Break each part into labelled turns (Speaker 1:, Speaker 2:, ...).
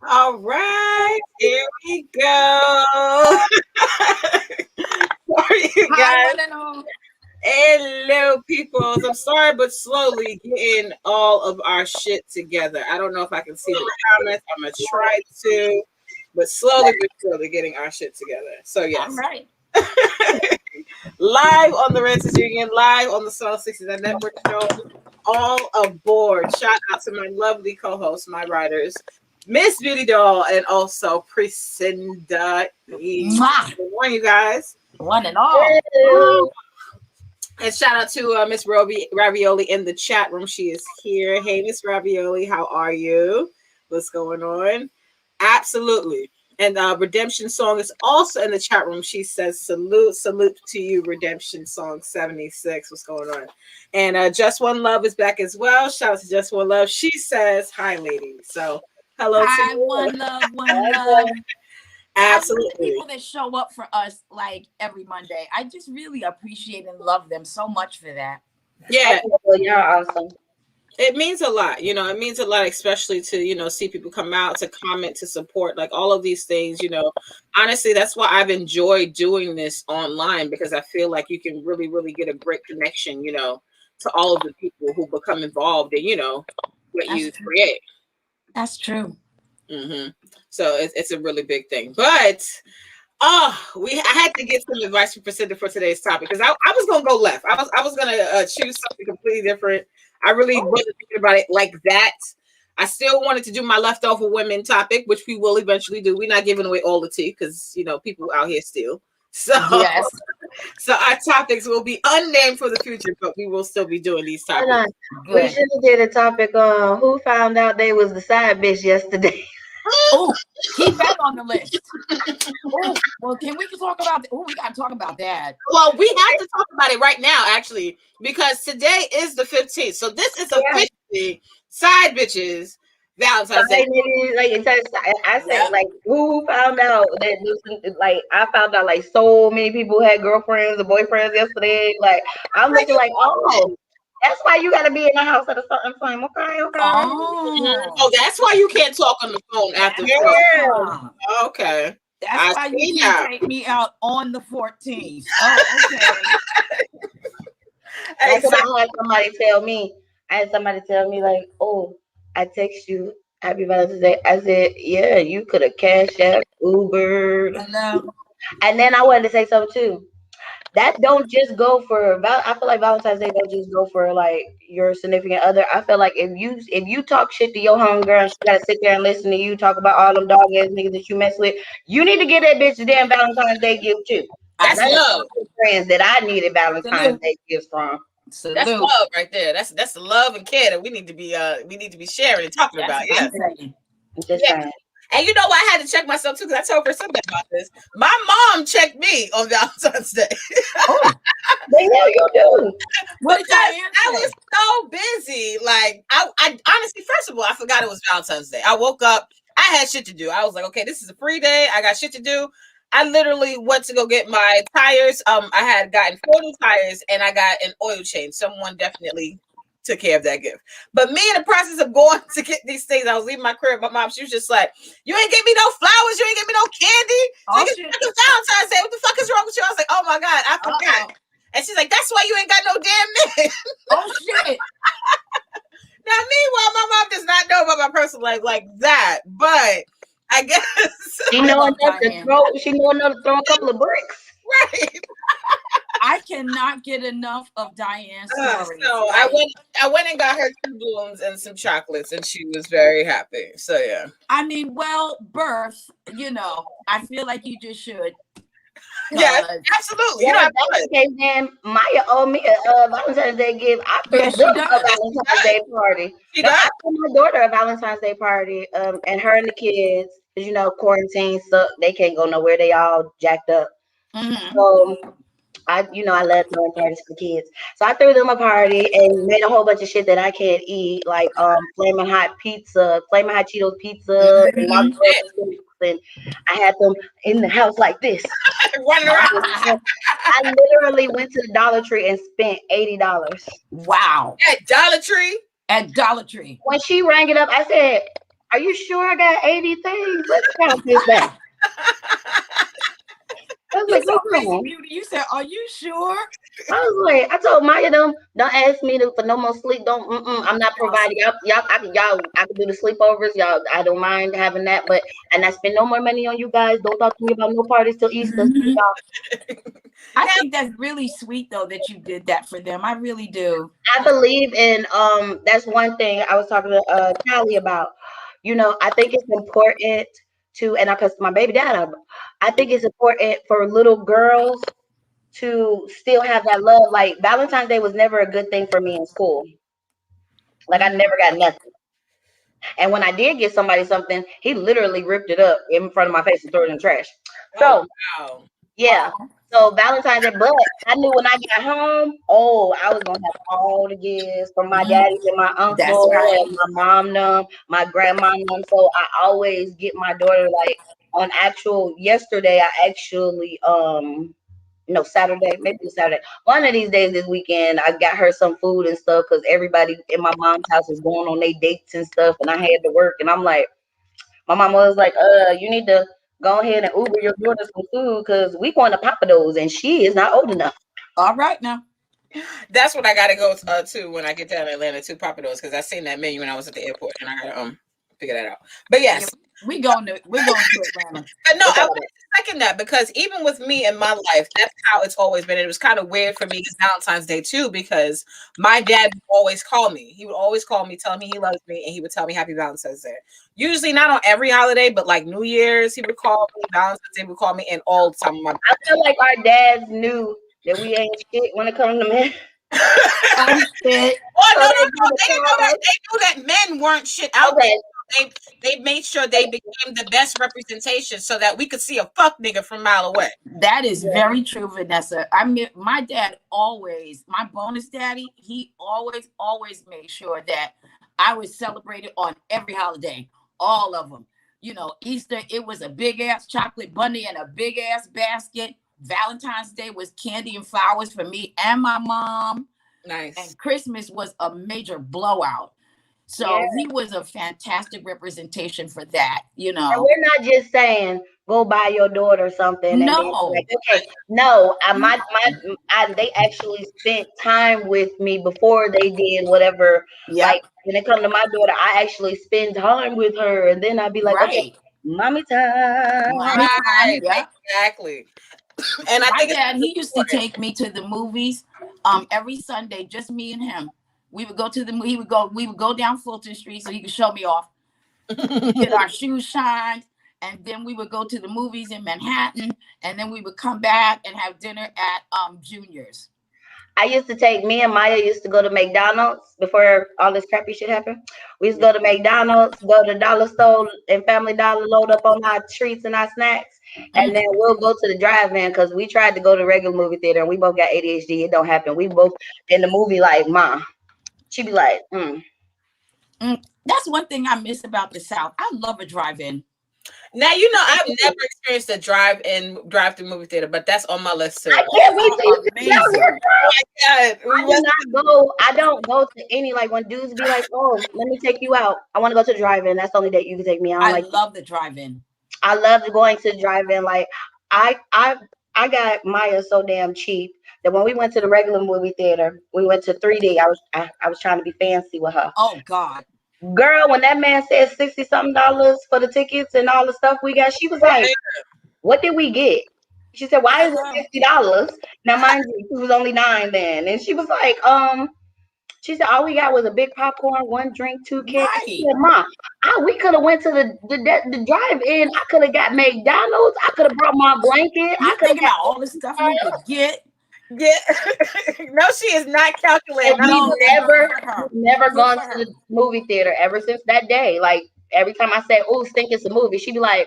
Speaker 1: All right, here we go. Sorry, you guys. Hello, peoples. I'm sorry, but slowly getting all of our shit together. I don't know if I can see the comments. I'm gonna try to, but slowly but surely getting our shit together. So yes.
Speaker 2: All right.
Speaker 1: Live on the Rances Union, live on the Soul 69 Network show. All aboard. Shout out to my lovely co-hosts, my writers, Mz.Beautidoll, and also Precenda. Good morning, you guys.
Speaker 2: One and all.
Speaker 1: And shout out to Miss Ravioli in the chat room. She is here. Hey, Miss Ravioli, how are you? What's going on? Absolutely. And Redemption Song is also in the chat room. She says, salute to you, Redemption Song 76. What's going on? And Just One Love is back as well. Shout out to Just One Love. She says, hi, ladies. So, hello
Speaker 2: hi,
Speaker 1: to you.
Speaker 2: One Love, One Love.
Speaker 1: Absolutely.
Speaker 2: People that show up for us like every Monday. I just really appreciate and love them so much for that.
Speaker 1: Yeah.
Speaker 3: You're awesome.
Speaker 1: It means a lot, it means a lot, especially to, see people come out to comment, to support, like all of these things, honestly, that's why I've enjoyed doing this online, because I feel like you can really, really get a great connection, to all of the people who become involved in, what you create.
Speaker 2: That's true.
Speaker 1: Mm-hmm. So it's a really big thing, but I had to get some advice from Precenda for today's topic, because I was gonna go left. I was gonna choose something completely different. I really wasn't thinking about it like that. I still wanted to do my leftover women topic, which we will eventually do. We're not giving away all the tea because people out here still. So
Speaker 2: yes.
Speaker 1: So our topics will be unnamed for the future, but we will still be doing these topics.
Speaker 3: We should have did a topic on who found out they was the side bitch yesterday.
Speaker 2: Oh, keep that on the list. Well, can we talk about? We got to talk about that.
Speaker 1: Well, we have to talk about it right now, actually, because today is the 15th. So this is officially Side Bitches Valentine's Day.
Speaker 3: I said, like, who found out that? Like, I found out like so many people had girlfriends or boyfriends yesterday. Like, I'm looking like, oh. That's why you got to be in the house at a certain time. Okay.
Speaker 1: Oh, that's why you can't talk on the phone after.
Speaker 3: Yeah.
Speaker 1: Okay.
Speaker 2: That's why you can't take me out on the 14th. Oh, okay.
Speaker 3: I had somebody tell me like, oh, I text you Happy Valentine's Day. I said, yeah, you could have cashed out, Ubered.
Speaker 2: I know.
Speaker 3: And then I wanted to say something too. That don't just go for. I feel like Valentine's Day don't just go for like your significant other. I feel like if you talk shit to your homegirl and she gotta sit there and listen to you talk about all them dog ass niggas that you mess with, you need to get that bitch a damn Valentine's Day gift too.
Speaker 1: That's love.
Speaker 3: Friends that I needed Valentine's Day gifts from.
Speaker 1: That's love right there. That's the love and care that we need to be sharing and talking about. Yeah. And you know what? I had to check myself too, because I told her something about this. My mom checked me on Valentine's Day.
Speaker 3: Oh, the hell you do?
Speaker 1: What did I was so busy. Like I honestly, first of all, I forgot it was Valentine's Day. I woke up, I had shit to do. I was like, okay, this is a free day. I got shit to do. I literally went to go get my tires. I had gotten 40 tires and I got an oil change. Someone definitely took care of that gift. But me, in the process of going to get these things, I was leaving my crib. My mom, she was just like, you ain't get me no flowers. You ain't get me no candy. It's Valentine's Day. What the fuck is wrong with you? I was like, oh my God, I forgot. And she's like, that's why you ain't got no damn man.
Speaker 2: Oh shit.
Speaker 1: Now, meanwhile, my mom does not know about my personal life like that. But I guess
Speaker 3: she know enough to throw a couple of bricks.
Speaker 1: Right.
Speaker 2: I cannot get enough of Diane's stories.
Speaker 1: So I went and got her 2 balloons and some chocolates, and she was very happy. So yeah.
Speaker 2: I mean, well, birth, I feel like you just should.
Speaker 1: Yeah, absolutely.
Speaker 3: Well, if that's the case, then Maya owed me a Valentine's Day gift. I threw
Speaker 2: Yeah,
Speaker 3: them a Valentine's Day party. No, I threw my daughter a Valentine's Day party. And her and the kids, because quarantine suck. They can't go nowhere. They all jacked up.
Speaker 2: Mm-hmm.
Speaker 3: So I love throwing parties for kids. So I threw them a party and made a whole bunch of shit that I can't eat, like flaming hot pizza, flaming hot Cheetos pizza, and mozzarella sticks, and I had them in the house like this.
Speaker 1: Running around.
Speaker 3: I literally went to the Dollar Tree and spent $80.
Speaker 2: Wow.
Speaker 1: At Dollar Tree?
Speaker 2: At Dollar Tree.
Speaker 3: When she rang it up, I said, "Are you sure I got 80 things? Let's count this back." I was like,
Speaker 2: so crazy, Beauty. You said, "Are you sure?"
Speaker 3: I was like, I told Maya, don't ask me for no more sleep. I'm not providing I can do the sleepovers. Y'all, I don't mind having that, and I spend no more money on you guys. Don't talk to me about no parties till Easter.
Speaker 2: I think that's really sweet though that you did that for them. I really do.
Speaker 3: I believe in that's one thing I was talking to Callie about. I think it's important to, and because my baby dad, I think it's important for little girls to still have that love. Like Valentine's Day was never a good thing for me in school. Like I never got nothing. And when I did get somebody something, he literally ripped it up in front of my face and threw it in the trash. So yeah. So Valentine's Day, but I knew when I got home, I was gonna have all the gifts from my daddy and my uncle and my mom, my grandma. So I always get my daughter like on yesterday. I actually no, Saturday, maybe Saturday. One of these days this weekend, I got her some food and stuff because everybody in my mom's house was going on their dates and stuff, and I had to work. And I'm like, my mom was like, you need to go ahead and Uber your daughter some food because we going to Papados, and she is not old enough.
Speaker 2: All right now.
Speaker 1: That's what I gotta go to when I get down to Atlanta, to Papados, because I seen that menu when I was at the airport, and I gotta figure that out. But yes.
Speaker 2: We're going to Atlanta.
Speaker 1: No, I would second that, because even with me in my life, that's how it's always been. It was kind of weird for me this Valentine's Day too, because my dad would always call me. He would always call me, tell me he loves me, and he would tell me Happy Valentine's Day. Usually not on every holiday, but like New Year's, he would call me. Valentine's Day would call me, and all the time.
Speaker 3: I feel like our dads knew that we ain't shit when it comes to men.
Speaker 2: I'm shit.
Speaker 1: No. They didn't know that. They knew that men weren't shit out there. They made sure they became the best representation so that we could see a fuck nigga from a mile away.
Speaker 2: That is very true, Vanessa. I mean, my dad always, my bonus daddy, he always made sure that I was celebrated on every holiday, all of them. Easter, it was a big ass chocolate bunny and a big ass basket. Valentine's Day was candy and flowers for me and my mom.
Speaker 1: Nice.
Speaker 2: And Christmas was a major blowout. So he was a fantastic representation for that, And
Speaker 3: we're not just saying go buy your daughter something.
Speaker 2: No,
Speaker 3: and okay, no. They actually spent time with me before they did whatever.
Speaker 2: Yeah.
Speaker 3: Like when it comes to my daughter, I actually spend time with her, and then I'd be like, okay, mommy time.
Speaker 1: Right. Yeah. Exactly. And
Speaker 2: my dad, he used to take me to the movies every Sunday, just me and him. We would go to we would go down Fulton Street so he could show me off, get our shoes shined, and then we would go to the movies in Manhattan, and then we would come back and have dinner at Junior's.
Speaker 3: Me and Maya used to go to McDonald's before all this crappy shit happened. We used to go to McDonald's, go to Dollar Store and Family Dollar, load up on our treats and our snacks, and then we'll go to the drive-in because we tried to go to regular movie theater and we both got ADHD. It don't happen. We both in the movie like, Ma. She'd be like,
Speaker 2: That's one thing I miss about the South. I love a drive-in.
Speaker 1: Now, I've never experienced a drive-through movie theater, but that's on my list too.
Speaker 3: I can't wait to I don't go to any, like when dudes be like, oh, let me take you out. I want to go to the drive-in. That's the only date you can take me out.
Speaker 2: I love the drive-in.
Speaker 3: I love going to the drive-in. Like I got Maya so damn cheap that when we went to the regular movie theater, we went to 3D. I was trying to be fancy with her.
Speaker 2: Oh God.
Speaker 3: Girl, when that man said $60-something for the tickets and all the stuff we got, she was like, what did we get? She said, why is
Speaker 2: Hello.
Speaker 3: it $50? Now, mind you, she was only 9 then. And she was like, she said, all we got was a big popcorn, one drink, 2 cans. She
Speaker 2: Right.
Speaker 3: said, Mom, we could have went to the drive-in. I could have got McDonald's. I could have brought my blanket. I
Speaker 2: You
Speaker 3: could have
Speaker 2: think
Speaker 3: got
Speaker 2: about all the stuff we could get?
Speaker 1: Yeah. No, she is not calculating.
Speaker 3: and we
Speaker 2: No, and
Speaker 3: never,
Speaker 2: good for her.
Speaker 3: never
Speaker 2: Good
Speaker 3: gone
Speaker 2: for
Speaker 3: to
Speaker 2: her.
Speaker 3: the movie theater ever since that day. Like every time I say, "Oh, think it's a movie," she'd be like,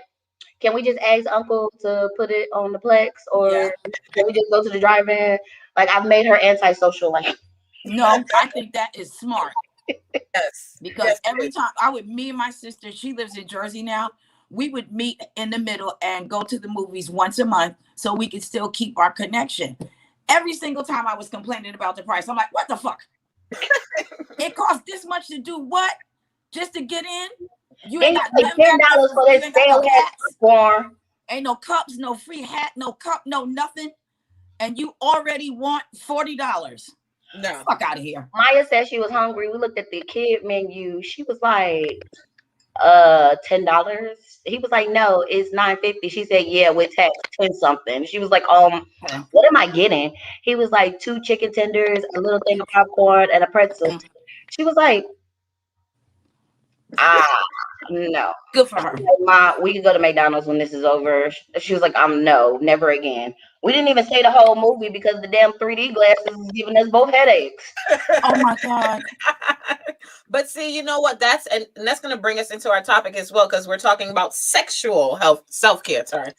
Speaker 3: "Can we just ask Uncle to put it on the Plex, or
Speaker 2: Yeah.
Speaker 3: can we just go to the drive-in?" Like I've made her antisocial. Like
Speaker 2: No, I think that is smart
Speaker 1: Yes.
Speaker 2: because
Speaker 1: Yes, it
Speaker 2: every
Speaker 1: is.
Speaker 2: time me and my sister, she lives in Jersey now, we would meet in the middle and go to the movies once a month so we could still keep our connection. Every single time I was complaining about the price, I'm like, what the fuck? It costs this much to do what? Just to get in? You ain't
Speaker 3: it's
Speaker 2: got
Speaker 3: like
Speaker 2: nothing back there.
Speaker 3: $10 for
Speaker 2: You
Speaker 3: this
Speaker 2: ain't got no
Speaker 3: stale ass
Speaker 2: hats.
Speaker 3: popcorn.
Speaker 2: Ain't no cups, no free hat, no cup, no nothing. And you already want $40.
Speaker 1: No.
Speaker 2: Fuck out of here.
Speaker 3: Maya said she was hungry. We looked at the kid menu. She was like, $10. He was like, no, it's $9.50. She said, yeah, with tax, 10 something. She was like, what am I getting? He was like, 2 chicken tenders, a little thing of popcorn, and a pretzel. She was like, no.
Speaker 2: Good for her.
Speaker 3: Like, Ma, we can go to McDonald's when this is over. She was like, no, never again. We didn't even say the whole movie because the damn 3D glasses was giving us both headaches.
Speaker 2: Oh my God.
Speaker 1: But see, you know what? That's that's going to bring us into our topic as well, because we're talking about sexual health, self-care. Sorry,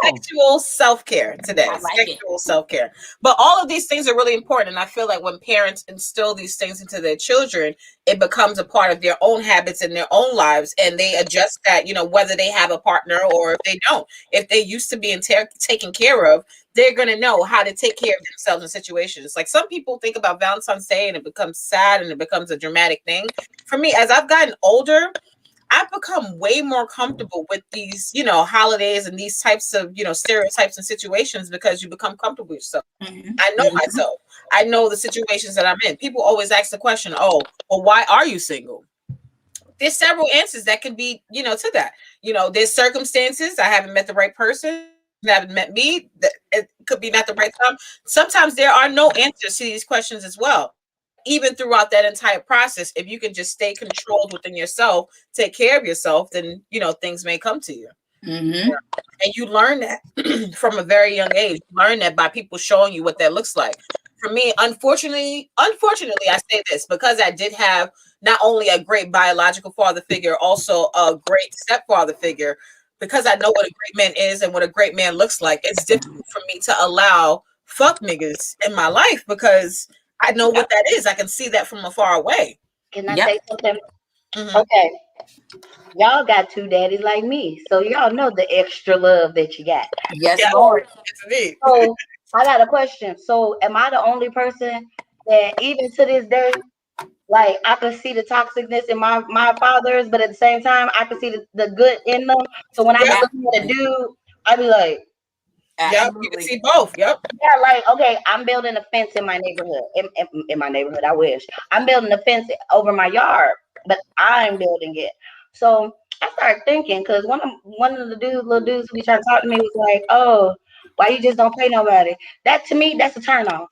Speaker 1: sexual self-care today.
Speaker 2: I like
Speaker 1: Sexual self-care. But all of these things are really important, and I feel like when parents instill these things into their children, it becomes a part of their own habits in their own lives, and they adjust that. Whether they have a partner or if they don't. If they used to being taken care of, they're going to know how to take care of themselves in situations. Like some people think about Valentine's Day and it becomes sad and it becomes a dramatic thing. For me, as I've gotten older, I've become way more comfortable with these, holidays and these types of, stereotypes and situations because you become comfortable with yourself. I know myself. I know the situations that I'm in. People always ask the question, oh, well, why are you single? There's several answers that can be, to that. There's circumstances. I haven't met the right person. Haven't met me. It could be not the right time. Sometimes there are no answers to these questions as well. Even throughout that entire process, if you can just stay controlled within yourself, take care of yourself, then things may come to you.
Speaker 2: Mm-hmm.
Speaker 1: And you learn that from a very young age. You learn that by people showing you what that looks like. For me, unfortunately, I say this because I did have not only a great biological father figure, also a great stepfather figure. Because I know what a great man is and what a great man looks like, it's difficult for me to allow fuck niggas in my life because I know what that is. I can see that from afar away.
Speaker 3: Can I say something?
Speaker 1: Mm-hmm.
Speaker 3: Okay. Y'all got 2 daddies like me, so y'all know the extra love that you got.
Speaker 2: Yes, Lord.
Speaker 3: So I got a question. So am I the only person that even to this day, like I can see the toxicness in my fathers, but at the same time I can see the good in them. So when I'm looking at a dude, I be like,
Speaker 1: yep, you can see both. Yep.
Speaker 3: Yeah, like okay, I'm building a fence in my neighborhood. In my neighborhood, I wish I'm building a fence over my yard, but I'm building it. So I started thinking because one of the little dudes who be trying to talk to me was like, "Oh, why you just don't pay nobody?" That to me, that's a turn on.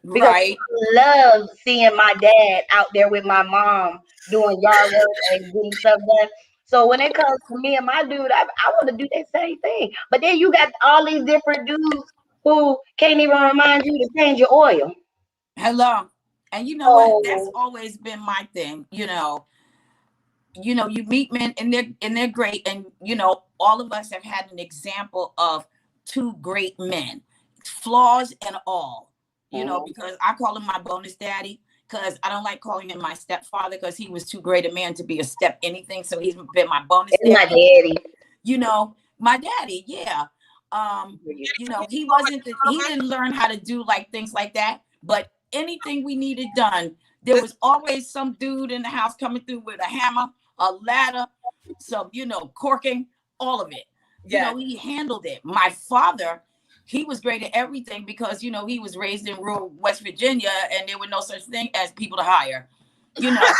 Speaker 3: Because I love seeing my dad out there with my mom doing yard work and getting stuff done. So when it comes to me and my dude, I want to do that same thing. But then you got all these different dudes who can't even remind you to change your oil.
Speaker 2: Hello. And you know what? That's always been my thing. You meet men and they're great. And all of us have had an example of 2 great men, flaws and all. Because I call him my bonus daddy because I don't like calling him my stepfather because he was too great a man to be a step anything. So he's been my bonus daddy.
Speaker 3: My daddy.
Speaker 2: My daddy, yeah. He didn't learn how to do like things like that, but anything we needed done, there was always some dude in the house coming through with a hammer, a ladder, some, corking, all of it. He handled it. My father, he was great at everything because, he was raised in rural West Virginia and there were no such thing as people to hire, because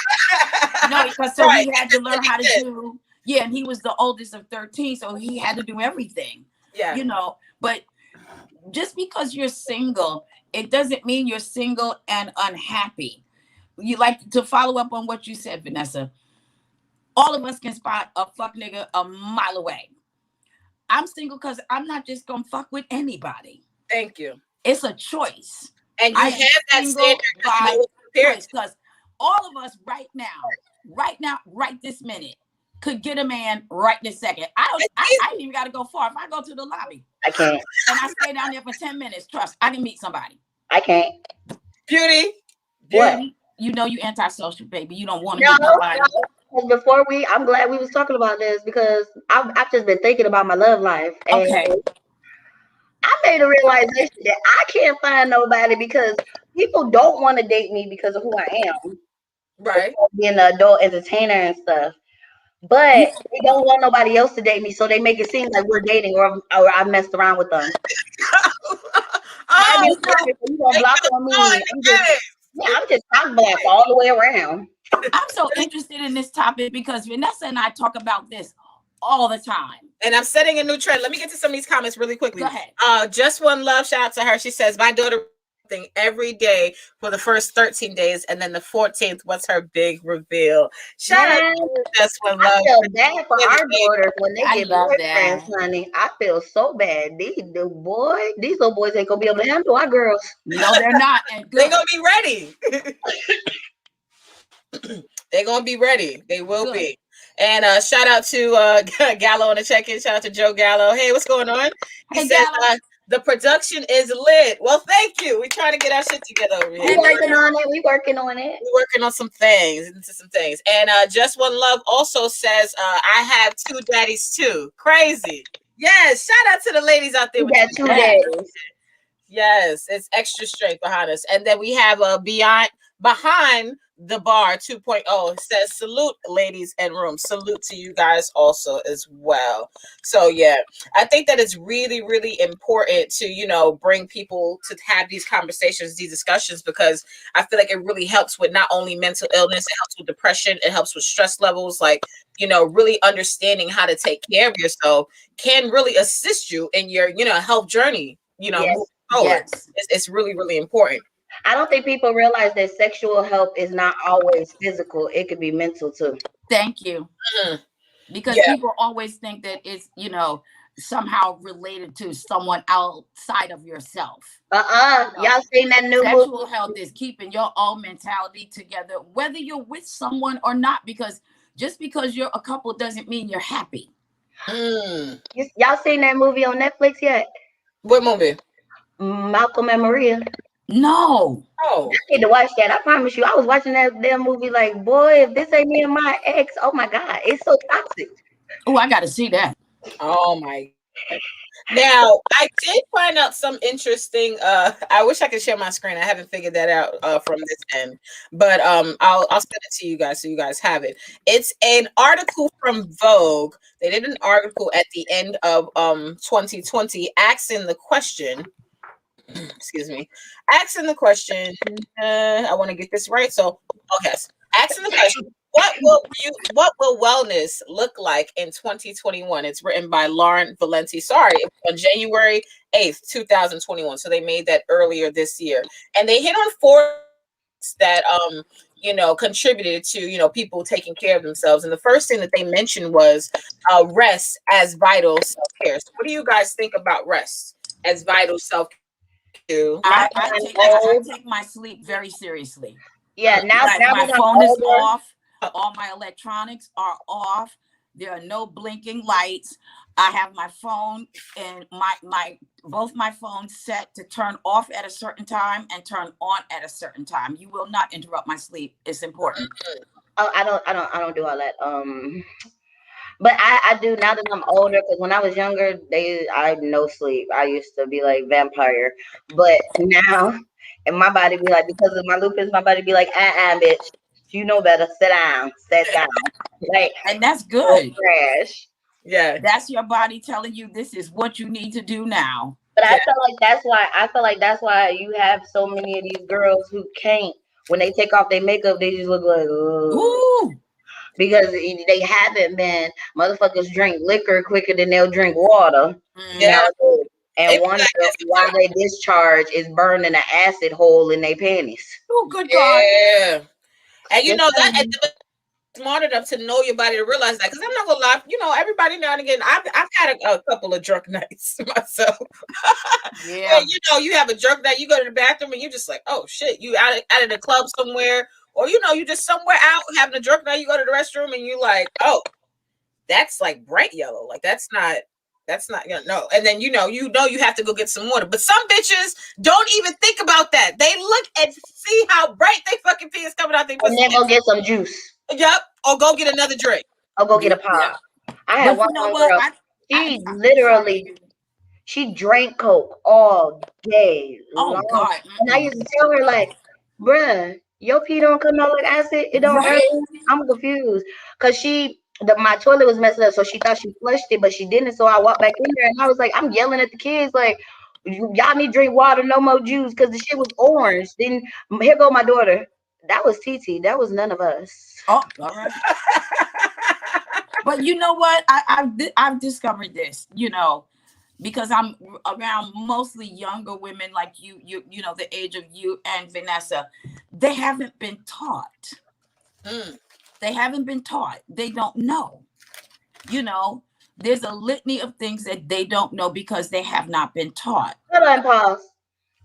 Speaker 2: so he had to learn how to do. Yeah, and he was the oldest of 13, so he had to do everything. Yeah. But just because you're single, it doesn't mean you're single and unhappy. You like to follow up on what you said, Vanessa. All of us can spot a fuck nigga a mile away. I'm single because I'm not just gonna fuck with anybody.
Speaker 1: Thank you.
Speaker 2: It's a choice.
Speaker 1: And you
Speaker 2: I
Speaker 1: have
Speaker 2: am
Speaker 1: that
Speaker 2: single
Speaker 1: standard because you know
Speaker 2: by
Speaker 1: what to compare it
Speaker 2: choice because all of us right now, right this minute, could get a man right this second. I ain't even got to go far. If I go to the lobby,
Speaker 3: I can't.
Speaker 2: and I stay down there for 10 minutes, trust, I can meet somebody.
Speaker 3: I can't.
Speaker 1: Beauty.
Speaker 3: What?
Speaker 2: You know you antisocial, baby. You don't want to meet nobody.
Speaker 3: No. Before I'm glad we was talking about this because I've just been thinking about my love life. And
Speaker 2: Okay.
Speaker 3: I made a realization that I can't find nobody because people don't want to date me because of who I am.
Speaker 1: Right.
Speaker 3: Being an adult entertainer and stuff. But they don't want nobody else to date me, so they make it seem like we're dating or I messed around with them.
Speaker 1: Oh,
Speaker 3: You gonna block on me? I'm just cock blocked all the way around.
Speaker 2: I'm so interested in this topic because Vanessa and I talk about this all the time.
Speaker 1: And I'm setting a new trend. Let me get to some of these comments really quickly.
Speaker 2: Go ahead.
Speaker 1: Just one love, shout out to her. She says, my daughter thing every day for the first 13 days, and then the 14th was her big reveal. Shout out to Just One Love.
Speaker 3: I feel bad for our daughters when they get boyfriends, honey. I feel so bad. These little boys ain't gonna be able to handle our girls.
Speaker 2: No, they're not. And
Speaker 1: they're gonna be ready. They're gonna be ready. They will be. And shout out to Gallo on the check-in. Shout out to Joe Gallo. Hey, what's going on? He says the production is lit. Well, thank you. We're trying to get our shit together over here.
Speaker 3: We're working on it. We're
Speaker 1: working on some things. And Just One Love also says, I have two daddies too. Crazy. Yes. Shout out to the ladies out there.
Speaker 3: We got two daddies.
Speaker 1: Yes. It's extra straight behind us. And then we have Behind the Bar 2.0 says, salute ladies and room. Salute to you guys also as well. So yeah, I think that it's really, really important to, bring people to have these conversations, these discussions, because I feel like it really helps with not only mental illness, it helps with depression, it helps with stress levels. Like, really understanding how to take care of yourself can really assist you in your, health journey, moving forward.
Speaker 2: Yes.
Speaker 1: It's really, really important.
Speaker 3: I don't think people realize that sexual health is not always physical. It could be mental too.
Speaker 2: Thank you. Because people always think that it's, somehow related to someone outside of yourself.
Speaker 3: Y'all seen that new
Speaker 2: sexual
Speaker 3: movie?
Speaker 2: Health is keeping your own mentality together, whether you're with someone or not, because just because you're a couple doesn't mean you're happy.
Speaker 3: Y'all seen that movie on Netflix yet?
Speaker 1: What movie?
Speaker 3: Malcolm and Maria.
Speaker 1: No.
Speaker 3: Oh, I need to watch that. I promise you. I was watching that damn movie like, boy, if this ain't me and my ex, oh my God, it's so toxic.
Speaker 2: Oh, I got to see that.
Speaker 1: Oh my. Now, I did find out some interesting, I wish I could share my screen. I haven't figured that out from this end, but I'll send it to you guys so you guys have it. It's an article from Vogue. They did an article at the end of 2020 asking the question, excuse me, asking the question, I want to get this right. So, okay, asking the question, what will wellness look like in 2021? It's written by Lauren Valenti. Sorry, it was on January 8th, 2021. So they made that earlier this year. And they hit on 4 that contributed to people taking care of themselves. And the first thing that they mentioned was rest as vital self-care. So what do you guys think about rest as vital self-care?
Speaker 2: I take my sleep very seriously.
Speaker 3: Yeah, now
Speaker 2: my phone is off. All my electronics are off. There are no blinking lights. I have my phone and both my phones set to turn off at a certain time and turn on at a certain time. You will not interrupt my sleep. It's important.
Speaker 3: Oh, I don't do all that. But I do now that I'm older, because when I was younger, I had no sleep. I used to be like vampire. But now, and my body be like, because of my lupus, my body be like, bitch, you know better. Sit down. Like,
Speaker 2: and that's good.
Speaker 3: Trash.
Speaker 1: Yeah,
Speaker 2: that's your body telling you this is what you need to do now.
Speaker 3: But I feel like that's why you have so many of these girls who can't. When they take off their makeup, they just look like, ooh. Because they haven't been. Motherfuckers drink liquor quicker than they'll drink water.
Speaker 1: Yeah.
Speaker 3: and
Speaker 1: They be
Speaker 3: wonder
Speaker 1: like this
Speaker 3: why
Speaker 1: too.
Speaker 3: their discharge is burning an acid hole in their panties.
Speaker 2: Oh, good God.
Speaker 1: Yeah. And you
Speaker 3: Just
Speaker 1: know that
Speaker 3: saying.
Speaker 1: smart enough to know your body to realize that. Because I'm not gonna lie, you know, everybody now and again, I've had a couple of drunk nights myself. Where
Speaker 2: Yeah.
Speaker 1: you know you have a drunk night, you go to the bathroom and you're just like, oh shit, you out of the club somewhere, or you know, you just somewhere out having a drunk night, you go to the restroom and you like, oh, that's like bright yellow. Like that's not no. And then you know you have to go get some water. But some bitches don't even think about that. They look and see how bright they fucking pee is coming out their
Speaker 3: And
Speaker 1: pussy.
Speaker 3: then go get some juice.
Speaker 1: Yep. Or go get another drink.
Speaker 3: Or go get a
Speaker 2: Yeah.
Speaker 3: pop. I had
Speaker 2: But
Speaker 3: one
Speaker 2: you know what?
Speaker 3: girl.
Speaker 2: I
Speaker 3: She
Speaker 2: sorry.
Speaker 3: literally she drank coke all day
Speaker 2: Oh
Speaker 3: long.
Speaker 2: God.
Speaker 3: And I used to tell her, like, bruh, your pee don't come out like acid. It don't hurt.
Speaker 2: Right?
Speaker 3: I'm confused. Cause my toilet was messed up, so she thought she flushed it, but she didn't. So I walked back in there and I was like, I'm yelling at the kids, like, y'all need to drink water, no more juice, because the shit was orange. Then here go my daughter. That was TT. That was none of us.
Speaker 2: Oh, all right. But you know what? I've discovered this, you know, because I'm around mostly younger women like you know, the age of you and Vanessa. They haven't been taught.
Speaker 1: Mm.
Speaker 2: They haven't been taught. They don't know. You know, there's a litany of things that they don't know because they have not been taught.
Speaker 3: Hold on, pause.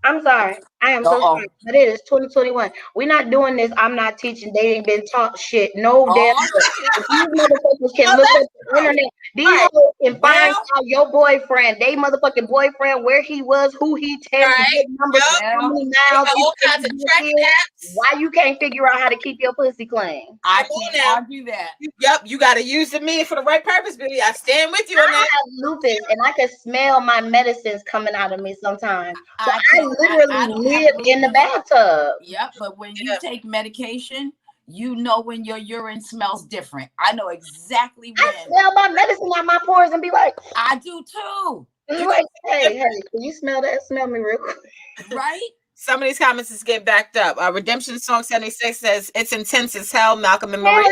Speaker 3: I'm sorry. I am so
Speaker 2: Uh-oh.
Speaker 3: sorry. But it is 2021. We're not doing this. I'm not teaching. They ain't been taught shit. No damn
Speaker 2: Oh,
Speaker 3: way. If these motherfuckers can
Speaker 1: Oh,
Speaker 3: look
Speaker 1: that's
Speaker 3: up the
Speaker 1: true.
Speaker 3: internet, these
Speaker 1: Right.
Speaker 3: hoes can find
Speaker 2: well,
Speaker 3: out your boyfriend, they motherfucking boyfriend, where he was, who he texted,
Speaker 1: Right.
Speaker 3: what numbers,
Speaker 1: Yup.
Speaker 3: how
Speaker 2: well,
Speaker 3: many
Speaker 1: They
Speaker 3: miles
Speaker 1: got
Speaker 3: he
Speaker 1: all
Speaker 3: spent
Speaker 1: kinds of
Speaker 3: with
Speaker 1: tracking
Speaker 3: you.
Speaker 1: apps.
Speaker 3: Why you can't figure out how to keep your pussy clean?
Speaker 2: I
Speaker 1: Come on
Speaker 2: can't
Speaker 1: now.
Speaker 2: argue that.
Speaker 1: Yep, you got to use the meat for the right purpose, baby. I stand with you on
Speaker 3: I
Speaker 1: that.
Speaker 3: have lupus and I can smell my medicines coming out of me sometimes. So
Speaker 2: I
Speaker 3: I
Speaker 2: can't. I
Speaker 3: literally
Speaker 2: don't have
Speaker 3: live in the
Speaker 2: lupus.
Speaker 3: bathtub.
Speaker 2: Yep, but when you
Speaker 1: Yeah.
Speaker 2: take medication, you know when your urine smells different. I know exactly
Speaker 3: I
Speaker 2: when.
Speaker 3: smell my medicine out my pores and be like,
Speaker 2: I do too.
Speaker 3: like, hey, can you smell that? Smell me real quick.
Speaker 2: Right?
Speaker 1: Some of these comments is getting backed up. Redemption Song 76 says it's intense as hell. Malcolm and Marie.
Speaker 3: Hell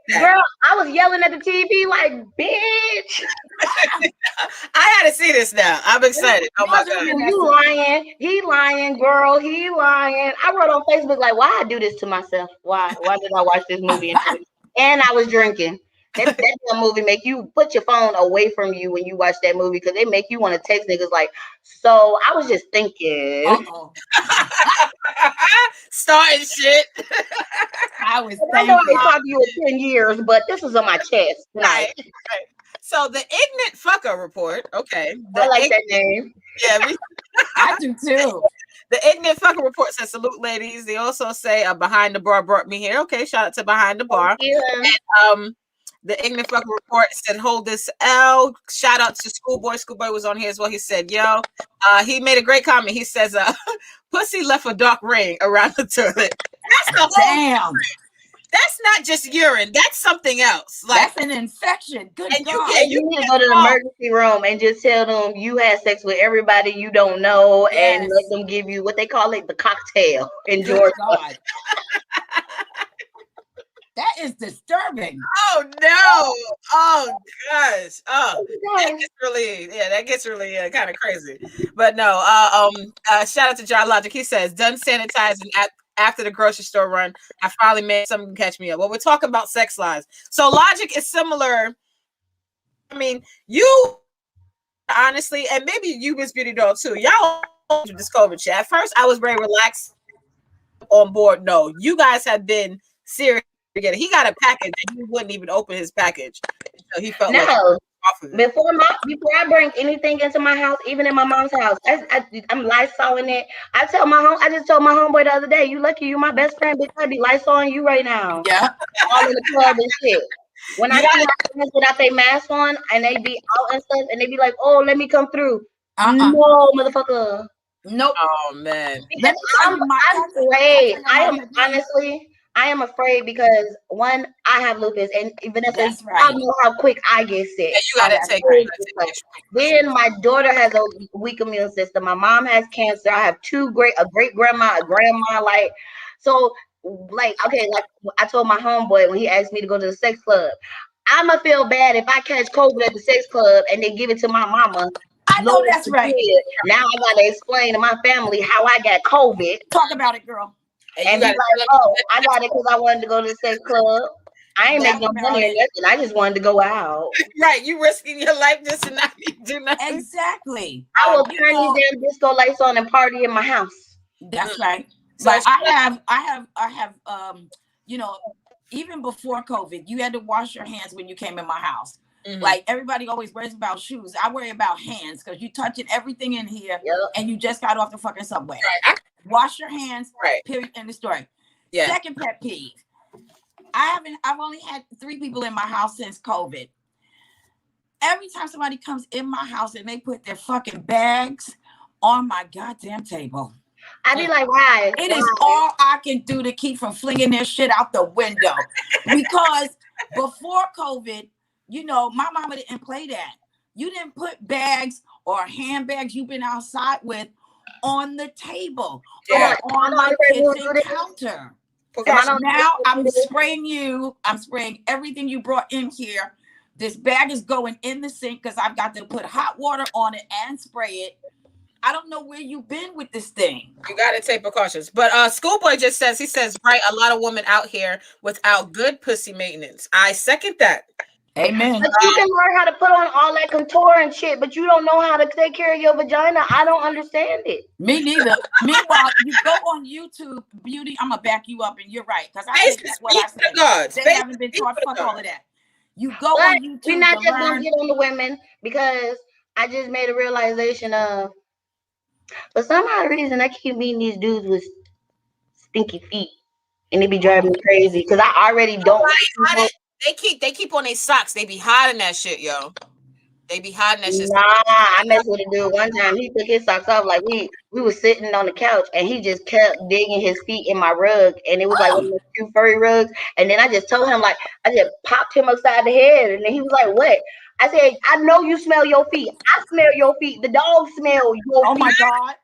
Speaker 3: yeah. Girl, I was yelling at the TV like, bitch.
Speaker 1: I had to see this now. I'm excited. Oh my god.
Speaker 3: You lying. He lying, girl. He lying. I wrote on Facebook like, why I do this to myself? Why? Why did I watch this movie? And I was drinking. That damn movie make you put your phone away from you when you watch that movie because they make you want to text niggas like, so I was just thinking.
Speaker 2: Uh-oh.
Speaker 1: Starting shit.
Speaker 2: I was
Speaker 3: I know I ain't
Speaker 2: thinking.
Speaker 3: talked to you in 10 years, but this is on my chest tonight.
Speaker 1: Right. So the ignorant fucker report. Okay.
Speaker 3: I like that name.
Speaker 1: Yeah,
Speaker 2: I do too.
Speaker 1: the ignorant fucker report says salute ladies. They also say behind the bar brought me here. Okay, shout out to behind the bar. And, the ignorant fucker report said hold this L. Shout out to Schoolboy. Schoolboy was on here as well. He said, yo, he made a great comment. He says, pussy left a dark ring around the toilet. That's the whole
Speaker 2: Damn.
Speaker 1: That's not just urine. That's something else. Like
Speaker 2: that's an infection. Good
Speaker 1: and
Speaker 2: God.
Speaker 3: You need to go to the emergency room and just tell them you had sex with everybody you don't know and let them give you what they call it, the cocktail in Georgia.
Speaker 2: God. That is disturbing.
Speaker 1: Oh no! Oh gosh! Oh, that gets really kind of crazy. But no, shout out to John Logic. He says, "Done sanitizing after the grocery store run. I finally made something catch me up." Well, we're talking about sex lies. So Logic is similar. I mean, you honestly, and maybe you, Mz.Beautidoll too. Y'all this COVID shit. At first, I was very relaxed on board. No, you guys have been serious. He got a package and he wouldn't even open his package until he felt like off of it.
Speaker 3: Before I bring anything into my house, even in my mom's house, I'm Lysoling it. I just told my homeboy the other day, you lucky you my best friend, bitch. I be Lysoling you right now.
Speaker 2: Yeah.
Speaker 3: All in the club and shit. When I see my friends without their mask on and they be out and stuff and they be like, oh, let me come through. No, motherfucker.
Speaker 2: Nope.
Speaker 1: Oh man.
Speaker 3: I'm afraid. I am afraid because one, I have lupus, and Vanessa, I know how quick I get sick.
Speaker 1: Yeah, you gotta take it.
Speaker 3: Then my daughter has a weak immune system. My mom has cancer. I have a great grandma, a grandma. Like, so, like, okay, like I told my homeboy when he asked me to go to the sex club, I'ma feel bad if I catch COVID at the sex club and they give it to my mama.
Speaker 2: know that's right.
Speaker 3: Now I gotta explain to my family how I got COVID.
Speaker 2: Talk about it, girl.
Speaker 3: And be like, oh, I got it because I wanted to go to the sex club. I ain't making no money or nothing. I just wanted to go out.
Speaker 1: Right, you risking your life just to not do nothing.
Speaker 2: Exactly.
Speaker 3: I will turn these damn disco lights on and party in my house.
Speaker 2: That's right. So like I have you know, even before COVID, you had to wash your hands when you came in my house. Like everybody always worries about shoes. I worry about hands because you touching everything in here and you just got off the fucking subway. Right. Wash your hands. Right. Period. End of story. Yeah. Second pet peeve. I've only had 3 people in my house since COVID. Every time somebody comes in my house and they put their fucking bags on my goddamn table,
Speaker 3: I be like, why?
Speaker 2: It is all I can do to keep from flinging their shit out the window. Because before COVID, you know, my mama didn't play that. You didn't put bags or handbags you've been outside with on the table or on my kitchen counter. Now I'm spraying you. I'm spraying everything you brought in here. This bag is going in the sink because I've got to put hot water on it and spray it. I don't know where you've been with this thing.
Speaker 1: You got to take precautions. But Schoolboy just says, right, a lot of women out here without good pussy maintenance. I second that.
Speaker 2: Amen.
Speaker 3: But you can learn how to put on all that contour and shit, but you don't know how to take care of your vagina. I don't understand it.
Speaker 2: Me neither. Meanwhile, you go on YouTube, beauty. I'm gonna back you up, and you're right because I think that's what I said. They haven't been taught fuck all of that. You go on YouTube.
Speaker 3: We're not just gonna get on the women because I just made a realization of, for some odd reason, I keep meeting these dudes with stinky feet, and they be driving me crazy because I already don't.
Speaker 1: They keep on their socks. They be hiding that shit, yo. They be hiding that shit.
Speaker 3: Nah, I messed with a dude one time. He took his socks off. Like we was sitting on the couch, and he just kept digging his feet in my rug, and it was like one of those cute furry rugs. And then I just told him, like, I just popped him upside the head, and then he was like, "What?" I said, "I know you smell your feet. I smell your feet. The dog smell your feet."
Speaker 2: Oh my God.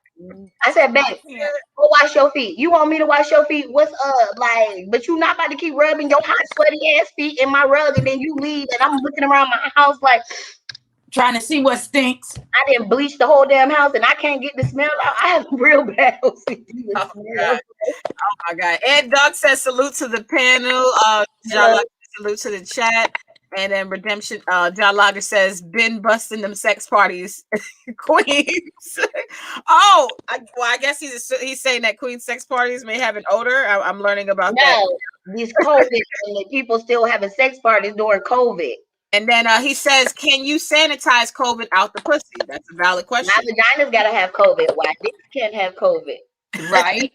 Speaker 3: I said, "Babe, go wash your feet. You want me to wash your feet? What's up? Like, but you not about to keep rubbing your hot, sweaty ass feet in my rug, and then you leave, and I'm looking around my house like
Speaker 2: trying to see what stinks."
Speaker 3: I didn't bleach the whole damn house, and I can't get the smell out. I have real bad OCD.
Speaker 1: Oh my God. Ed Dog says salute to the panel. Salute to the chat. And then Redemption, John Lager says, been busting them sex parties, Queens. I guess he's saying that Queens sex parties may have an odor. I'm learning about that.
Speaker 3: These COVID and the people still having sex parties during COVID.
Speaker 1: And then he says, can you sanitize COVID out the pussy? That's a valid question.
Speaker 3: My vagina's got to have COVID. Why dicks can't have COVID?
Speaker 2: Right?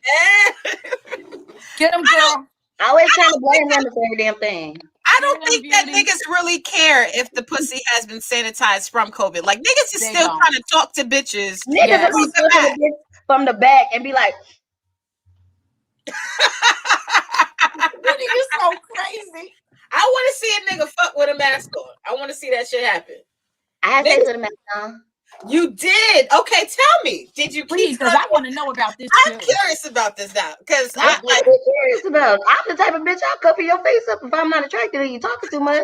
Speaker 2: Get them, girl.
Speaker 3: I always trying to blame them for every damn thing.
Speaker 1: I don't think that niggas really care if the pussy has been sanitized from COVID. Like, niggas is still trying to talk to bitches.
Speaker 3: Niggas be from the back and be like,
Speaker 2: you're so crazy.
Speaker 1: I want to see a nigga fuck with a mask on. I want to see that shit happen.
Speaker 3: I had sex with a mask on.
Speaker 1: You did? Okay, tell me. Did you?
Speaker 2: Please, because I want to know about this.
Speaker 1: I'm curious about this now. Because
Speaker 3: I'm curious about it. I'm the type of bitch I'll cover your face up if I'm not attracted to you talking too much.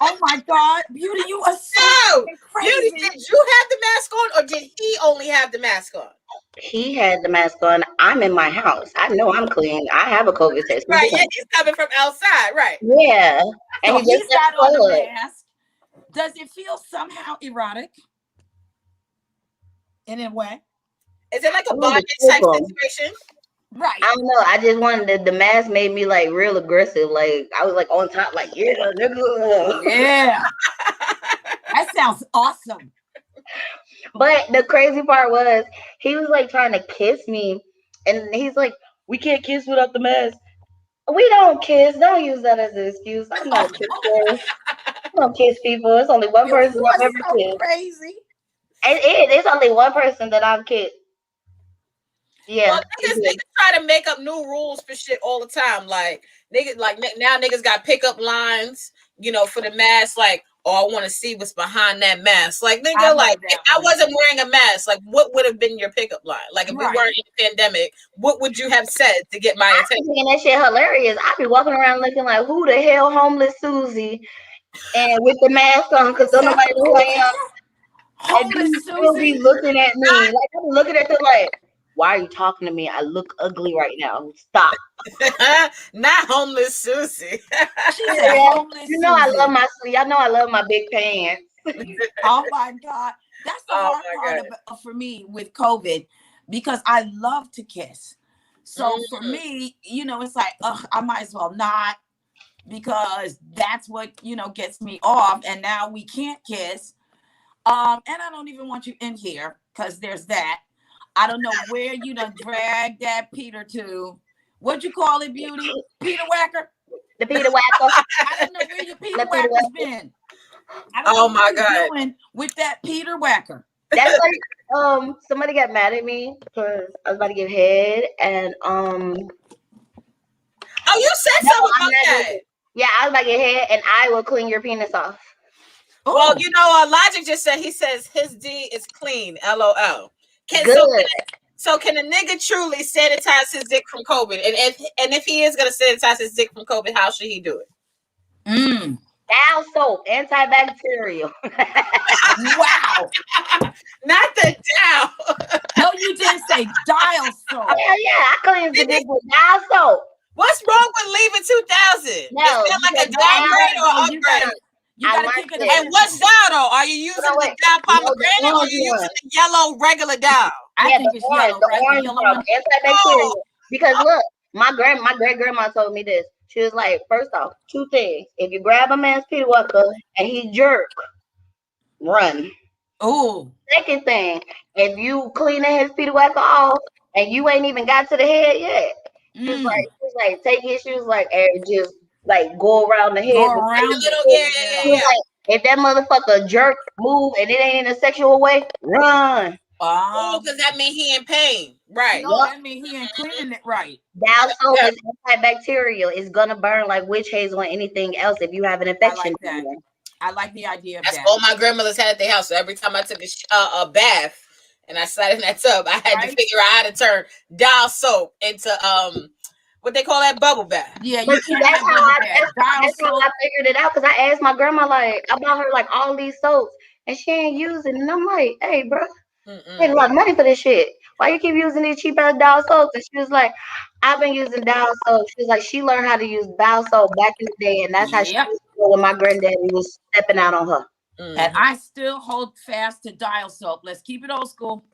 Speaker 2: Oh my God, Beauty, you are so crazy.
Speaker 1: Beauty, did you have the mask on, or did he only have the mask on?
Speaker 3: He had the mask on. I'm in my house. I know I'm clean. I have a COVID test.
Speaker 1: Right, yeah, he's coming from outside, right?
Speaker 3: Yeah. And
Speaker 2: so he's got on the mask. Does it feel somehow erotic? In a way?
Speaker 1: Is it like a bondage type situation?
Speaker 2: Right.
Speaker 3: I don't know. I just wanted the mask made me like real aggressive. Like I was like on top, like, yeah, nigga.
Speaker 2: Yeah. That sounds awesome.
Speaker 3: But the crazy part was he was like trying to kiss me, and he's like, we can't kiss without the mask. We don't kiss. Don't use that as an excuse. I'm not kissing. I don't kiss people. It's only one person I've ever kissed.
Speaker 2: Crazy.
Speaker 3: It's only one person that I've kissed. Yeah.
Speaker 1: Well, niggas try to make up new rules for shit all the time. Like niggas, now niggas got pickup lines, you know, for the mask. Like, oh, I want to see what's behind that mask. Like, nigga, like if I wasn't wearing a mask, like what would have been your pickup line? Like if we weren't in the pandemic, what would you have said to get my attention?
Speaker 3: I think that shit hilarious. I be walking around looking like, who the hell, homeless Susie, and with the mask on because don't nobody know who I am. And
Speaker 2: Homeless
Speaker 3: you still be
Speaker 2: Susie.
Speaker 3: looking at me. Like, I'm looking at them like, why are you talking to me? I look ugly right now. Stop.
Speaker 1: Not homeless Susie.
Speaker 2: She said
Speaker 3: Yeah.
Speaker 2: homeless
Speaker 3: You know I love
Speaker 2: Susie.
Speaker 3: my sleeve. Y'all know I love my big pants.
Speaker 2: Oh my God. That's the
Speaker 1: Oh
Speaker 2: hard
Speaker 1: my
Speaker 2: part
Speaker 1: God.
Speaker 2: for me with COVID because I love to kiss. So for
Speaker 1: Mm.
Speaker 2: me, it's like, I might as well not because that's what, gets me off. And now we can't kiss. And I don't even want you in here because there's that. I don't know where you done dragged that Peter to. What'd you call it, Beauty? Peter Whacker?
Speaker 3: The Peter Whacker.
Speaker 2: I don't know where your Peter
Speaker 3: The Peter
Speaker 2: Whacker's
Speaker 3: Whacker.
Speaker 2: been. I don't know
Speaker 1: Oh
Speaker 2: what
Speaker 1: my
Speaker 2: you're
Speaker 1: God.
Speaker 2: doing with that Peter Whacker.
Speaker 3: That's like somebody got mad at me because I was about to give head and
Speaker 1: Oh, you said
Speaker 3: no,
Speaker 1: something
Speaker 3: I'm
Speaker 1: about
Speaker 3: not
Speaker 1: that.
Speaker 3: doing it. Yeah, I was about to get head and I will clean your penis off.
Speaker 1: Well,
Speaker 2: Oh,
Speaker 1: Logic just said he says his D is clean. LOL.
Speaker 3: Good.
Speaker 1: Can a nigga truly sanitize his dick from COVID? And if he is gonna sanitize his dick from COVID, how should he do it?
Speaker 3: Down soap, antibacterial.
Speaker 2: wow.
Speaker 1: Not the down.
Speaker 2: No, you didn't say dial soap.
Speaker 3: Hell yeah, I cleanse the dick with down soap.
Speaker 1: What's wrong with leaving 2000?
Speaker 3: No,
Speaker 1: Is that like a downgrade or upgrade?
Speaker 2: You
Speaker 3: I
Speaker 2: gotta
Speaker 3: like
Speaker 2: kick it.
Speaker 3: it.
Speaker 1: And what's down though? Are you using
Speaker 3: No,
Speaker 1: the
Speaker 3: wait.
Speaker 1: down
Speaker 3: No, the
Speaker 1: pomegranate or are
Speaker 3: orange
Speaker 1: you
Speaker 3: one.
Speaker 1: using the yellow regular down?
Speaker 2: I
Speaker 3: Yeah,
Speaker 2: think
Speaker 3: the
Speaker 2: it's
Speaker 3: orange,
Speaker 2: yellow,
Speaker 3: the
Speaker 2: right? The
Speaker 3: orange
Speaker 2: yellow
Speaker 3: one,
Speaker 2: one.
Speaker 3: antibacterial.
Speaker 1: Oh,
Speaker 3: Because look, my great grandma told me this. She was like, first off, two things. If you grab a man's Peter Walker and he jerk, run.
Speaker 2: Oh,
Speaker 3: Second thing, if you cleaning his Peter Walker off and you ain't even got to the head yet, she was like, take his shoes like and just like go around the head.
Speaker 2: go around it.
Speaker 3: She was like, if that motherfucker jerk move and it ain't in a sexual way, run.
Speaker 1: Oh, because that means he in pain. Right.
Speaker 2: No, that means he ain't cleaning it right.
Speaker 3: Down soap
Speaker 1: Yeah.
Speaker 3: is antibacterial. It's gonna burn like witch hazel and anything else if you have an
Speaker 2: I
Speaker 3: infection.
Speaker 2: like that. I like the idea of
Speaker 1: That's
Speaker 2: that.
Speaker 1: all my grandmothers had at their house. So every time I took a bath and I sat in that tub, I had to figure out how to turn dial soap into what they call that bubble bath.
Speaker 2: Yeah,
Speaker 3: But
Speaker 2: you
Speaker 3: see,
Speaker 2: can't have bubble bath. Dial
Speaker 3: that's how
Speaker 2: soap.
Speaker 3: I figured it out because I asked my grandma like I bought her like all these soaps and she ain't using it. And I'm like, hey, bro, I paid a lot of money for this shit. Why you keep using these cheap ass dial soaps? And she was like, I've been using dial soap. She was like, she learned how to use dial soap back in the day, and that's how she used to go when my granddaddy was stepping out on her.
Speaker 2: And I still hold fast to dial soap. Let's keep it old school.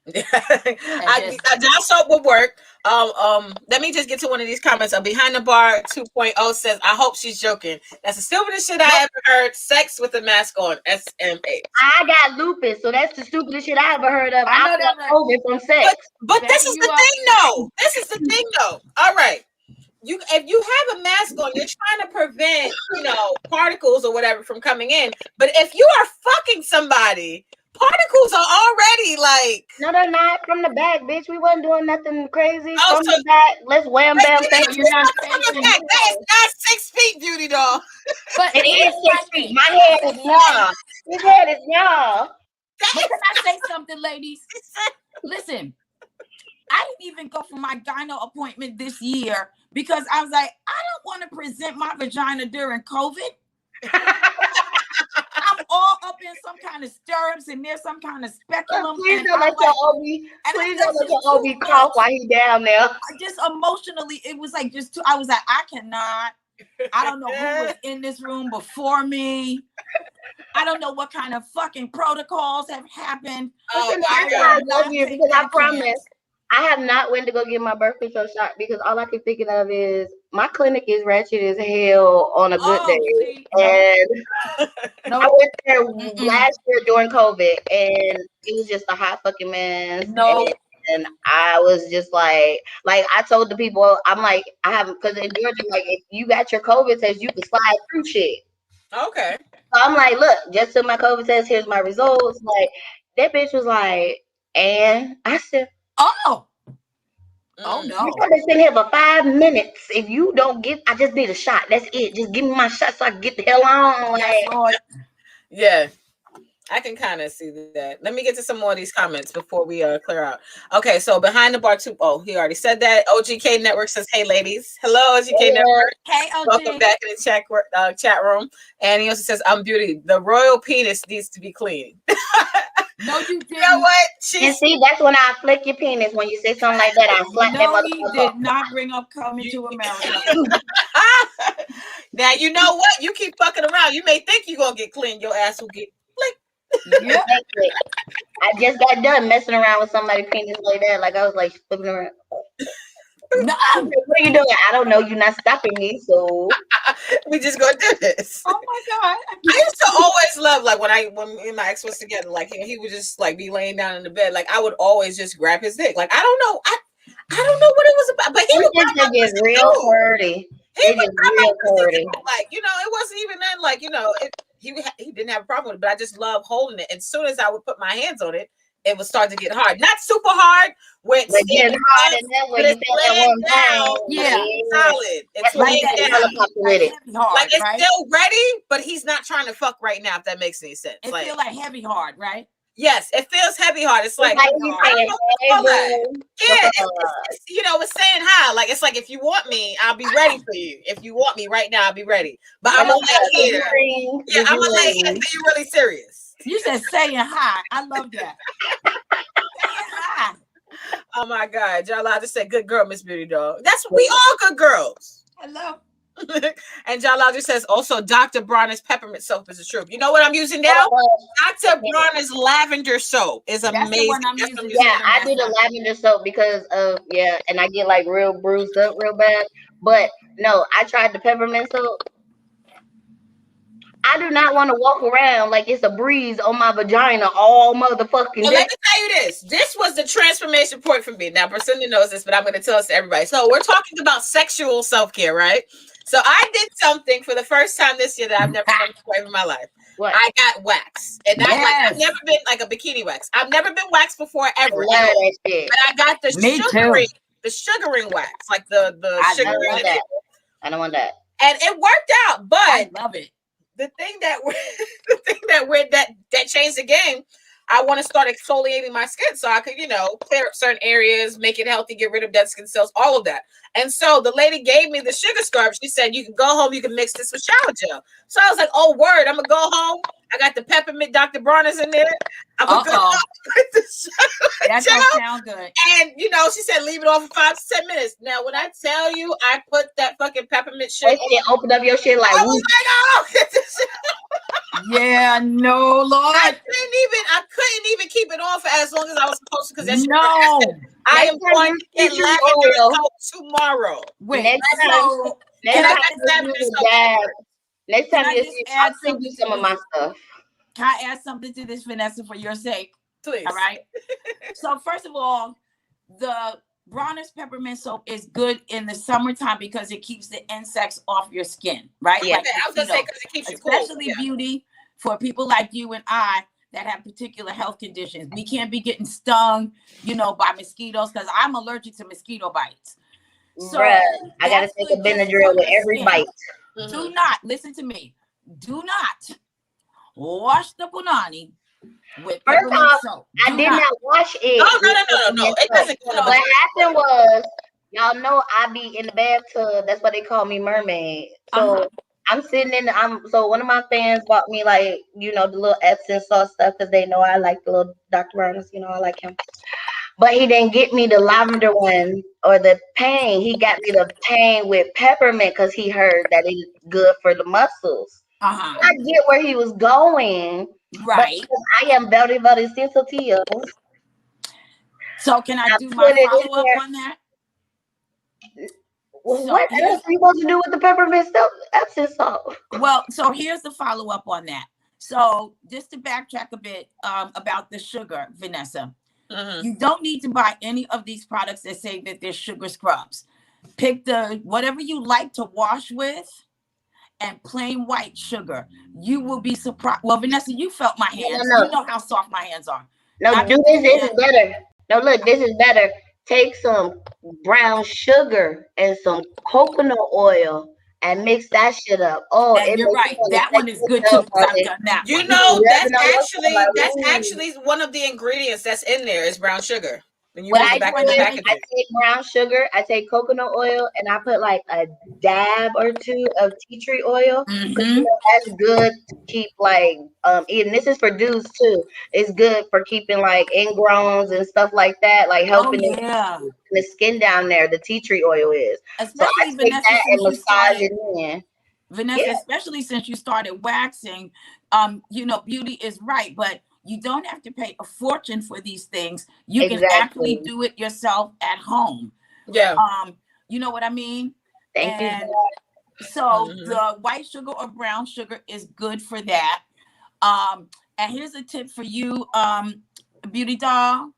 Speaker 1: Dial soap will work. Let me just get to one of these comments. Behind the Bar 2.0 says, I hope she's joking. That's the stupidest shit I ever heard. Sex with a mask on. SMH.
Speaker 3: I got lupus, so that's the stupidest shit I ever heard of.
Speaker 2: I know that,
Speaker 3: got COVID from sex.
Speaker 1: But this is the thing, though. This is the thing, though. All right. If you have a mask on, you're trying to prevent, particles or whatever from coming in. But if you are fucking somebody, particles are already like.
Speaker 3: No, they're not from the back, bitch. We wasn't doing nothing crazy
Speaker 1: Oh,
Speaker 3: from the back. Let's wham bam.
Speaker 2: You're not
Speaker 1: That is not 6 feet, Beauty Doll.
Speaker 2: But
Speaker 3: it is 6 feet. My head is small. His head is small.
Speaker 2: But can I say something, ladies? Listen, I didn't even go for my gyno appointment this year because I was like, I don't want to present my vagina during COVID. I'm all up in some kind of stirrups and there's some kind of speculum.
Speaker 3: Please don't let your OB. Please don't let your OB cough while he's down there.
Speaker 2: Just emotionally, it was like I was like, I cannot. I don't know who was in this room before me. I don't know what kind of fucking protocols have happened.
Speaker 3: Oh, I love you because I promise I have not went to go get my birth control shot because all I keep thinking of is my clinic is ratchet as hell on a good day. And I went there last year during COVID and it was just a hot fucking mess. And I was just like I told the people, I'm like, I haven't, because in Georgia, like, if you got your COVID test, you can slide through shit.
Speaker 1: Okay.
Speaker 3: So I'm like, look, just took my COVID test. Here's my results. Like, that bitch was like, and I said,
Speaker 2: oh no.
Speaker 3: I've been sitting here for 5 minutes. If you don't get, I just need a shot. That's it. Just give me my shot so I can get the hell on.
Speaker 2: Yes, Lord.
Speaker 1: Yeah. I can kind of see that. Let me get to some more of these comments before we clear out. Okay, so Behind the Bar 2. Oh, he already said that. OGK Network says, hey, ladies. Hello, OGK Network.
Speaker 2: Hey, OG.
Speaker 1: Welcome back in the chat room. And he also says, I'm Beauty. The royal penis needs to be clean.
Speaker 2: No, you
Speaker 1: You know
Speaker 2: didn't.
Speaker 1: what?
Speaker 3: And see, that's when I flick your penis. When you say something like that, I slap
Speaker 2: No,
Speaker 3: that
Speaker 2: he
Speaker 3: motherfucker.
Speaker 2: did not bring up Coming to America.
Speaker 1: Now you know what? You keep fucking around. You may think you're gonna get clean. Your ass will get flicked.
Speaker 2: Yep.
Speaker 3: I just got done messing around with somebody's penis like that. Like I was like flipping around.
Speaker 2: No.
Speaker 3: What are you doing? I don't know. You're not stopping me, so
Speaker 1: We just gonna do this.
Speaker 2: Oh my God.
Speaker 1: I used to always love like when me and my ex was together, like he would just like be laying down in the bed. Like I would always just grab his dick. Like I don't know. I don't know what it was about, but he would grab my
Speaker 3: just
Speaker 1: pussy
Speaker 3: real
Speaker 1: too.
Speaker 3: flirty.
Speaker 1: He
Speaker 3: It
Speaker 1: would
Speaker 3: just
Speaker 1: grab my
Speaker 3: real
Speaker 1: pussy
Speaker 3: flirty.
Speaker 1: too. Like, you know, it wasn't even that like, you know, he didn't have a problem with it, but I just love holding it. And as soon as I would put my hands on it, it would start to get hard. Not super hard when
Speaker 3: But just hard enough where you feel that one
Speaker 1: down.
Speaker 3: time.
Speaker 2: Yeah.
Speaker 1: Solid. It's
Speaker 2: Like
Speaker 1: laying
Speaker 2: that
Speaker 1: down.
Speaker 3: helicopter with it.
Speaker 2: heavy hard,
Speaker 1: Like it's
Speaker 2: right?
Speaker 1: still ready, but he's not trying to fuck right now, if that makes any sense.
Speaker 2: It
Speaker 1: Like,
Speaker 2: feel like heavy hard, right?
Speaker 1: yes, it feels heavy hard. It's like,
Speaker 3: Like
Speaker 1: I
Speaker 3: you
Speaker 1: don't
Speaker 3: saying,
Speaker 1: know what to call that. Yeah,
Speaker 3: hey,
Speaker 1: it's, you know, it's saying hi. Like it's like if you want me, I'll be ready for you. If you want me right now, I'll be ready. But I'm gonna lay here. Yeah, I'm gonna lay here until you're really serious.
Speaker 2: You said saying hi. I love that. Saying hi.
Speaker 1: Oh my God, y'all! I just said, "Good girl, Mz.Beautidoll." That's we all good girls.
Speaker 2: Hello.
Speaker 1: And Jalal just says also Dr. Bronner's peppermint soap is the truth. You know what I'm using now? Dr. Bronner's lavender soap is
Speaker 2: That's
Speaker 1: amazing.
Speaker 2: the one I'm
Speaker 1: That's what
Speaker 2: using.
Speaker 3: Yeah, I do the lavender soap because of and I get like real bruised up real bad. But no, I tried the peppermint soap. I do not want to walk around like it's a breeze on my vagina all motherfucking
Speaker 1: Well,
Speaker 3: day.
Speaker 1: let me tell you this. This was the transformation point for me. Now, Precenda knows this, but I'm going to tell this to everybody. So we're talking about sexual self-care, right? So I did something for the first time this year that I've never done before in my life.
Speaker 3: What?
Speaker 1: I got wax. And I've never been like a bikini wax. I've never been waxed before ever.
Speaker 3: I love that shit.
Speaker 1: But I got the sugaring wax, like the sugaring.
Speaker 3: I don't want that.
Speaker 1: And it worked out, but
Speaker 2: I love it.
Speaker 1: The thing that changed the game, I want to start exfoliating my skin so I could, you know, clear up certain areas, make it healthy, get rid of dead skin cells, all of that. And so the lady gave me the sugar scrub. She said, you can go home, you can mix this with shower gel. So I was like, oh, word, I'm going to go home. I got the peppermint Dr. Bronner's in there. I'm going to go home with the
Speaker 2: that don't sound good.
Speaker 1: And, you know, she said, leave it on for 5 to 10 minutes. Now, when I tell you, I put that fucking peppermint shit
Speaker 3: opened up your shit like,
Speaker 1: I was like, oh,
Speaker 2: yeah, no, Lord.
Speaker 1: I couldn't even keep it on for as long as I was supposed to because that's I am going to get lavender soap tomorrow.
Speaker 2: Wait,
Speaker 3: next time I'll send you some of my stuff.
Speaker 2: Can I add something to this, Vanessa, for your sake?
Speaker 1: Please.
Speaker 2: All right. So first of all, the Bronner's peppermint soap is good in the summertime because it keeps the insects off your skin, right?
Speaker 1: Yeah,
Speaker 2: like,
Speaker 1: I was gonna say because it keeps you cool.
Speaker 2: Especially beauty for people like you and I that have particular health conditions. We can't be getting stung, you know, by mosquitoes because I'm allergic to mosquito bites. So
Speaker 3: I gotta take a Benadryl with every bite.
Speaker 2: Do not listen to me. Do not wash the punani with peppermint soap.
Speaker 3: I did not wash it.
Speaker 1: No. It doesn't go.
Speaker 3: What happened was, y'all know I be in the bathtub. That's why they call me mermaid. So I'm sitting in. So one of my fans bought me like, you know, the little Epsom salt stuff because they know I like the little Dr. Bronner's. You know, I like him. But he didn't get me the lavender one or the pain. He got me the pain with peppermint because he heard that it's good for the muscles. I get where he was going.
Speaker 2: Right.
Speaker 3: I am very, very sensitive.
Speaker 2: So can I do my follow-up on that?
Speaker 3: Well, what else are you supposed to do with the peppermint stuff? Epsom salt.
Speaker 2: Well, so here's the follow-up on that. So just to backtrack a bit about the sugar, Vanessa. You don't need to buy any of these products that say that they're sugar scrubs. Pick whatever you like to wash with and plain white sugar. You will be surprised. Well, Vanessa, you felt my hands. You know how soft my hands are.
Speaker 3: No, this is better. No, look, this is better. Take some brown sugar and some coconut oil and mix that shit up. Oh,
Speaker 2: and you're right. That one is good too. I've done that.
Speaker 1: You know, that's actually one of the ingredients that's in there is brown sugar. And you
Speaker 3: What
Speaker 1: put
Speaker 3: I
Speaker 1: it
Speaker 3: do
Speaker 1: back in the
Speaker 3: is I
Speaker 1: packaging.
Speaker 3: take brown sugar, I take coconut oil, and I put like a dab or two of tea tree oil. Cause
Speaker 2: Mm-hmm.
Speaker 3: that's good to keep like and this is for dudes too. It's good for keeping like ingrowns and stuff like that, like
Speaker 2: Oh
Speaker 3: helping
Speaker 2: yeah.
Speaker 3: the skin down there. The tea tree oil is. So I
Speaker 2: Especially
Speaker 3: take
Speaker 2: Vanessa,
Speaker 3: that and
Speaker 2: since you
Speaker 3: massage
Speaker 2: started
Speaker 3: it in.
Speaker 2: Vanessa,
Speaker 3: Yeah,
Speaker 2: especially since you started waxing, beauty is right, but you don't have to pay a fortune for these things. You can actually
Speaker 3: exactly.
Speaker 2: do it yourself at home.
Speaker 1: Yeah.
Speaker 2: You know what I mean?
Speaker 3: Thank you.
Speaker 2: And so
Speaker 1: Mm-hmm.
Speaker 2: the white sugar or brown sugar is good for that. And here's a tip for you, beauty doll.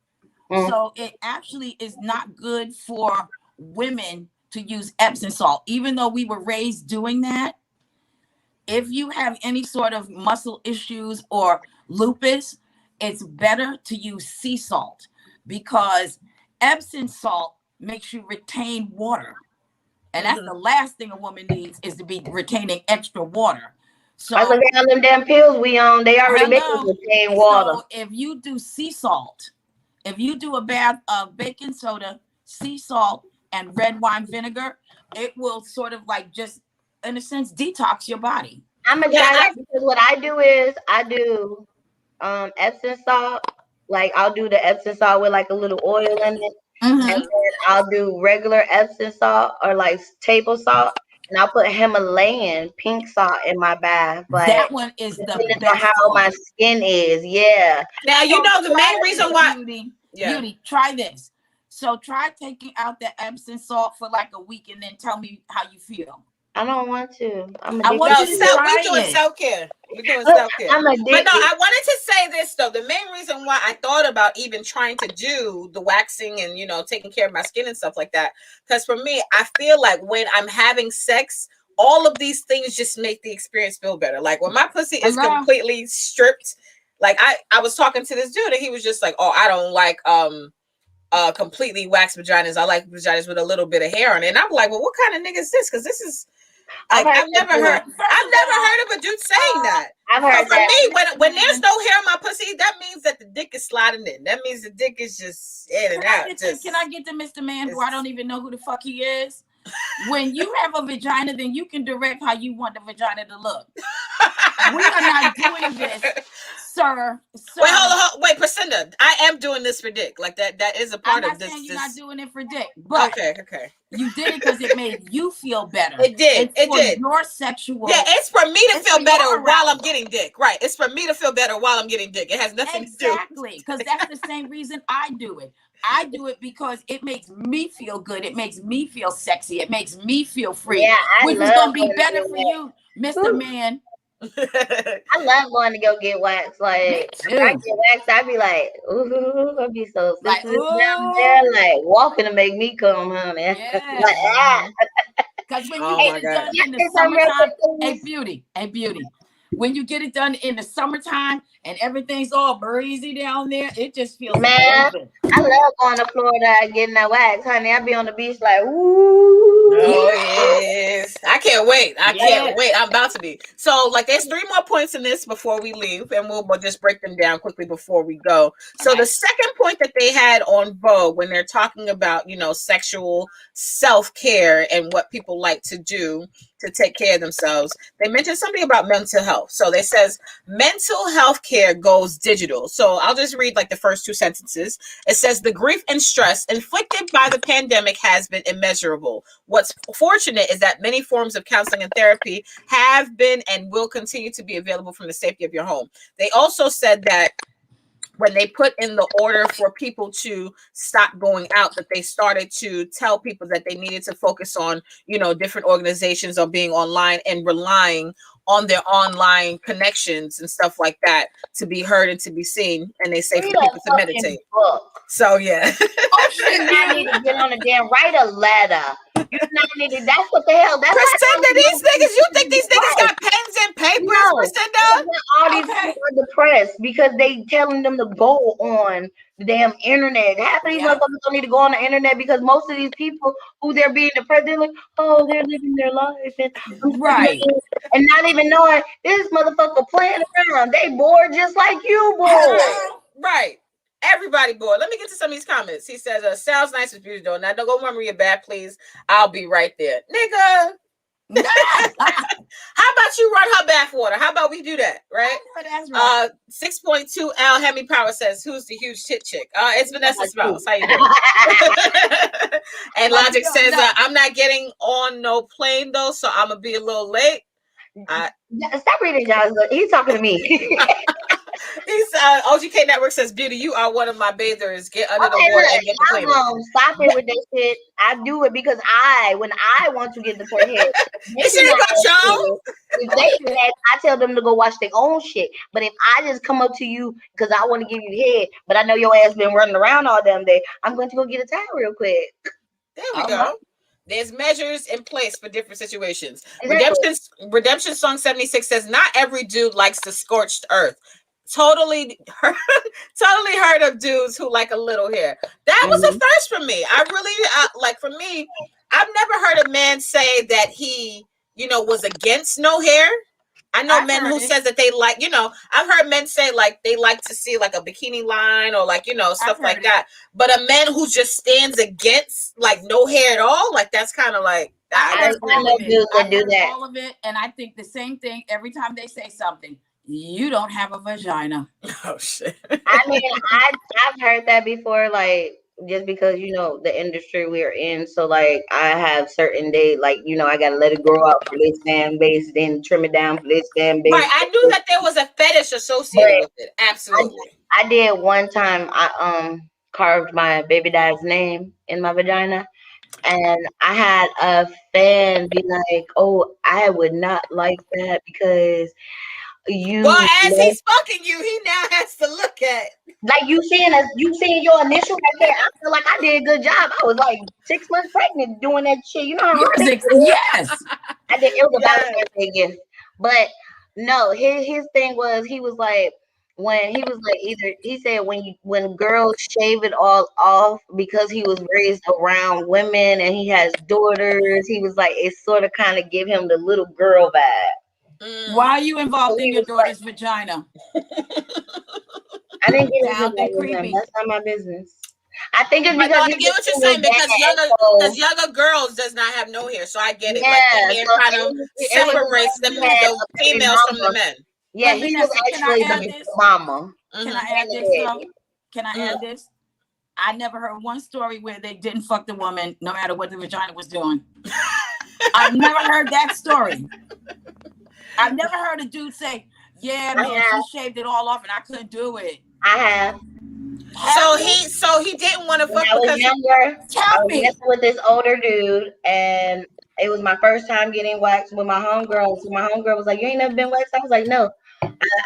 Speaker 3: Mm.
Speaker 2: So it actually is not good for women to use Epsom salt, even though we were raised doing that. If you have any sort of muscle issues or lupus, it's better to use sea salt because Epsom salt makes you retain water. And that's
Speaker 1: Mm-hmm.
Speaker 2: the last thing a woman needs is to be retaining extra water.
Speaker 3: I look
Speaker 2: So,
Speaker 3: at them damn pills we on. They already make us
Speaker 2: hello.
Speaker 3: retain water.
Speaker 2: So, if you do sea salt, if you do a bath of baking soda, sea salt, and red wine vinegar, it will sort of like just, in a sense, detox your body.
Speaker 3: I'm gonna
Speaker 1: Yeah,
Speaker 3: try that because what I do is I do Epsom salt. Like I'll do the Epsom salt with like a little oil in it, and
Speaker 2: Mm-hmm.
Speaker 3: then I'll do regular Epsom salt or like table salt, and I'll put Himalayan pink salt in my bath, like
Speaker 2: That one is the
Speaker 3: depending on how
Speaker 2: best
Speaker 3: my
Speaker 2: one.
Speaker 3: skin is. Yeah.
Speaker 1: now you
Speaker 2: So
Speaker 1: know the
Speaker 2: try
Speaker 1: main reason
Speaker 2: this,
Speaker 1: why.
Speaker 2: beauty.
Speaker 1: Yeah.
Speaker 2: Beauty, try this. So try taking out the Epsom salt for like a week and then tell me how you feel.
Speaker 3: I don't want to. I'm
Speaker 2: I
Speaker 3: addicted
Speaker 2: want
Speaker 1: No,
Speaker 2: you to
Speaker 3: to
Speaker 1: we
Speaker 2: try
Speaker 1: doing
Speaker 2: it.
Speaker 1: self care. We're doing self care.
Speaker 3: I'm
Speaker 1: But no,
Speaker 3: addicted.
Speaker 1: I wanted to say this though. The main reason why I thought about even trying to do the waxing and taking care of my skin and stuff like that, because for me, I feel like when I'm having sex, all of these things just make the experience feel better. Like when my pussy is
Speaker 2: Hello?
Speaker 1: completely stripped. Like I was talking to this dude and he was just like, "Oh, I don't like completely waxed vaginas. I like vaginas with a little bit of hair on it." And I'm like, "Well, what kind of nigga is this? Because this is
Speaker 3: I've
Speaker 1: like
Speaker 3: heard
Speaker 1: I've
Speaker 3: that
Speaker 1: never
Speaker 3: too.
Speaker 1: heard
Speaker 2: Well, first
Speaker 1: I've
Speaker 2: of
Speaker 1: never
Speaker 2: all,
Speaker 1: heard of a dude saying that."
Speaker 3: I've
Speaker 1: So
Speaker 3: heard
Speaker 1: for
Speaker 3: that.
Speaker 1: me,
Speaker 2: Mr.
Speaker 1: when there's
Speaker 2: Man,
Speaker 1: no hair on my pussy, that means that the dick is sliding in. That means the dick is just in and out.
Speaker 2: can I get to Mr. Man who I don't
Speaker 1: It's,
Speaker 2: even know who the fuck he is? When you have a vagina, then you can direct how you want the vagina to look. We are not doing this, sir.
Speaker 1: wait,
Speaker 2: Sir,
Speaker 1: wait, Precenda. I am doing this for dick. Like that is a
Speaker 2: I'm
Speaker 1: part of
Speaker 2: not
Speaker 1: this.
Speaker 2: saying you're not
Speaker 1: This
Speaker 2: doing it for dick, but
Speaker 1: okay.
Speaker 2: you did it because it made you feel better.
Speaker 1: It did.
Speaker 2: It's
Speaker 1: It
Speaker 2: for
Speaker 1: did.
Speaker 2: your
Speaker 1: Yeah,
Speaker 2: sexual,
Speaker 1: it's for me to
Speaker 2: it's for
Speaker 1: feel better
Speaker 2: your
Speaker 1: while I'm
Speaker 2: arousal.
Speaker 1: getting dick. Right. It's for me to feel better while I'm getting dick. It has nothing to do.
Speaker 2: Exactly, because that's the same reason I do it. I do it because it makes me feel good. It makes me feel sexy. It makes me feel free,
Speaker 3: Yeah, I
Speaker 2: which is
Speaker 3: love
Speaker 2: going to be
Speaker 3: going to
Speaker 2: better
Speaker 3: get
Speaker 2: for
Speaker 3: waxed.
Speaker 2: you, Mr.
Speaker 3: Whew.
Speaker 2: Man.
Speaker 3: I love going to go get waxed.
Speaker 2: Me
Speaker 3: Like after I
Speaker 2: too.
Speaker 3: get waxed, I be like, ooh, I be so
Speaker 2: Like,
Speaker 3: sensitive down
Speaker 2: oh,
Speaker 3: there, like walking to make me come, honey.
Speaker 2: yeah.
Speaker 3: Like ah.
Speaker 1: Mhm.
Speaker 2: Because when you
Speaker 1: Oh
Speaker 3: Hey,
Speaker 2: get
Speaker 1: my
Speaker 2: it
Speaker 1: god.
Speaker 2: done
Speaker 3: yeah,
Speaker 2: in the
Speaker 3: there's some real
Speaker 2: summertime,
Speaker 3: things.
Speaker 2: hey beauty, when you get it done in the summertime and everything's all breezy down there, it just feels
Speaker 3: Man,
Speaker 2: good.
Speaker 3: I love going to Florida and getting that wax, honey. I be on the beach like, ooh.
Speaker 1: Oh yes. I can't wait. I can't
Speaker 2: Yes.
Speaker 1: wait. I'm about to be. So like there's three more points in this before we leave, and we'll just break them down quickly before we go. So the
Speaker 2: Okay.
Speaker 1: second point that they had on Vogue when they're talking about, sexual self-care and what people like to do to take care of themselves, they mentioned something about mental health. So they says mental health care goes digital. So I'll just read like the first two sentences. It says the grief and stress inflicted by the pandemic has been immeasurable. What's fortunate is that many forms of counseling and therapy have been and will continue to be available from the safety of your home. They also said that when they put in the order for people to stop going out, that they started to tell people that they needed to focus on, different organizations or being online and relying on their online connections and stuff like that to be heard and to be seen. And they say
Speaker 3: Read
Speaker 1: for
Speaker 3: a
Speaker 1: people to
Speaker 3: fucking
Speaker 1: meditate.
Speaker 3: book.
Speaker 1: So yeah.
Speaker 2: Oh
Speaker 3: You do
Speaker 2: shit,
Speaker 3: not need
Speaker 2: beauty.
Speaker 3: to get on a damn write a letter. You do not need to. That's what the hell. That's why all
Speaker 1: Priscilla,
Speaker 3: these
Speaker 1: these niggas, you think
Speaker 3: motherfuckers
Speaker 1: these niggas
Speaker 3: depressed.
Speaker 1: got pens and papers,
Speaker 3: No,
Speaker 1: Priscilla?
Speaker 3: that's why all these people
Speaker 2: Okay.
Speaker 3: are depressed because they telling them to go on the damn internet. Half of these
Speaker 2: Yep.
Speaker 3: motherfuckers don't need to go on the internet because most of these people who they're being depressed, they're like, oh, they're living their life and I'm
Speaker 2: Right.
Speaker 3: and not even knowing this motherfucker playing around. They bored just like you bored.
Speaker 1: Hello.
Speaker 2: Hello.
Speaker 1: Right. Everybody bored. Let me get to some of these comments. He says, sounds nice with Beautidoll. Now don't go remember your bad, please. I'll be right there. Nigga. How about you run her bath water? How about we do that, right?
Speaker 2: That's right.
Speaker 1: 6.2 L Hemi Power says, who's the huge tit chick? It's Vanessa Smilez. How you doing? And Logic says, I'm not getting on no plane though, so I'm gonna be a little late.
Speaker 3: Stop reading, John. He's talking to me.
Speaker 1: He's OGK Network says, Beauty, you are one of my bathers. Get under the water and get the plane.
Speaker 3: Stop it with that shit. I do it because when I want to get the forehead. If they I tell them to go watch their own shit. But if I just come up to you because I want to give you head, but I know your ass been running around all damn day, I'm going to go get a towel real quick.
Speaker 1: There we go. There's measures in place for different situations. Exactly. Redemption Song 76 says, not every dude likes the scorched earth. Totally heard of dudes who like a little hair. That was a first for me. I really like, for me, I've never heard a man say that he, was against no hair. I know men who says that they like, I've heard men say like they like to see like a bikini line or like, stuff like that. But a man who just stands against like no hair at all, like that's kind of like
Speaker 2: I know dudes that do that. All of it, and I think the same thing every time they say something. You don't have a vagina.
Speaker 1: Oh shit.
Speaker 3: I mean, I've heard that before, like just because the industry we're in. So like I have certain days, like I gotta let it grow out for this fan base, then trim it down for this fan base.
Speaker 1: Right. I knew that there was a fetish associated with it. Absolutely.
Speaker 3: I did one time. I carved my baby dad's name in my vagina. And I had a fan be like, "Oh, I would not like that because."
Speaker 1: Well, as he's fucking you, he now has to look at
Speaker 3: like you seeing your initial right there. I feel like I did a good job. I was like 6 months pregnant doing that shit. You know how hard it is?
Speaker 2: Yes.
Speaker 3: I did. It was about a gift, but no. His thing was he was like when he was like he said when girls shave it all off because he was raised around women and he has daughters. He was like it sort of kind of give him the little girl vibe.
Speaker 2: Why are you involved in your daughter's vagina?
Speaker 3: I didn't get into that. That's not my business. I think it's because
Speaker 1: I get what you're saying because younger girls does not have no hair, so I get it. Yeah, like the hair kind of separates the females from the men.
Speaker 3: Yeah, he was actually the mama.
Speaker 2: Can I add this? Can I add this? I never heard one story where they didn't fuck the woman, no matter what the vagina was doing. I've never heard that story. I've never heard a dude say, "Yeah, man, she shaved it all off and I couldn't do it."
Speaker 3: I have.
Speaker 1: So he didn't want to fuck.
Speaker 3: When I was younger, I was messing with this older dude, and it was my first time getting waxed with my homegirl. So my homegirl was like, "You ain't never been waxed?" I was like, "No,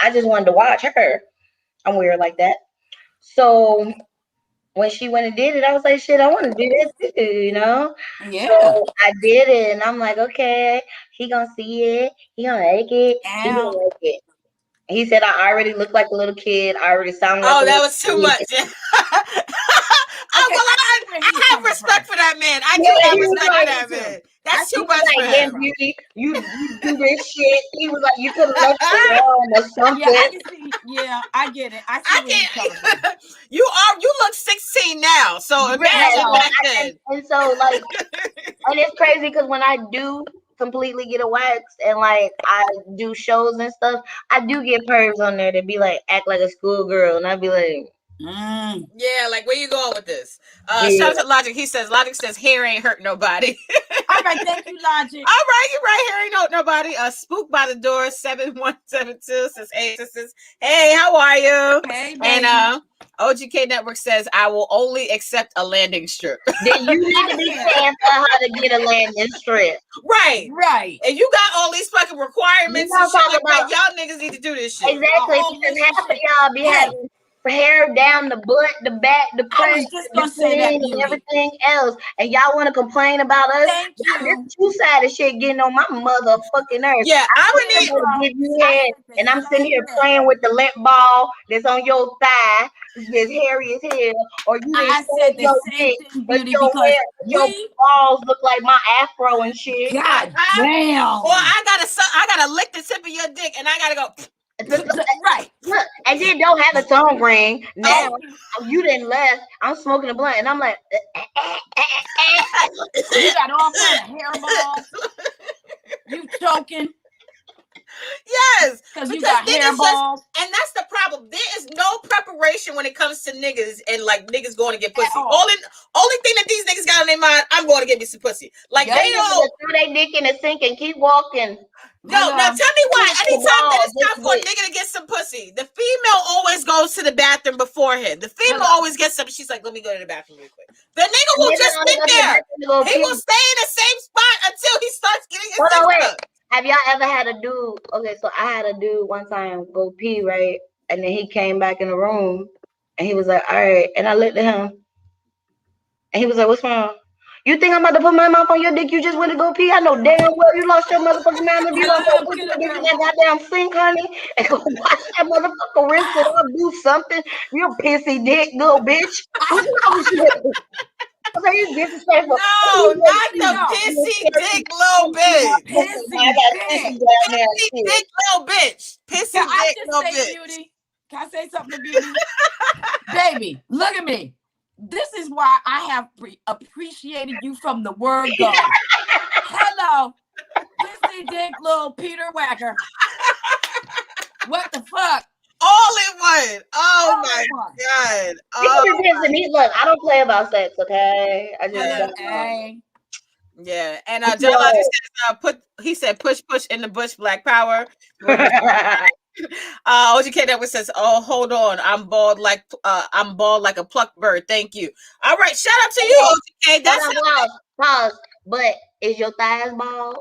Speaker 3: I just wanted to watch her." I'm weird like that. So when she went and did it, I was like, shit, I want to do this too,
Speaker 2: Yeah.
Speaker 3: So I did it, and I'm like, okay, he gonna see it, he gonna like it, he gonna like it. He said I already look like a little kid. I already sound like
Speaker 1: that was too much. I have respect for that man. I do have respect for that man. That's too much for him.
Speaker 3: Beauty, you do this shit. He was like, you could have left it on or something.
Speaker 2: Yeah, I get it. I get
Speaker 1: you look 16 now, so
Speaker 3: and so like, and it's crazy because when I do completely get a wax and like I do shows and stuff, I do get pervs on there to be like act like a schoolgirl, and I'd be like,
Speaker 1: yeah, like where you going with this? Shout out to Logic. Logic says hair ain't hurt nobody.
Speaker 2: All right, thank you, Logic.
Speaker 1: All right, you're right. Hair ain't hurt nobody. Spook by the door 7172 says, hey sisters, hey, how are you?
Speaker 2: Hey, baby.
Speaker 1: And OGK Network says, I will only accept a landing strip.
Speaker 3: Then you need to be saying how to get a landing strip.
Speaker 1: Right. And you got all these fucking requirements and shit like that. Y'all niggas need to do this shit.
Speaker 3: Exactly. Because half of y'all be having hair down the butt, the back, the front, and everything else. And y'all want to complain about us?
Speaker 2: Thank you.
Speaker 3: This two-sided shit getting on my motherfucking nerves.
Speaker 1: Yeah,
Speaker 3: I'm gonna give you head, and I'm sitting here playing with the lint ball that's on your thigh, that's hairy as hell. Or you
Speaker 2: I said the same thing, Beauty, because
Speaker 3: your balls look like my afro and shit.
Speaker 2: God damn.
Speaker 1: Or I gotta lick the tip of your dick, and I gotta go.
Speaker 2: Right.
Speaker 3: Look, and then don't have a tongue ring. Now
Speaker 2: Thank you.
Speaker 3: you didn't left. I'm smoking a blunt, and I'm like,
Speaker 2: You got all kind of hairballs. You choking
Speaker 1: Yes,
Speaker 2: because you
Speaker 1: because
Speaker 2: got
Speaker 1: niggas just,
Speaker 2: hairballs
Speaker 1: and that's the problem. There is no preparation when it comes to niggas and like niggas going to get
Speaker 2: at
Speaker 1: pussy.
Speaker 2: all.
Speaker 1: Only thing that these niggas got in their mind, I'm going to get me some pussy. Like
Speaker 2: Yep.
Speaker 1: they all.
Speaker 3: just throw their dick in the sink and keep walking.
Speaker 1: No, now tell me why.
Speaker 3: Push the
Speaker 1: Anytime that
Speaker 3: ball,
Speaker 1: it's time
Speaker 3: just
Speaker 1: for a
Speaker 3: wait.
Speaker 1: nigga to get some pussy, the female always goes to the bathroom beforehand. The female
Speaker 2: Hello.
Speaker 1: always gets something. She's like, let me go to the bathroom real quick. The nigga
Speaker 3: And
Speaker 1: will
Speaker 3: then
Speaker 1: just
Speaker 3: only
Speaker 1: sit
Speaker 3: go to the
Speaker 1: there.
Speaker 3: bathroom to go
Speaker 1: He
Speaker 3: pee.
Speaker 1: will stay in the same spot until he starts getting his
Speaker 3: Hold on,
Speaker 1: dick
Speaker 3: wait.
Speaker 1: sucked.
Speaker 3: Have y'all ever had a dude? Okay, so I had a dude one time go pee, right? And then he came back in the room and he was like, all right. And I looked at him and he was like, what's wrong? You think I'm about to put my mouth on your dick? You just went to go pee? I know damn well you lost your motherfucking mind if you don't go put your dick in that goddamn sink, honey, and go wash that motherfucker, rinse it up, do something. You pissy dick, little bitch. What's wrong with you? Okay, you disrespectful.
Speaker 1: No, not the
Speaker 2: No.
Speaker 1: pissy dick little bitch.
Speaker 2: Pissy
Speaker 3: Pissy
Speaker 2: dick.
Speaker 3: down there.
Speaker 1: Pissy dick little bitch. Pissy
Speaker 2: Can I
Speaker 1: dick
Speaker 2: just
Speaker 1: little
Speaker 2: say,
Speaker 1: bitch.
Speaker 2: Beauty? Can I say something to Beauty? Baby, look at me. This is why I have appreciated you from the word go. Hello, pissy dick little Peter Whacker. What the fuck?
Speaker 1: All in one. Oh
Speaker 2: All
Speaker 1: my
Speaker 2: in one.
Speaker 1: god.
Speaker 3: Look, I don't play about sex, okay? I just
Speaker 1: Yeah.
Speaker 3: don't.
Speaker 2: Hey.
Speaker 1: Yeah, and John Logic says, he said push in the bush, black power. OGK that was says, oh, hold on, I'm bald like a plucked bird. Thank you. All right, shout out to you, OGK. That's
Speaker 3: Pause. But is your thighs bald?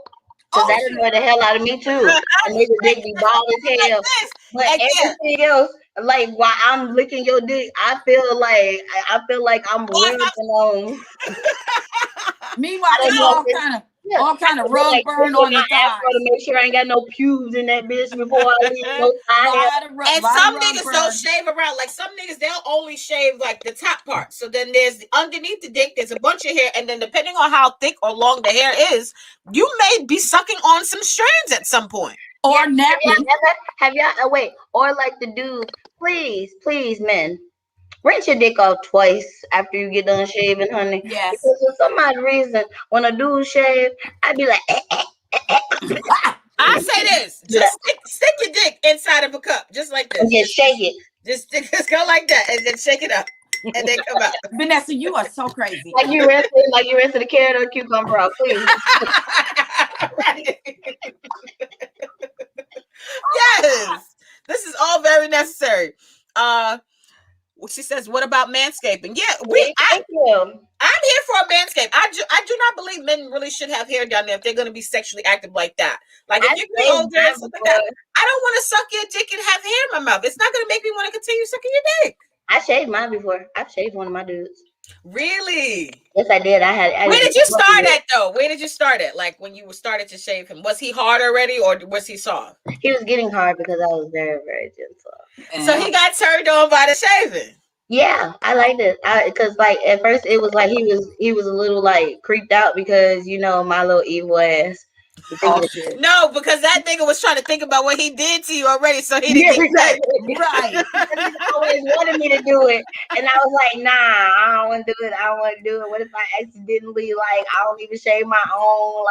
Speaker 3: Because
Speaker 2: Oh,
Speaker 3: that
Speaker 2: shit.
Speaker 3: annoyed the hell out of me too. And niggas dick be bald as hell.
Speaker 1: this.
Speaker 3: But
Speaker 1: And yeah,
Speaker 3: everything else, like while I'm licking your dick, I feel like I'm rubbing on.
Speaker 2: Meanwhile,
Speaker 3: I
Speaker 2: it's
Speaker 3: don't know
Speaker 2: all
Speaker 3: if it's-
Speaker 2: kind of
Speaker 3: Yeah,
Speaker 2: all kind
Speaker 3: I
Speaker 2: of
Speaker 3: feel
Speaker 2: rug
Speaker 3: like
Speaker 2: burn
Speaker 3: pushing
Speaker 2: on
Speaker 3: my
Speaker 2: the thighs.
Speaker 3: afro to make sure I ain't got no pubes in that bitch before I leave no thigh hair.
Speaker 1: and some niggas don't shave around. Like some niggas, they'll only shave like the top part. So then there's underneath the dick, there's a bunch of hair, and then depending on how thick or long the hair is, you may be sucking on some strands at some point.
Speaker 2: Or napping.
Speaker 3: Have y'all wait, or like the dudes, please, men, rinse your dick off twice after you get done shaving, honey.
Speaker 2: Yes.
Speaker 3: Because for some odd reason, when a dude shave, I'd be like,
Speaker 1: I say this: just stick your dick inside of a cup, just like this.
Speaker 3: and just shake it.
Speaker 1: Just go like that, and then shake it up, and then come out.
Speaker 2: Vanessa, you are so crazy.
Speaker 3: Like you rinsing the carrot or cucumber out, please.
Speaker 1: Yes, this is all very necessary. She says, "What about manscaping?" Yeah,
Speaker 3: Thank you.
Speaker 1: I'm here for a manscape. I do not believe men really should have hair down there if they're going to be sexually active like that. Like if you're getting older and stuff like that, I don't want to suck your dick and have hair in my mouth. It's not going to make me want to continue sucking your dick.
Speaker 3: I shaved mine before. I've shaved one of my dudes.
Speaker 1: Really?
Speaker 3: Yes, I did.
Speaker 1: Where did you start at though? Where did you start at? Like when you started to shave him, was he hard already or was he soft?
Speaker 3: He was getting hard because I was very, very gentle.
Speaker 1: So he got turned on by the shaving.
Speaker 3: Yeah, I liked it. Because like at first it was like he was a little like creeped out because my little evil ass.
Speaker 2: Oh, shit.
Speaker 1: No, because that nigga was trying to think about what he did to you already, so he didn't get
Speaker 3: exactly.
Speaker 2: Right.
Speaker 3: He always wanted me to do it, and I was like, nah, I don't want to do it. I don't want to do it. What if I accidentally I don't even shave my own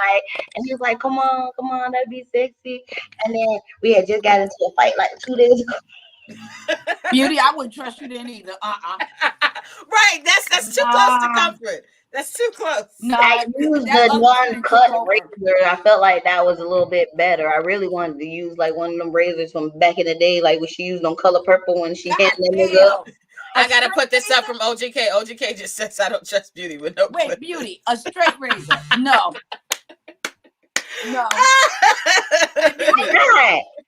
Speaker 3: And he was like, come on, that'd be sexy. And then we had just got into a fight like 2 days ago.
Speaker 2: Beauty, I wouldn't trust you then either.
Speaker 1: Right, that's too close to comfort. That's too close.
Speaker 2: No,
Speaker 3: I used the non-cut razor. I felt like that was a little bit better. I really wanted to use like one of them razors from back in the day, like when she used on Color Purple when she had that nigga up.
Speaker 1: I gotta put this up from OGK. OGK just says I don't trust Beauty with no
Speaker 2: Wait,
Speaker 1: clip.
Speaker 2: Beauty, a straight razor. No.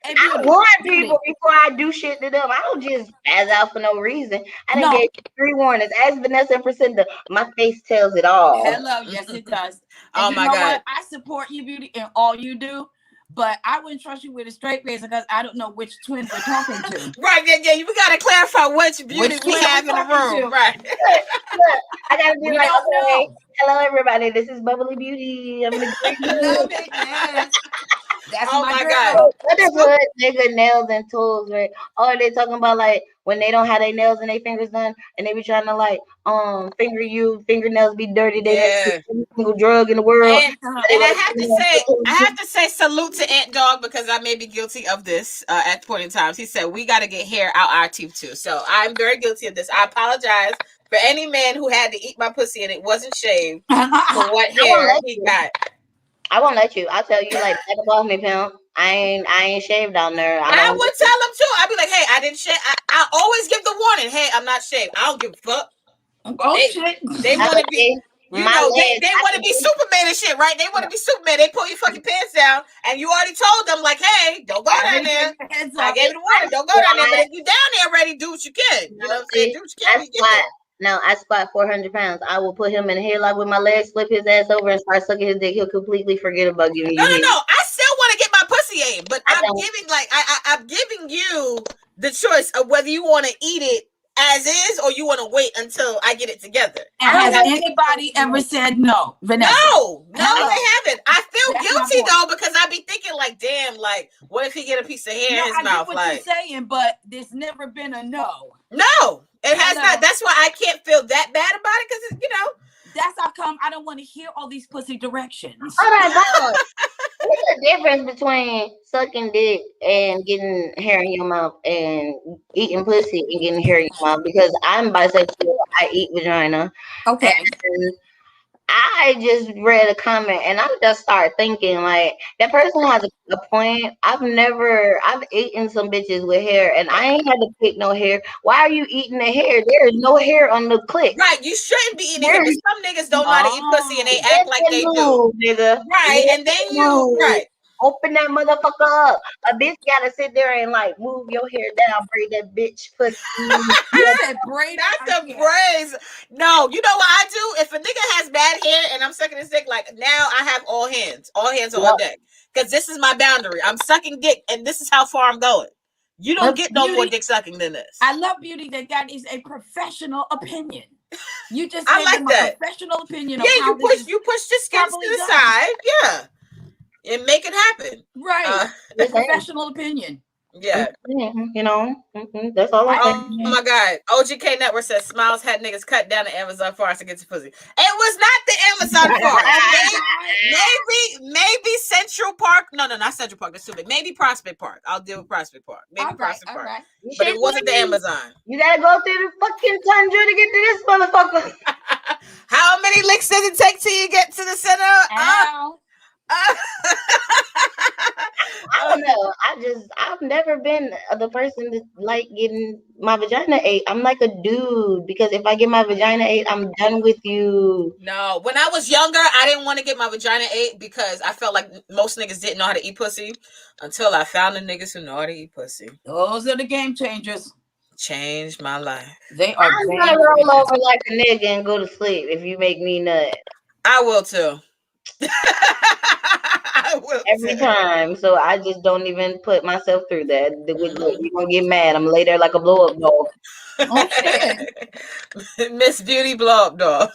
Speaker 3: I warn people before I do shit to them. I don't just spaz out for no reason. I done gave you 3 warnings. Ask Vanessa and Precenda. My face tells it all.
Speaker 2: Hello, yes it does. And
Speaker 1: oh my God.
Speaker 2: What? I support you, Beauty, in all you do. But I wouldn't trust you with a straight razor because I don't know which twin we're talking to.
Speaker 1: Right, yeah, we gotta clarify which Beauty we have in the room. Right.
Speaker 3: Look, I gotta be
Speaker 2: we
Speaker 3: like,
Speaker 2: okay,
Speaker 3: hello everybody, this is Bubbly Beauty. I'm gonna
Speaker 2: love it, yes. That's
Speaker 1: Oh
Speaker 2: my
Speaker 1: my
Speaker 2: girl.
Speaker 1: God.
Speaker 3: What is hood nigga nails and tools, right? Oh, they talking about like when they don't have their nails and their fingers done, and they be trying to like finger you, fingernails be dirty. They done
Speaker 1: Yeah.
Speaker 3: every single drug in the world.
Speaker 1: And
Speaker 3: They
Speaker 1: and
Speaker 3: want to
Speaker 1: I have to say salute to Ant Dog because I may be guilty of this at point in times. He said we got to get hair out our teeth too. So I'm very guilty of this. I apologize for any man who had to eat my pussy and it wasn't shaved for what
Speaker 3: I won't
Speaker 1: hair
Speaker 3: let
Speaker 1: he
Speaker 3: you.
Speaker 1: got.
Speaker 3: I won't let you. I'll tell you like back above me, pimp. I ain't shaved down there. I
Speaker 1: I
Speaker 3: don't.
Speaker 1: would tell him too. I'd be like, hey, I didn't shave. I always give the warning. Hey, I'm not shaved. I don't give a fuck.
Speaker 2: Oh
Speaker 1: They
Speaker 2: shit.
Speaker 1: they want to be.
Speaker 3: Okay,
Speaker 1: You
Speaker 3: my
Speaker 1: know,
Speaker 3: legs.
Speaker 1: they
Speaker 3: I
Speaker 1: want to
Speaker 3: can
Speaker 1: be
Speaker 3: do.
Speaker 1: Superman and shit, right? They want to be Superman. They pull your fucking pants down, and you already told them, like, hey, don't go down there.
Speaker 2: Heads
Speaker 1: I
Speaker 2: up.
Speaker 1: gave you the warning, don't go down there. But if you down there already, do what you can. You know what I'm saying?
Speaker 3: See,
Speaker 1: Do what you can
Speaker 3: I
Speaker 1: when you get
Speaker 3: squat.
Speaker 1: there.
Speaker 3: No, I squat 400 pounds. I will put him in a headlock with my legs, flip his ass over, and start sucking his dick. He'll completely forget about giving
Speaker 1: No,
Speaker 3: you
Speaker 1: no,
Speaker 3: head.
Speaker 1: no. I still want to get my pussy ate, but
Speaker 3: I
Speaker 1: I'm
Speaker 3: don't.
Speaker 1: giving like I'm giving you the choice of whether you want to eat it as is or you want to wait until I get it together.
Speaker 2: And
Speaker 3: I
Speaker 2: has
Speaker 3: don't
Speaker 2: anybody ever said no, Vanessa?
Speaker 1: No,
Speaker 2: Hello.
Speaker 1: they haven't. I feel
Speaker 2: That's my
Speaker 1: guilty
Speaker 2: point.
Speaker 1: though because I be thinking like, damn, like, what if he get a piece of hair
Speaker 2: No,
Speaker 1: in his
Speaker 2: I
Speaker 1: mouth?
Speaker 2: get what
Speaker 1: Like,
Speaker 2: you're saying, but there's never been a no.
Speaker 1: no, it has
Speaker 2: Hello.
Speaker 1: not. That's why I can't feel that bad about it because you know.
Speaker 2: That's how come I don't want to hear all these pussy directions.
Speaker 3: Hold on. What's the difference between sucking dick and getting hair in your mouth and eating pussy and getting hair in your mouth? Because I'm bisexual. I eat vagina.
Speaker 2: Okay.
Speaker 3: And I just read a comment and I just started thinking like that person has a point. I've eaten some bitches with hair and I ain't had to pick no hair. Why are you eating the hair? There is no hair on the clit.
Speaker 1: Right, you shouldn't be eating hair, but
Speaker 3: There's
Speaker 1: some niggas don't know how to eat pussy and they act like they do.
Speaker 3: move, nigga.
Speaker 1: Right, and then you right.
Speaker 3: Open that motherfucker up. A bitch gotta sit there and like move your hair down, braid that bitch pussy.
Speaker 2: You said braid.
Speaker 1: Not the braids. No, you know what I do? If a nigga has bad hair and I'm sucking his dick, like now I have all hands on deck. Because this is my boundary. I'm sucking dick and this is how far I'm going. You don't get no more dick sucking than this.
Speaker 2: I love Beauty that is a professional opinion. You just
Speaker 1: I
Speaker 2: gave
Speaker 1: like
Speaker 2: them
Speaker 1: that.
Speaker 2: a professional opinion.
Speaker 1: Yeah,
Speaker 2: of how
Speaker 1: you push the skins to the side. Yeah. And make it happen.
Speaker 2: Right. A professional opinion.
Speaker 3: Yeah. You know, that's all I'm saying.
Speaker 1: Oh my God. OGK Network says Smilez had niggas cut down the Amazon forest to get to pussy. It was not the Amazon forest. Maybe Central Park. No, not Central Park. That's too big. Maybe Prospect Park. I'll deal with Prospect Park. Maybe Prospect Park.
Speaker 2: Right.
Speaker 1: But it wasn't the Amazon.
Speaker 3: You gotta go through the fucking tundra to get to this motherfucker.
Speaker 1: How many licks does it take till you get to the center?
Speaker 3: I don't know. I've never been the person that like getting my vagina ate. I'm like a dude because if I get my vagina ate, I'm done with you.
Speaker 1: No, when I was younger, I didn't want to get my vagina ate because I felt like most niggas didn't know how to eat pussy until I found the niggas who know how to eat pussy.
Speaker 2: Those are the game changers.
Speaker 1: Changed my life.
Speaker 2: They are.
Speaker 3: I'm gonna roll over like a nigga and go to sleep if you make me nut.
Speaker 1: I will too. I will
Speaker 3: every time. So I just don't even put myself through that. You're gonna get mad. I'm lay there like a blow up doll.
Speaker 2: Oh shit.
Speaker 1: Miss Beauty blow up doll.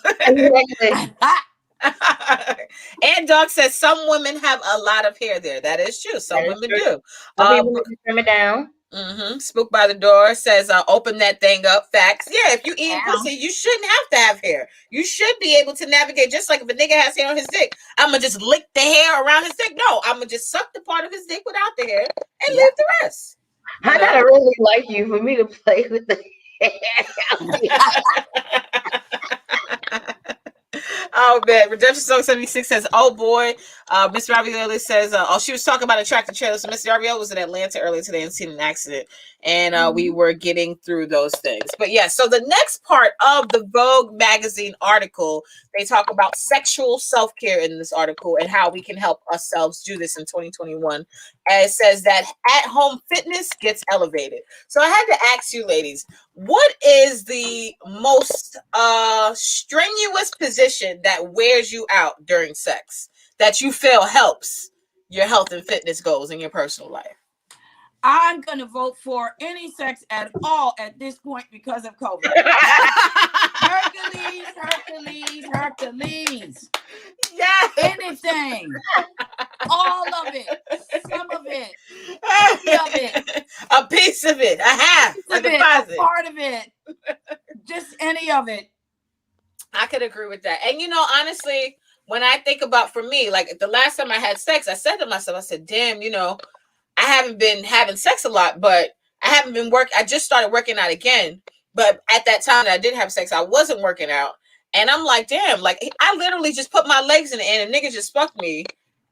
Speaker 1: And Dog says some women have a lot of hair there. That is true. Some women do.
Speaker 3: People need to trim it down.
Speaker 1: Spook by the Door says, open that thing up. Facts. Yeah, if you eat pussy, you shouldn't have to have hair. You should be able to navigate. Just like if a nigga has hair on his dick, I'm going to just lick the hair around his dick. No, I'm going to just suck the part of his dick without the hair and leave the rest.
Speaker 3: I gotta really like you for me to play with the hair.
Speaker 1: Oh man, Redemption Song 76 says, oh boy. Mr. Ravioli says, she was talking about a tractor trailer. So Mr. Ravioli was in Atlanta earlier today and seen an accident. And we were getting through those things. But yeah, so the next part of the Vogue magazine article, they talk about sexual self-care in this article and how we can help ourselves do this in 2021. And it says that at-home fitness gets elevated. So I had to ask you ladies, what is the most strenuous position that wears you out during sex that you feel helps your health and fitness goals in your personal life?
Speaker 2: I'm going to vote for any sex at all at this point because of COVID. Hercules.
Speaker 1: Yeah.
Speaker 2: Anything. All of it. of it.
Speaker 1: A piece of it. A half. A deposit.
Speaker 2: A part of it. Just any of it.
Speaker 1: I could agree with that. And honestly, when I think about, for me, like the last time I had sex, I said to myself, I said, damn, I haven't been having sex a lot, but I haven't been I just started working out again. But at that time that I did have sex, I wasn't working out. And I'm like, damn, like I literally just put my legs in the air and a nigga just fucked me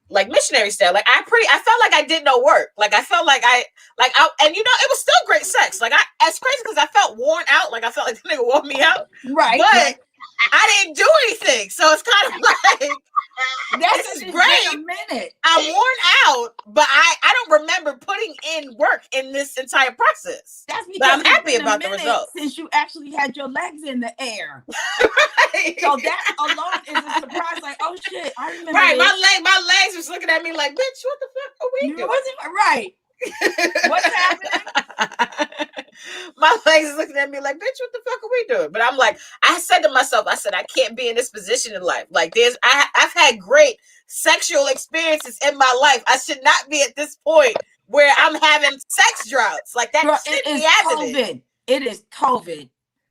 Speaker 1: like missionary style. Like I felt like I did no work. Like I felt like and it was still great sex. Like it's crazy because I felt worn out. Like I felt like the nigga wore me out.
Speaker 2: Right.
Speaker 1: But I didn't do anything. So it's kind of like,
Speaker 2: this is great. A minute.
Speaker 1: I'm worn out, but I don't remember putting in work in this entire process.
Speaker 2: That's because
Speaker 1: but I'm happy about the results.
Speaker 2: Since you actually had your legs in the air.
Speaker 1: Right.
Speaker 2: So that alone is a surprise. Like, oh shit, I remember.
Speaker 1: Right, my legs was looking at me like, bitch, what the fuck are we doing?
Speaker 2: Right. What's happening?
Speaker 1: My legs is looking at me like, bitch, what the fuck are we doing? But I'm like, I said to myself, I can't be in this position in life. Like I've had great sexual experiences in my life. I should not be at this point where I'm having sex droughts. Like that shouldn't be happening.
Speaker 2: COVID. It is COVID.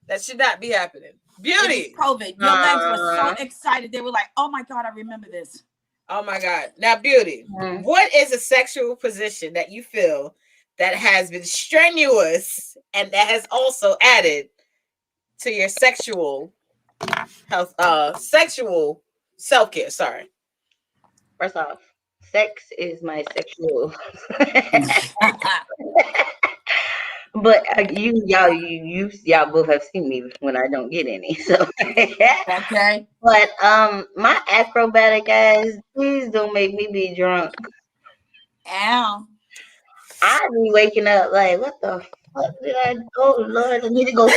Speaker 1: That should not be happening. Beauty.
Speaker 2: COVID. Your legs were so excited. They were like, oh my God, I remember this.
Speaker 1: Oh my God. Now, Beauty, what is a sexual position that you feel that has been strenuous and that has also added to your sexual health, sexual self-care? Sorry.
Speaker 3: First off, sex is my sexual. But y'all both have seen me when I don't get any. So
Speaker 2: okay.
Speaker 3: But my acrobatic ass, please don't make me be drunk.
Speaker 2: Ow.
Speaker 3: I be waking up like, what the fuck did I do? Oh Lord, I need to go.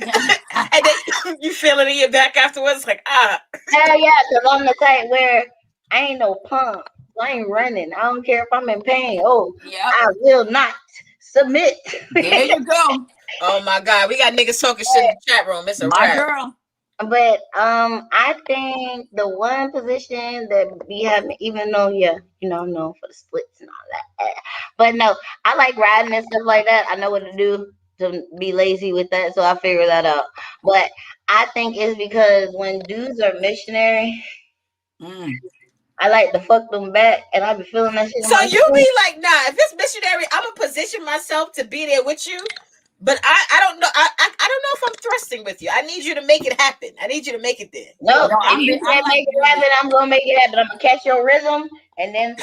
Speaker 1: And then you feel it in your back afterwards, like
Speaker 3: Hell yeah, because I'm the type where I ain't no punk. I ain't running. I don't care if I'm in pain. Oh, yeah. I will not submit.
Speaker 2: There you go.
Speaker 1: Oh my God, we got niggas talking shit in the chat room. It's a wrap.
Speaker 2: Girl.
Speaker 3: But I think the one position that we haven't, even though I'm known for the splits and all that. But no, I like riding and stuff like that. I know what to do to be lazy with that, so I figure that out. But I think it's because when dudes are missionary, I like to fuck them back, and I be feeling that shit.
Speaker 1: So you be like, nah, if it's missionary, I'm gonna position myself to be there with you. But I don't know. I don't know if I'm thrusting with you. I need you to make it happen. I need you to make it there.
Speaker 3: No, if you can't make it happen, I'm gonna make it happen. I'm gonna catch your rhythm, and then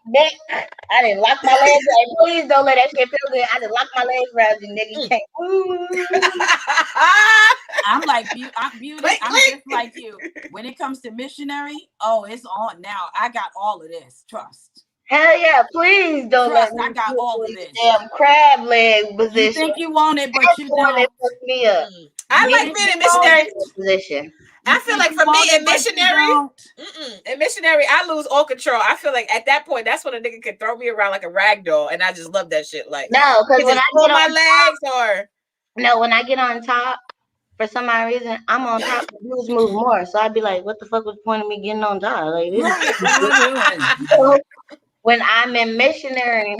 Speaker 3: neck. I didn't lock my legs. Please don't let that shit feel good. I didn't lock my legs around you, nigga. You can't.
Speaker 2: I'm like Beauty. I'm just like you. When it comes to missionary, it's on now. I got all of this. Trust.
Speaker 3: Hell yeah, please don't let me.
Speaker 2: I got all of this.
Speaker 3: Damn crab leg position.
Speaker 2: You think you want it, but you don't.
Speaker 3: Fuck me up.
Speaker 1: I like being in missionary
Speaker 3: position.
Speaker 1: I feel like for me in missionary, I lose all control. I feel like at that point, that's when a nigga can throw me around like a rag doll, and I just love that shit. Like
Speaker 3: no, because when I
Speaker 1: pull my legs
Speaker 3: when I get on top, for some odd reason, I'm on top. The dudes move more, so I'd be like, "What the fuck was the point of me getting on top?" Like this. When I'm in missionary,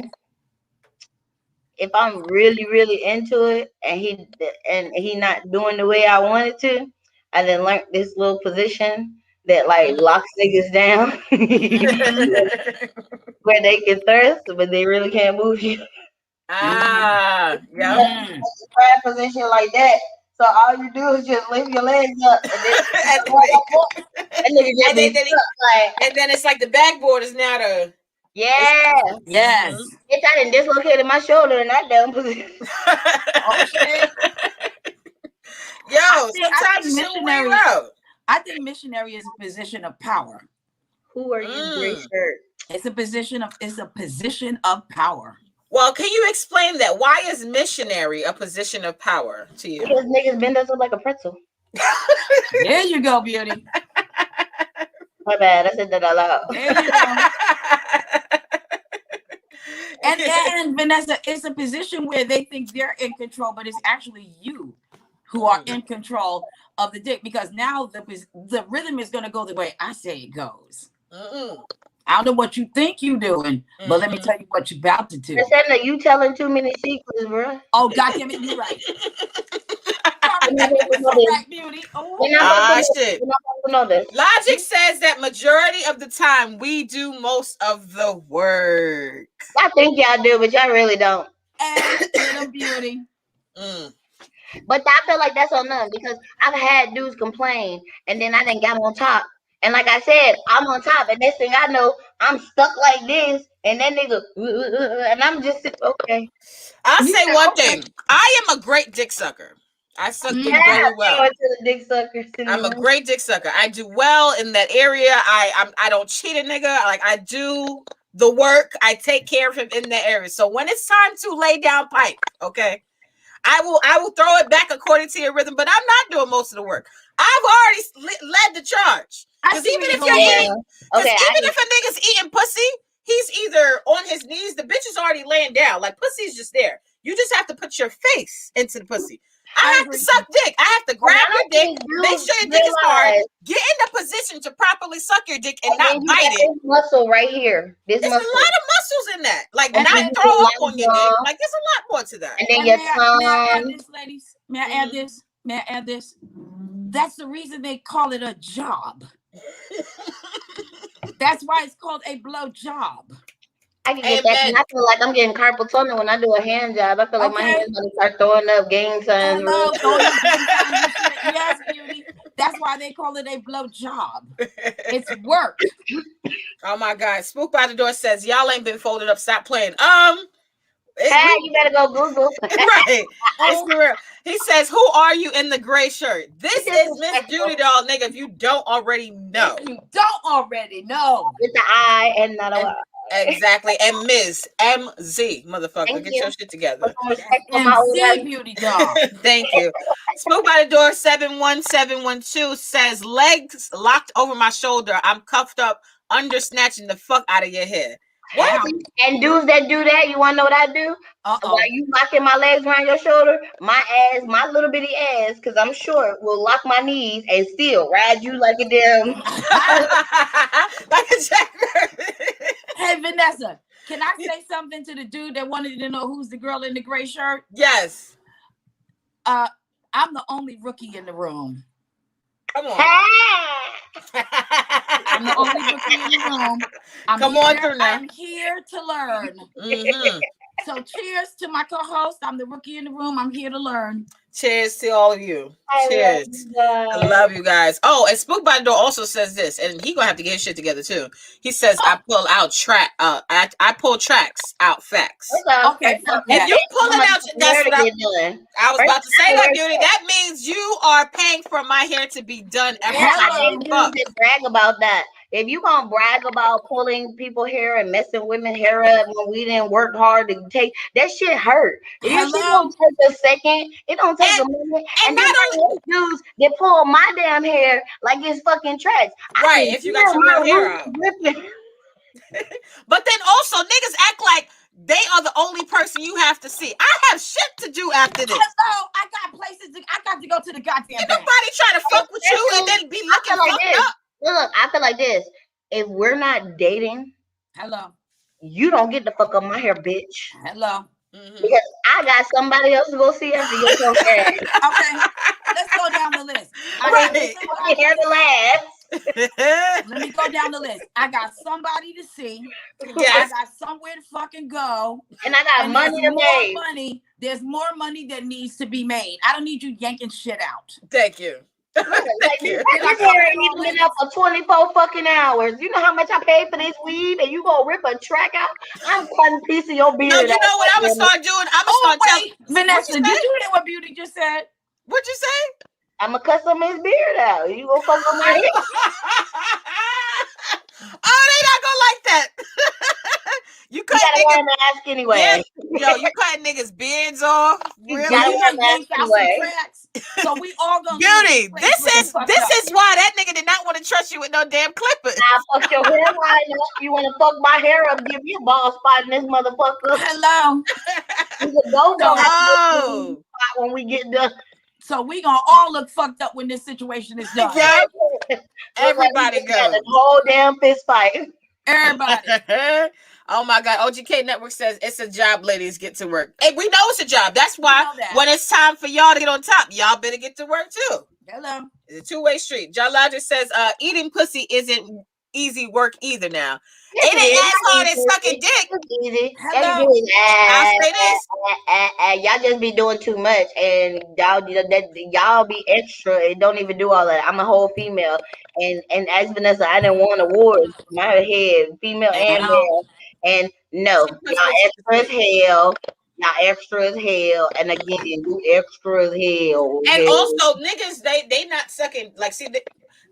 Speaker 3: if I'm really, really into it, and he not doing the way I wanted to, I then learned this little position that like locks niggas down, where they can thirst, but they really can't move you.
Speaker 1: Yeah.
Speaker 3: Crab position like that. So all you do is just lift your legs up, and
Speaker 1: then it's like the backboard is now the.
Speaker 3: Yes. Bitch, I done dislocated my shoulder in that damn position.
Speaker 2: I think missionary is a position of power.
Speaker 3: Who are you, gray shirt?
Speaker 2: It's a position of power.
Speaker 1: Well, can you explain that? Why is missionary a position of power to you?
Speaker 3: Because niggas bend us up like a pretzel.
Speaker 2: There you go, Beauty.
Speaker 3: My bad, I said that out loud.
Speaker 2: There you go. And Vanessa, it's a position where they think they're in control, but it's actually you who are in control of the dick, because now the rhythm is going to go the way I say it goes. I don't know what you think you doing, but let me tell you what you about to do.
Speaker 3: Precenda, you telling too many secrets, bro.
Speaker 2: Oh, goddamn it, you're right. Beauty.
Speaker 1: Shit. Logic says that majority of the time we do most of the work.
Speaker 3: I think y'all do, but y'all really don't.
Speaker 2: And little beauty.
Speaker 3: But I feel like that's on them because I've had dudes complain, and then I didn't got on top. And like I said, I'm on top, and next thing I know, I'm stuck like this, and that nigga, and I'm just okay.
Speaker 1: I'll say one thing: I am a great dick sucker. I suck dick very well. I'm a great dick sucker. I do well in that area. I don't cheat a nigga. Like I do the work. I take care of him in that area. So when it's time to lay down pipe, okay, I will throw it back according to your rhythm. But I'm not doing most of the work. I've already led the charge. Because even if you're eating, even if a nigga's eating pussy, he's either on his knees. The bitch is already laying down. Like pussy's just there. You just have to put your face into the pussy. I have to suck dick. I have to grab your dick, make sure your dick is hard, get in the position to properly suck your dick and not bite it.
Speaker 3: This muscle right here.
Speaker 1: There's a lot of muscles in that. Like not throw up on your dick. Like there's a lot more to that.
Speaker 3: And then your tongue.
Speaker 2: May I add this, ladies? May I add this? May I add this? That's the reason they call it a job. That's why it's called a blow job.
Speaker 3: I can get that. I feel like I'm getting carpal tunnel when I do a hand job. I feel like my hands gonna start throwing up gang signs.
Speaker 2: Yes, beauty. That's why they call it a blow job. It's work.
Speaker 1: Oh my God. Spook by the door says y'all ain't been folded up. Stop playing.
Speaker 3: You better go Google.
Speaker 1: Right. It's for real. He says, "Who are you in the gray shirt?" This is Mz.Beautidoll, nigga. If you don't already know.
Speaker 2: If you don't already know.
Speaker 3: With the I and not a Y.
Speaker 1: Exactly. And Ms. MZ, motherfucker. Get your shit together.
Speaker 2: Mz.Beautidoll.
Speaker 1: Thank you. Spook by the door 71712 says, "Legs locked over my shoulder. I'm cuffed up, under snatching the fuck out of your hair."
Speaker 3: What? And dudes that do that, you want to know what I do? While you locking my legs around your shoulder, my ass, my little bitty ass, because I'm short, will lock my knees and still ride you like a damn...
Speaker 1: like a jacker.
Speaker 2: Hey, Vanessa, can I say something to the dude that wanted to know who's the girl in the gray shirt?
Speaker 1: Yes.
Speaker 2: I'm the only rookie in the room.
Speaker 1: Come on.
Speaker 2: I'm the only rookie in the room. I'm here to learn.
Speaker 1: Mm-hmm.
Speaker 2: So cheers to my co-host. I'm the rookie in the room. I'm here to learn.
Speaker 1: Cheers to all of you. Cheers. I love you guys. Oh, and Spook by the Door also says this, and he gonna have to get his shit together too. He says, "I pull out I pull tracks out facts."
Speaker 2: Okay.
Speaker 1: If you pulling out, that's what I was about to say. That beauty. That means you are paying for my hair to be done every time.
Speaker 3: Brag about that. If you gonna brag about pulling people's hair and messing women's hair up when we didn't work hard to take that shit hurt. If your shit don't take a second, it don't take a minute. And then I dudes that pull my damn hair like it's fucking tracks.
Speaker 1: Right, if you got your hair out. But then also niggas act like they are the only person you have to see. I have shit to do after this.
Speaker 2: Hello, I got places. I got to go to the goddamn.
Speaker 1: Ain't nobody trying to fuck with you and then be looking fucked up.
Speaker 3: Look, I feel like this. If we're not dating, you don't get the fuck up my hair, bitch.
Speaker 2: Mm-hmm.
Speaker 3: Because I got somebody else to go see after you come back.
Speaker 2: Okay, let's go down the list. Let me go down the list. I got somebody to see. Yes. I got somewhere to fucking go.
Speaker 3: And I got money to make.
Speaker 2: There's more money that needs to be made. I don't need you yanking shit out.
Speaker 1: Thank you.
Speaker 3: Like, this hair ain't even been up for 24 fucking hours. You know how much I paid for this weave, and you gonna rip a track out? I'm cutting a piece of your beard.
Speaker 1: No, you know what I'm gonna start doing? I'm gonna start telling
Speaker 2: Vanessa. Did you hear what Beauty just said?
Speaker 1: What'd you say?
Speaker 3: I'm gonna cut some of his beard out. You gonna fuck with my hair?
Speaker 1: Oh, they not gonna like that. You cut
Speaker 3: niggas mask anyway.
Speaker 1: Yo, you cutting niggas beards off. Really?
Speaker 2: So we all gonna
Speaker 1: Beauty. This is why that nigga did not want to trust you with no damn clippers.
Speaker 3: I fuck your hairline up. You want to fuck my hair up? Give you a ball spot in this motherfucker.
Speaker 2: Hello.
Speaker 3: Go when we get done.
Speaker 2: So we gonna all look fucked up when this situation is done.
Speaker 1: Yeah. Everybody goes.
Speaker 3: The whole damn fist fight.
Speaker 2: Everybody.
Speaker 1: Oh my God. OGK Network says it's a job, ladies. Get to work. Hey, we know it's a job. That's why when it's time for y'all to get on top, y'all better get to work too.
Speaker 2: Hello.
Speaker 1: It's a two-way street. John Lodger says eating pussy isn't easy work either now.
Speaker 3: Yes,
Speaker 1: It ain't as hard as sucking dick.
Speaker 3: It's easy.
Speaker 2: Hello.
Speaker 1: I'll say this.
Speaker 3: Y'all just be doing too much, and y'all be extra and don't even do all that. I'm a whole female, and as Vanessa, I didn't won awards. My head, female and male, and no, y'all extra as hell. Y'all extra as hell, and again, you extra as hell.
Speaker 1: And also, niggas, they not sucking. Like, see,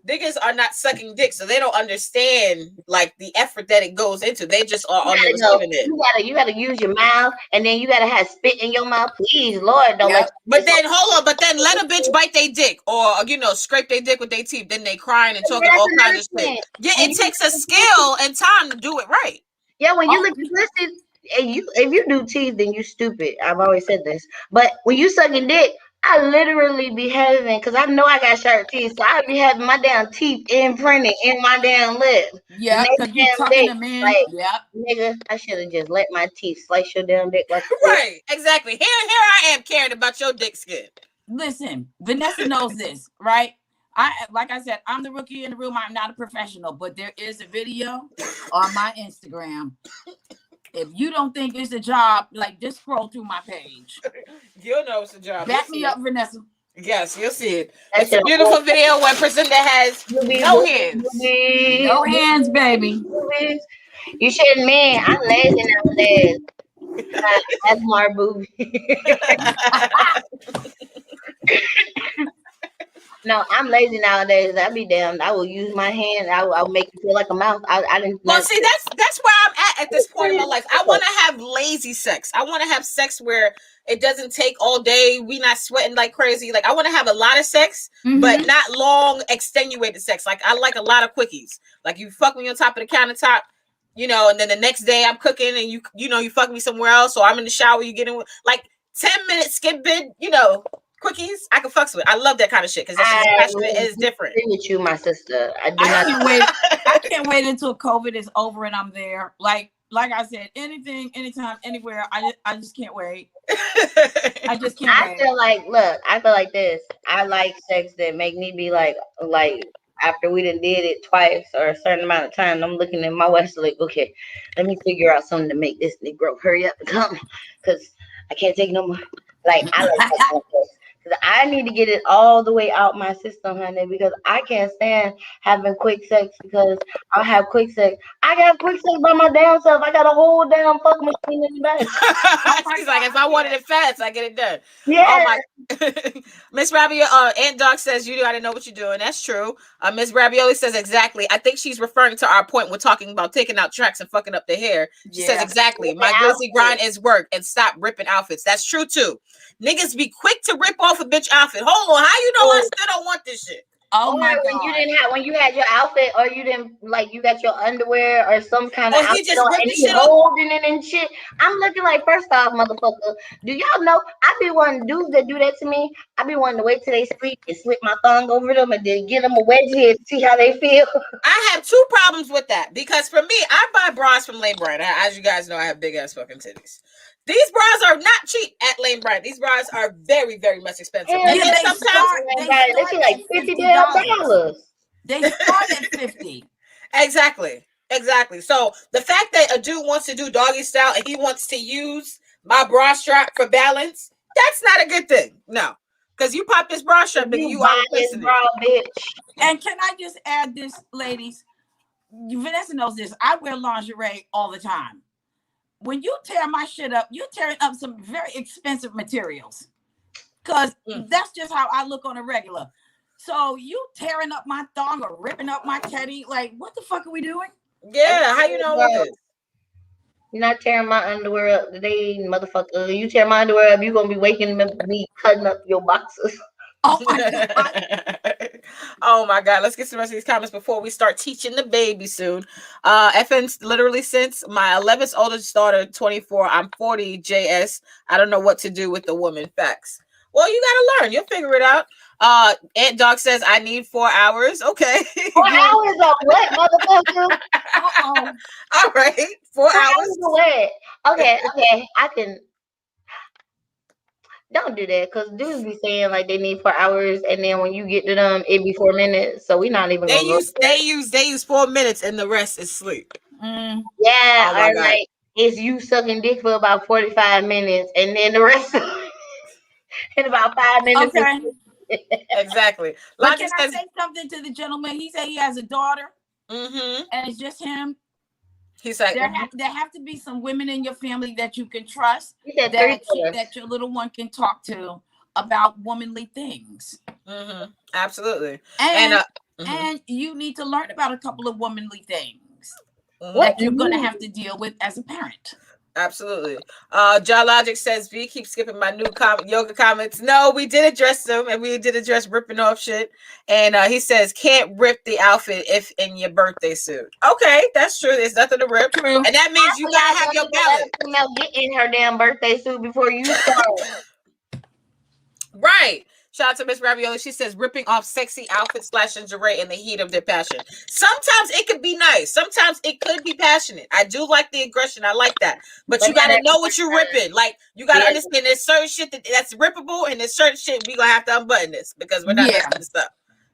Speaker 1: niggas are not sucking dick, so they don't understand like the effort that it goes into. They just are on the receiving end.
Speaker 3: You gotta use your mouth, and then you gotta have spit in your mouth. Please, Lord, don't let.
Speaker 1: But then hold on. But then let a bitch bite their dick, or scrape their dick with their teeth. Then they crying and talking all kinds of shit. Yeah, it takes a skill and time to do it right.
Speaker 3: Yeah, when you look at if you do teeth, then you stupid. I've always said this. But when you sucking dick, I literally be having, because I know I got sharp teeth, so I be having my damn teeth imprinted in my damn lip.
Speaker 2: Yeah, because you tucking them in.
Speaker 3: Like, nigga, I should have just let my teeth slice your damn dick like
Speaker 1: right, exactly. Here I am caring about your dick skin.
Speaker 2: Listen, Vanessa knows this, right? Like I said, I'm the rookie in the room. I'm not a professional, but there is a video on my Instagram. If you don't think it's a job, like, just scroll through my page.
Speaker 1: You'll know it's a job.
Speaker 2: Back me up, Vanessa.
Speaker 1: Yes, you'll see it. It's a beautiful video where Precenda has no hands.
Speaker 2: No hands, baby.
Speaker 3: You shouldn't mean I'm lazy nowadays. That's my booby. No, I'm lazy nowadays. I be damned. I will use my hand. I'll make it feel like a mouth. I didn't.
Speaker 1: Well, see, that's where I'm at this point in my life. I want to have lazy sex. I want to have sex where it doesn't take all day. We not sweating like crazy. Like, I want to have a lot of sex, but not long, extenuated sex. Like, I like a lot of quickies. Like, you fuck me on top of the countertop, and then the next day I'm cooking and you fuck me somewhere else, or I'm in the shower, you get in with, like, 10-minute skip bid, quickies, I can fucks with. I love that kind of shit because passionate is different.
Speaker 3: With you, my sister.
Speaker 2: I can't wait until COVID is over and I'm there. Like I said, anything, anytime, anywhere. I just can't wait. I just can't wait.
Speaker 3: I feel like this. I like sex that make me be like after we done did it twice or a certain amount of time, I'm looking at my wife like, okay, let me figure out something to make this Negro hurry up and come, because I can't take no more. Like, I like sex like this. I need to get it all the way out my system, honey, because I can't stand having quick sex, because I'll have quick sex. I got quick sex by my damn self. I got a whole damn fuck machine in the back.
Speaker 1: He's like, if I wanted it fast, I get it done.
Speaker 3: Yeah.
Speaker 1: Oh my. Miss Ravioli, Aunt Doc says you gotta know what you're doing. That's true. Miss Ravioli says exactly. I think she's referring to our point. We're talking about taking out tracks and fucking up the hair. She says exactly. My glizzy grind is work, and stop ripping outfits. That's true too. Niggas be quick to rip off a bitch outfit. Hold on, how you know I still don't want this shit?
Speaker 2: Oh my God.
Speaker 3: When you had your outfit, or you didn't, like, you got your underwear or some kind of outfit
Speaker 1: just
Speaker 3: on, and you holding it and shit. I'm looking like, first off, motherfucker, do y'all know I be wanting dudes that do that to me? I be wanting to wait till they sleep and slip my thong over them and then get them a wedge head to see how they feel.
Speaker 1: I have two problems with that, because for me, I buy bras from Lane Bryant. As you guys know, I have big ass fucking titties. These bras are not cheap at Lane Bryant. These bras are very, very much expensive.
Speaker 3: Yeah, they sometimes like $50.
Speaker 2: They start at 50.
Speaker 1: Exactly. So the fact that a dude wants to do doggy style and he wants to use my bra strap for balance, that's not a good thing. No. Because you pop this bra strap, nigga, you are replacing it.
Speaker 2: And can I just add this, ladies? Vanessa knows this. I wear lingerie all the time. When you tear my shit up, you're tearing up some very expensive materials, because that's just how I look on a regular. So you tearing up my thong or ripping up my teddy, like, what the fuck are we doing?
Speaker 1: Yeah, how you know what this?
Speaker 3: You're not tearing my underwear up today, motherfucker. You tear my underwear up, you're going to be waking me cutting up your boxes.
Speaker 2: Oh my God.
Speaker 1: Oh my God. Let's get some rest of these comments before we start teaching the baby soon. FN literally since my 11th oldest daughter, 24, I'm 40, JS. I don't know what to do with the woman. Facts. Well, you gotta learn. You'll figure it out. Aunt Dog says I need 4 hours. Okay.
Speaker 3: 4 hours of what, motherfucker?
Speaker 2: Uh-oh.
Speaker 1: All right. 4
Speaker 3: 4
Speaker 1: hours.
Speaker 3: hours of what? Okay. I can. Don't do that, cause dudes be saying like they need 4 hours, and then when you get to them, it be 4 minutes. So we not even
Speaker 1: They
Speaker 3: gonna go
Speaker 1: use
Speaker 3: there.
Speaker 1: they use they use 4 minutes and the rest is sleep.
Speaker 2: Mm.
Speaker 3: Yeah,
Speaker 1: Oh my
Speaker 3: or
Speaker 1: god.
Speaker 3: like it's you sucking dick for about 45 minutes, and then the rest in about 5 minutes.
Speaker 2: Okay.
Speaker 1: Exactly.
Speaker 2: But
Speaker 1: Logic
Speaker 2: can I
Speaker 1: says,
Speaker 2: say something to the gentleman? He said he has a daughter
Speaker 1: mm-hmm.
Speaker 2: and it's just him.
Speaker 1: He's like,
Speaker 2: There have to be some women in your family that you can trust,
Speaker 3: He said three daughters.
Speaker 2: that your little one can talk to about womanly things.
Speaker 1: mm-hmm. Absolutely.
Speaker 2: And
Speaker 1: Mhm.
Speaker 2: and you need to learn about a couple of womanly things
Speaker 1: Mhm.
Speaker 3: What
Speaker 2: that
Speaker 3: do
Speaker 2: you're
Speaker 3: you
Speaker 2: gonna
Speaker 3: mean?
Speaker 2: have to deal with as a parent.
Speaker 1: Absolutely. John Logic says V keeps skipping my new yoga comments. No, we did address them, and we did address ripping off shit. And he says can't rip the outfit if in your birthday suit. Okay, that's true. There's nothing to rip,
Speaker 2: True.
Speaker 1: and that means you gotta have your
Speaker 3: Let
Speaker 1: ballot.
Speaker 3: a female get in her damn birthday suit before you start.
Speaker 1: Right. Shout out to Miss Ravioli. She says ripping off sexy outfits / lingerie in the heat of their passion. Sometimes it could be nice. Sometimes it could be passionate. I do like the aggression. I like that. But you
Speaker 3: But not
Speaker 1: gotta
Speaker 3: every
Speaker 1: know what you're ripping. Like you gotta
Speaker 3: Yeah.
Speaker 1: understand there's certain shit that's rippable and there's certain shit we gonna have to unbutton this because we're not
Speaker 2: Yeah.
Speaker 1: messing this up.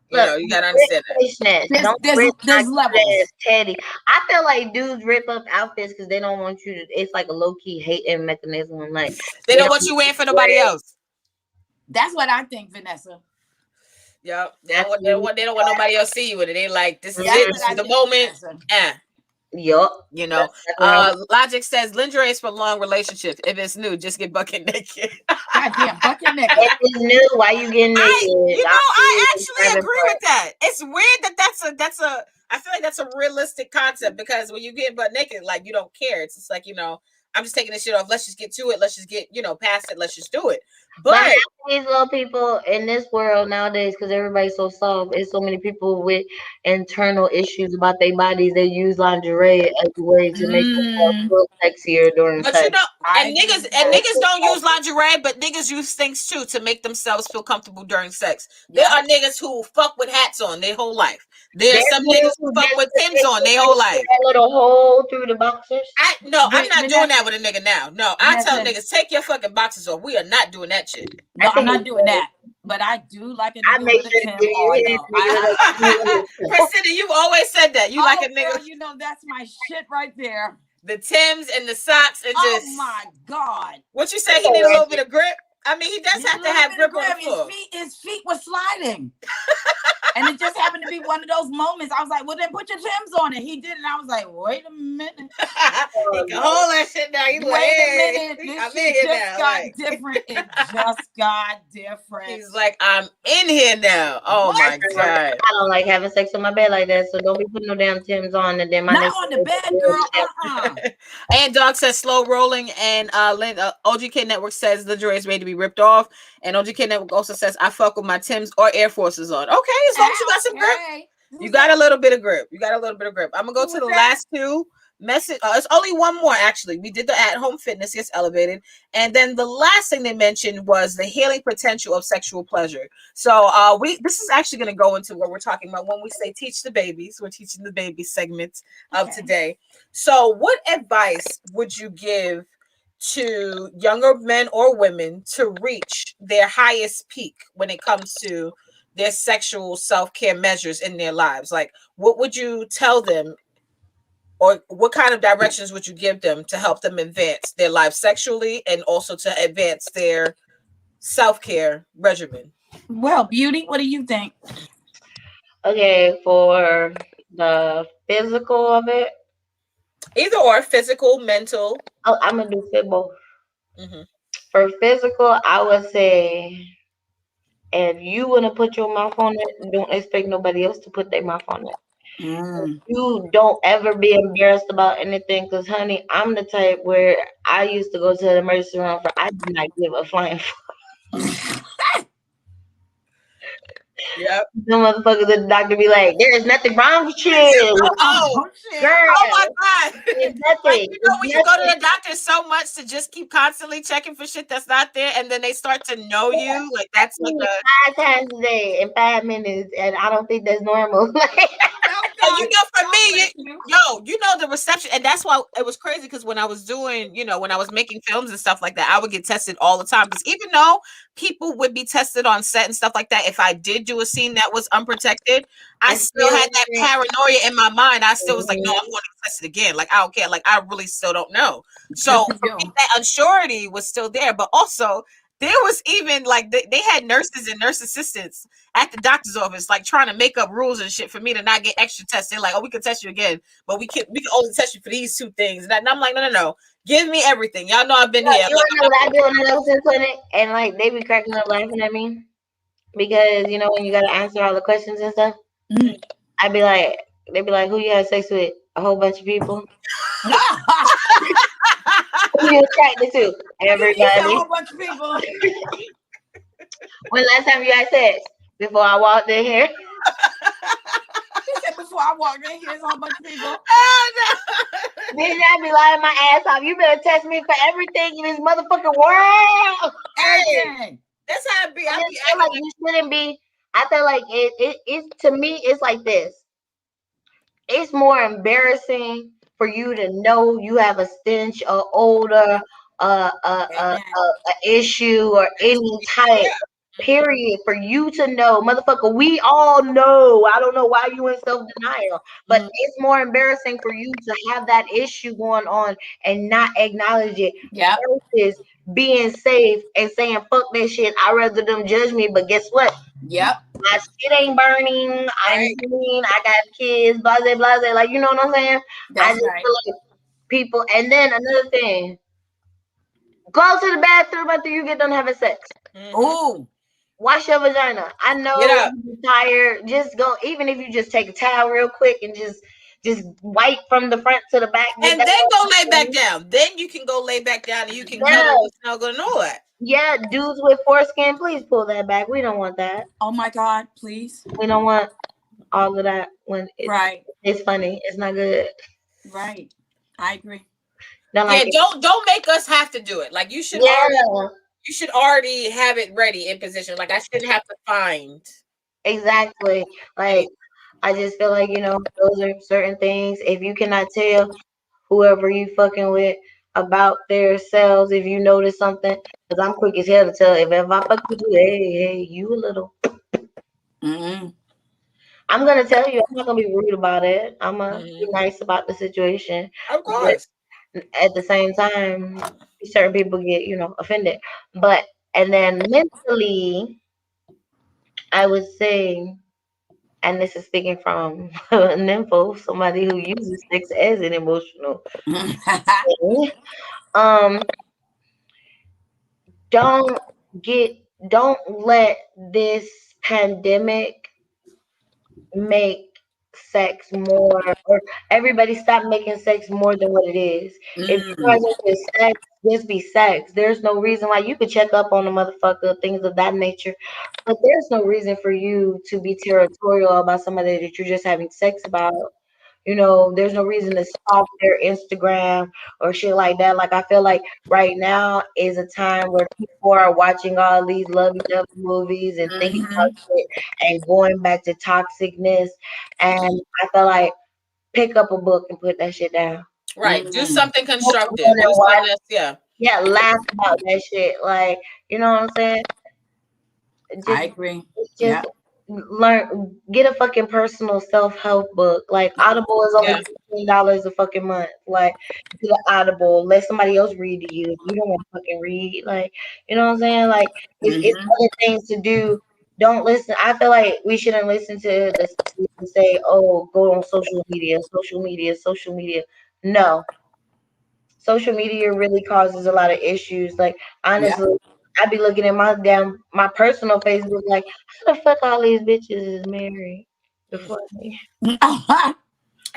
Speaker 1: You
Speaker 3: Look,
Speaker 1: know, you gotta
Speaker 3: rip
Speaker 1: understand that.
Speaker 3: fishnets. Don't rip
Speaker 2: There's
Speaker 3: my
Speaker 2: levels.
Speaker 3: cute ass teddy. I feel like dudes rip up outfits because they don't want you to. It's like a low key hating mechanism. Like
Speaker 1: They don't want you wearing for nobody else.
Speaker 2: That's what I think, Vanessa.
Speaker 1: Yep. They don't want nobody else see you with it. They like this is
Speaker 2: That's
Speaker 1: it.
Speaker 2: what
Speaker 1: This
Speaker 2: I
Speaker 1: is the
Speaker 2: think,
Speaker 1: moment.
Speaker 2: Vanessa.
Speaker 3: Yup.
Speaker 1: You know,
Speaker 3: That's
Speaker 1: Logic says lingerie is for long relationships. If it's new, just get bucket naked.
Speaker 2: Goddamn, bucket naked.
Speaker 3: If it's new, why you getting naked?
Speaker 1: I actually agree with that. It's weird that that's a. I feel like that's a realistic concept because when you get butt naked, like you don't care. It's just like I'm just taking this shit off. Let's just get to it. Let's just get past it. Let's just do it.
Speaker 3: But
Speaker 1: But
Speaker 3: these little people in this world nowadays, because everybody's so soft, there's so many people with internal issues about their bodies. They use lingerie as a way to make themselves look sexier during
Speaker 1: But
Speaker 3: sex.
Speaker 1: niggas don't use lingerie, but niggas use things too to make themselves feel comfortable during sex. There are niggas who fuck with hats on their whole life. There's some niggas who fuck with Timbs on their whole life.
Speaker 3: That little hole through the boxers.
Speaker 1: I'm not doing that with a nigga now. No, I tell niggas take your fucking boxes off. We are not doing that shit.
Speaker 2: No, I'm not doing that. But I do like a nigga
Speaker 3: I make
Speaker 2: with
Speaker 3: sure
Speaker 2: a Tim
Speaker 3: to give you his
Speaker 2: on.
Speaker 1: Precenda, you've always said that. You like a nigga.
Speaker 2: Girl, you know that's my shit right there.
Speaker 1: The Timbs and the socks and just.
Speaker 2: Oh my God.
Speaker 1: What you say? He need a little bit of grip. I mean, he does have to have grip on the floor.
Speaker 2: His feet were sliding. And it just happened to be one of those moments. I was like, well, then put your Timbs on it. He did. And I was like, wait a minute.
Speaker 1: He can hold that shit now. Wait
Speaker 2: a minute. This shit just got different. It just got different.
Speaker 1: He's like, I'm in here now. Oh my God.
Speaker 3: I don't like having sex on my bed like that. So don't be putting no damn Timbs on. And then
Speaker 2: not on the bed, girl.
Speaker 1: And Dog says slow rolling. And OGK Network says lingerie is ready to be ripped off. And OGK Network also says I fuck with my Timbs or Air Forces on. Okay, as long as you got some grip. You got a little bit of grip. I'm gonna go to the last two message. It's only one more actually. We did the at-home fitness gets elevated, and then the last thing they mentioned was the healing potential of sexual pleasure. So this is actually going to go into what we're talking about when we say teach the babies. We're teaching the babies segment of today. So what advice would you give to younger men or women to reach their highest peak when it comes to their sexual self-care measures in their lives? Like, what would you tell them, or what kind of directions would you give them to help them advance their life sexually and also to advance their self-care regimen?
Speaker 2: Well, Beauty, what do you think?
Speaker 3: Okay, for the physical of it,
Speaker 1: either or, physical, mental.
Speaker 3: Oh, I'm gonna do both.
Speaker 1: Mm-hmm.
Speaker 3: For physical, I would say if you want to put your mouth on it, don't expect nobody else to put their mouth on it. You don't ever be embarrassed about anything, because honey, I'm the type where I used to go to the emergency room for I did not give a flying fuck.
Speaker 1: Yep.
Speaker 3: The motherfuckers at the doctor be like, there is nothing wrong with you.
Speaker 1: Oh,
Speaker 2: Oh shit.
Speaker 3: Girl,
Speaker 1: oh my God.
Speaker 3: it's
Speaker 1: Like,
Speaker 3: nothing.
Speaker 1: you know,
Speaker 3: It's
Speaker 1: when you go to
Speaker 3: nothing.
Speaker 1: the doctor so much to just keep constantly checking for shit that's not there, and then they start to know you, like
Speaker 3: I
Speaker 1: that's like
Speaker 3: eat
Speaker 1: a
Speaker 3: 5 times a day in 5 minutes, and I don't think that's normal. Like,
Speaker 2: Oh
Speaker 1: and you
Speaker 2: God.
Speaker 1: know, for
Speaker 2: God
Speaker 1: me,
Speaker 2: bless you.
Speaker 1: you know the reception, and that's why it was crazy because when I was doing, you know, when I was making films and stuff like that, I would get tested all the time. Because even though people would be tested on set and stuff like that, if I did do a scene that was unprotected, I
Speaker 3: I
Speaker 1: still
Speaker 3: still
Speaker 1: had that paranoia in my mind. I still was like, no,
Speaker 3: mhm.
Speaker 1: I'm going to get tested again. Like I don't care. Like I really still don't know.
Speaker 2: Good
Speaker 1: So
Speaker 2: for
Speaker 1: for me,
Speaker 2: you.
Speaker 1: that unsurety was still there, but also there was even like they had nurses and nurse assistants at the doctor's office, like trying to make up rules and shit for me to not get extra tests. They're like, "Oh, we can test you again, but we can only test you for these two things." And I'm like, "No, give me everything. Y'all know I've been
Speaker 3: Look,
Speaker 1: here."
Speaker 3: you wanna know what I do in the nursing clinic? And like they be cracking up laughing at me because you know when you gotta answer all the questions and stuff,
Speaker 2: Mm.
Speaker 3: I'd be like, they be like, who you had sex with? A whole bunch of people. Who you attracted to?
Speaker 2: He said a
Speaker 3: Everybody.
Speaker 2: whole bunch of people.
Speaker 3: When last time you had sex? Before I walked in here.
Speaker 2: He said before I walked in, here's a whole bunch of people.
Speaker 1: Oh, no.
Speaker 3: Bitch, I be lying my ass off. You better test me for everything in this motherfucking world.
Speaker 1: Hey,
Speaker 2: Everything.
Speaker 1: that's how I be.
Speaker 3: I
Speaker 1: I
Speaker 3: just
Speaker 1: be
Speaker 3: feel
Speaker 1: acting
Speaker 3: like you shouldn't be. I feel like it's to me, it's like this. It's more embarrassing for you to know you have a stench or odor,
Speaker 2: Amen.
Speaker 3: a issue or any type.
Speaker 1: like, yeah.
Speaker 3: Period. For you to know, motherfucker, we all know. I don't know why you in self denial, but
Speaker 1: Mhm.
Speaker 3: it's more embarrassing for you to have that issue going on and not acknowledge it
Speaker 2: Yep.
Speaker 3: versus being safe and saying fuck that shit. I rather them judge me, but guess what?
Speaker 2: Yep.
Speaker 3: My shit ain't burning. I'm
Speaker 1: Right.
Speaker 3: clean. I got kids. Blah blah blah. Like you know what I'm saying? I
Speaker 2: That's
Speaker 3: just
Speaker 2: right.
Speaker 3: feel like people. And then another thing, go to the bathroom after you get done having sex.
Speaker 1: Mhm.
Speaker 2: Ooh.
Speaker 3: Wash your vagina. I
Speaker 1: Get
Speaker 3: know
Speaker 1: up.
Speaker 3: you're tired. Just go. Even if you just take a towel real quick and just wipe from the front to the back. Get
Speaker 1: And
Speaker 3: that.
Speaker 1: then go lay back
Speaker 3: Done.
Speaker 1: down. Then you can go lay back down and you can cuddle
Speaker 3: Yeah,
Speaker 1: and smell good and all that.
Speaker 3: yeah. Dudes with foreskin, please pull that back. We don't want that.
Speaker 2: Oh my God, please.
Speaker 3: We don't want all of that when
Speaker 2: Right.
Speaker 3: it's funny. It's not good.
Speaker 2: Right. I agree.
Speaker 3: Don't
Speaker 1: Yeah,
Speaker 3: like it.
Speaker 1: don't make us have to do it. Like
Speaker 3: Yeah.
Speaker 1: you should already have it ready in position. Like I shouldn't have to find
Speaker 3: Exactly. Like
Speaker 1: anything.
Speaker 3: I just feel like, those are certain things. If you cannot tell whoever you fucking with about their selves, if you notice something, because I'm quick as hell to tell if I fuck with you, hey, you a little.
Speaker 2: Mm-hmm.
Speaker 3: I'm gonna tell you, I'm not gonna be rude about it. I'm gonna be
Speaker 1: Mhm.
Speaker 3: nice about the situation.
Speaker 1: Of
Speaker 3: But
Speaker 1: course.
Speaker 3: at the same time, certain people get, offended. But and then mentally, I would say, and this is speaking from an info, somebody who uses sex as an emotional thing. Um, don't get, don't let this pandemic make sex more, or everybody stop making sex more than what it is. If you
Speaker 2: Mm.
Speaker 3: guys into sex, just be sex. There's no reason why you could check up on a motherfucker, things of that nature. But there's no reason for you to be territorial about somebody that you're just having sex about. There's no reason to stalk their Instagram or shit like that. Like I feel like right now is a time where people are watching all these lovey-dovey movies and thinking
Speaker 2: Mm-hmm.
Speaker 3: about shit and going back to toxicness. And I feel like pick up a book and put that shit down.
Speaker 1: Right. Do
Speaker 2: Mm.
Speaker 1: something
Speaker 3: Smoke
Speaker 1: constructive.
Speaker 3: one
Speaker 1: Do
Speaker 3: and
Speaker 1: something
Speaker 3: watch.
Speaker 1: that's yeah.
Speaker 3: Yeah, laugh about that shit. Like, you know what I'm saying?
Speaker 2: I
Speaker 3: Just
Speaker 2: agree.
Speaker 3: just
Speaker 2: Yeah.
Speaker 3: get a fucking personal self-help book. Like Audible is only
Speaker 1: Yeah.
Speaker 3: $15 a fucking month. Like get an Audible, let somebody else read to you if you don't want to fucking read. Like, you know what I'm saying? Like it's
Speaker 2: Mm-hmm.
Speaker 3: other things to do. Don't listen. I feel like we shouldn't listen to the to say, oh, go on social media, social media, social media. No, social media really causes a lot of issues. Like
Speaker 2: Yeah.
Speaker 3: honestly, I be looking at my personal Facebook like, how the fuck all these bitches is married
Speaker 1: Mm.
Speaker 3: before me?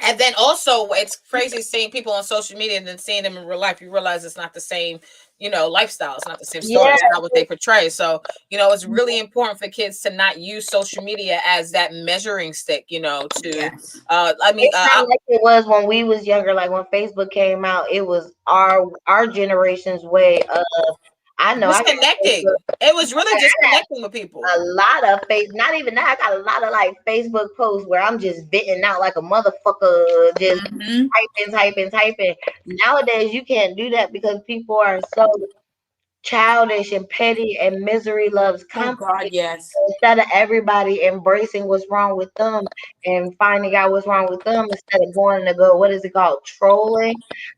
Speaker 1: And then also, it's crazy seeing people on social media and then seeing them in real life. You realize it's not the same, lifestyle. It's not the same story.
Speaker 3: Yeah.
Speaker 1: It's not what they portray. So, it's really important for kids to not use social media as that measuring stick. To,
Speaker 2: Yes.
Speaker 1: I mean,
Speaker 3: It's not like it was when we was younger. Like when Facebook came out, it was our generation's way of. I know I got Facebook.
Speaker 1: disconnecting. It was really just connecting with people.
Speaker 3: A lot of not even that. I got a lot of like Facebook posts where I'm just venting out like a motherfucker, just
Speaker 2: Mm-hmm.
Speaker 3: typing. Nowadays, you can't do that because people are so childish and petty, and misery loves
Speaker 2: Oh God,
Speaker 3: company.
Speaker 2: yes.
Speaker 3: Instead of everybody embracing what's wrong with them and finding out what's wrong with them, instead of going to go, what is it called, trolling?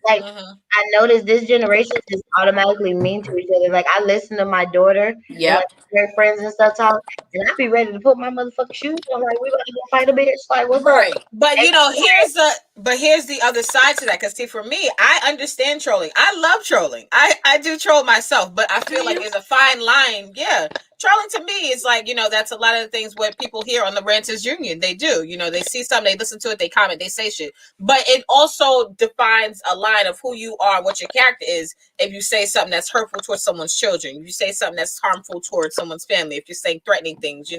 Speaker 3: Like
Speaker 1: Hmm.
Speaker 3: I noticed this generation is automatically mean to each other. Like I listen to my daughter and like
Speaker 2: Yep.
Speaker 3: her friends and stuff talk, and I be ready to put my motherfucking shoes on. Like we about to go fight a bitch. Like what's up?
Speaker 2: Right.
Speaker 1: But
Speaker 3: And
Speaker 1: here's the other side to that. Because see, for me, I understand trolling. I love trolling. I do troll myself, but I
Speaker 2: Do
Speaker 1: feel like
Speaker 2: you?
Speaker 1: there's a fine line. Yeah, trolling to me is like that's a lot of the things what people hear on the Ranters Union. They do. They see something, they listen to it, they comment, they say shit. But it also defines a line of who you are, what your character is. If you say something that's hurtful towards someone's children, if you say something that's harmful towards someone's family, if you're saying threatening things,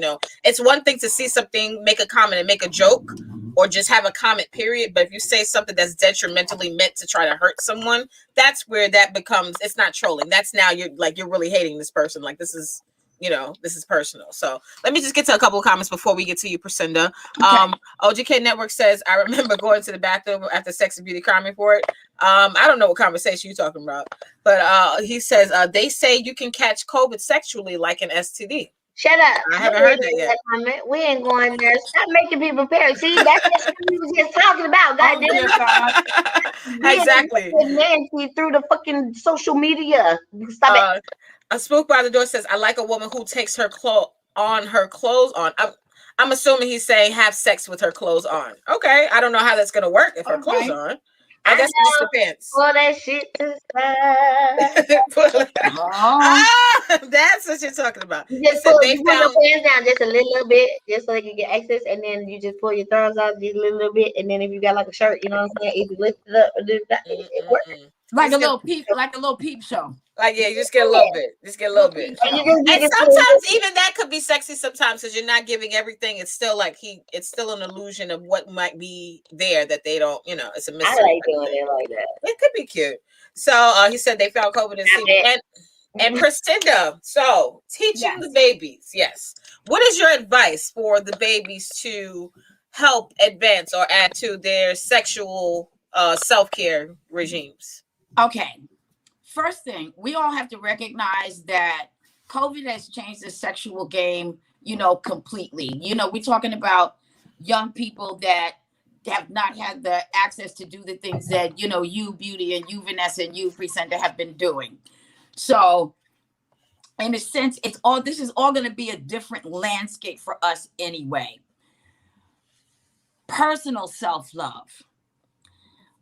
Speaker 1: it's one thing to see something, make a comment and make a joke, or just have a comment period. But if you say something that's detrimentally meant to try to hurt someone, that's where that becomes, it's not trolling. That's now you're really hating this person. Like this is personal. So let me just get to a couple of comments before we get to you, Precenda.
Speaker 2: Okay.
Speaker 1: OGK Network says, I remember going to the bathroom after Sex and Beauty Crime Report. I don't know what conversation you're talking about, but he says, they say you can catch COVID sexually like an STD.
Speaker 3: shut up.
Speaker 1: I haven't heard that yet.
Speaker 3: Comment. We ain't going there. Stop making people parents. See, that's the shit we was just talking about.
Speaker 2: Oh
Speaker 3: Goddamn.
Speaker 2: dear God.
Speaker 1: Exactly.
Speaker 3: Nancy through the fucking social media. Stop it.
Speaker 1: A spook by the door says, I like a woman who takes her clothes on. I'm assuming he's saying have sex with her clothes on. Okay, I don't know how that's gonna work if her clothes on. I guess it just depends.
Speaker 3: All that shit to side.
Speaker 1: That's what you're talking about.
Speaker 3: You
Speaker 1: He
Speaker 3: just
Speaker 1: said
Speaker 3: pull,
Speaker 1: they
Speaker 3: you pull your
Speaker 1: found.
Speaker 3: pants down just a little bit, just so they can get access, and then you just pull your thighs out just a little bit, and then if you got like a shirt, you know what I'm saying, if you lift it up, it works.
Speaker 2: Like a little peep show.
Speaker 1: Like, yeah, you just get a little bit. Just get a little bit.
Speaker 3: And you just
Speaker 1: And
Speaker 3: get it
Speaker 1: sometimes even that could be sexy sometimes because you're not giving everything. It's still like it's still an illusion of what might be there that they don't, it's a mystery.
Speaker 3: I like doing it like that.
Speaker 1: It could be cute. So he said they found COVID in semen. And Precenda, so teaching the babies, yes. What is your advice for the babies to help advance or add to their sexual self-care regimes?
Speaker 2: Okay. First thing, we all have to recognize that COVID has changed the sexual game, completely. We're talking about young people that have not had the access to do the things that, you, Beauty, and you, Vanessa, and you, Precenda, have been doing. So, in a sense, this is all going to be a different landscape for us anyway. Personal self-love.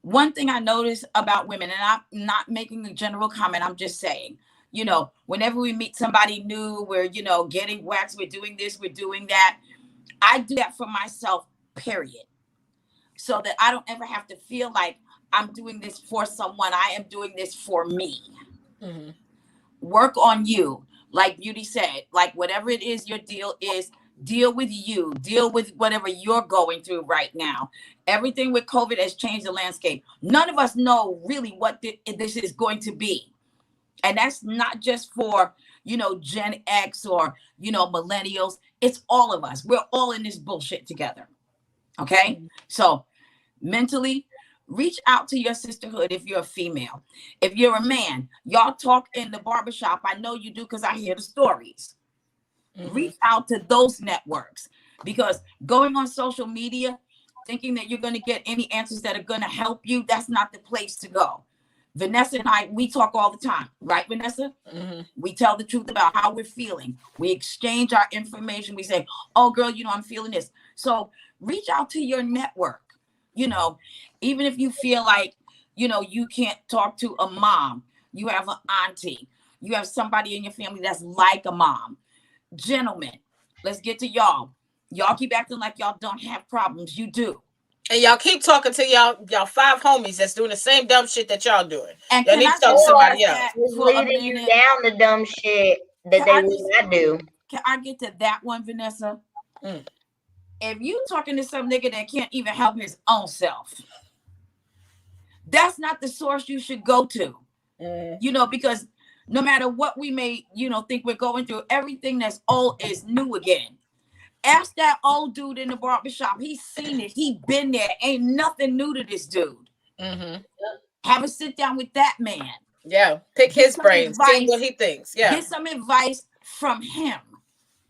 Speaker 2: One thing I notice about women, and I'm not making a general comment, I'm just saying, whenever we meet somebody new, we're, getting waxed, we're doing this, we're doing that. I do that for myself, period. So that I don't ever have to feel like I'm doing this for someone. I am doing this for me. Mm-hmm. Work on you. Like Beauty said, like whatever it is your deal is, deal with you, deal with whatever you're going through right now. Everything with COVID has changed the landscape. None of us know really what this is going to be. And that's not just for, Gen X or, millennials. It's all of us. We're all in this bullshit together. Okay. So mentally, reach out to your sisterhood if you're a female. If you're a man, y'all talk in the barbershop. I know you do because I hear the stories. Mm-hmm. Reach out to those networks, because going on social media, thinking that you're going to get any answers that are going to help you, that's not the place to go. Vanessa and I, we talk all the time, right, Vanessa? Mm-hmm. We tell the truth about how we're feeling. We exchange our information. We say, oh, girl, I'm feeling this. So reach out to your network. Even if you feel like, you can't talk to a mom, you have an auntie, you have somebody in your family that's like a mom. Gentlemen, let's get to y'all. Y'all keep acting like y'all don't have problems. You do.
Speaker 1: And y'all keep talking to y'all five homies that's doing the same dumb shit that y'all doing.
Speaker 2: And
Speaker 1: Y'all
Speaker 2: can
Speaker 1: need
Speaker 2: I
Speaker 1: to talk to
Speaker 2: just
Speaker 3: Or
Speaker 1: somebody
Speaker 2: address
Speaker 1: else.
Speaker 2: that
Speaker 3: it's
Speaker 2: for a
Speaker 3: leading you
Speaker 2: minute?
Speaker 3: down the dumb shit that
Speaker 2: Can
Speaker 3: they
Speaker 2: I
Speaker 3: would
Speaker 2: just
Speaker 3: not do.
Speaker 2: can I get to that one, Vanessa?
Speaker 1: Mm.
Speaker 2: If you talking to some nigga that can't even help his own self, that's not the source you should go to. You know, because no matter what we may, think we're going through, everything that's old is new again. Ask that old dude in the barbershop. He's seen it. He been there. Ain't nothing new to this dude.
Speaker 1: Mm-hmm.
Speaker 2: Have a sit down with that man.
Speaker 1: Yeah, pick
Speaker 2: Get
Speaker 1: his
Speaker 2: some
Speaker 1: brain, see what
Speaker 2: advice.
Speaker 1: he thinks. Yeah,
Speaker 2: Get some advice from him.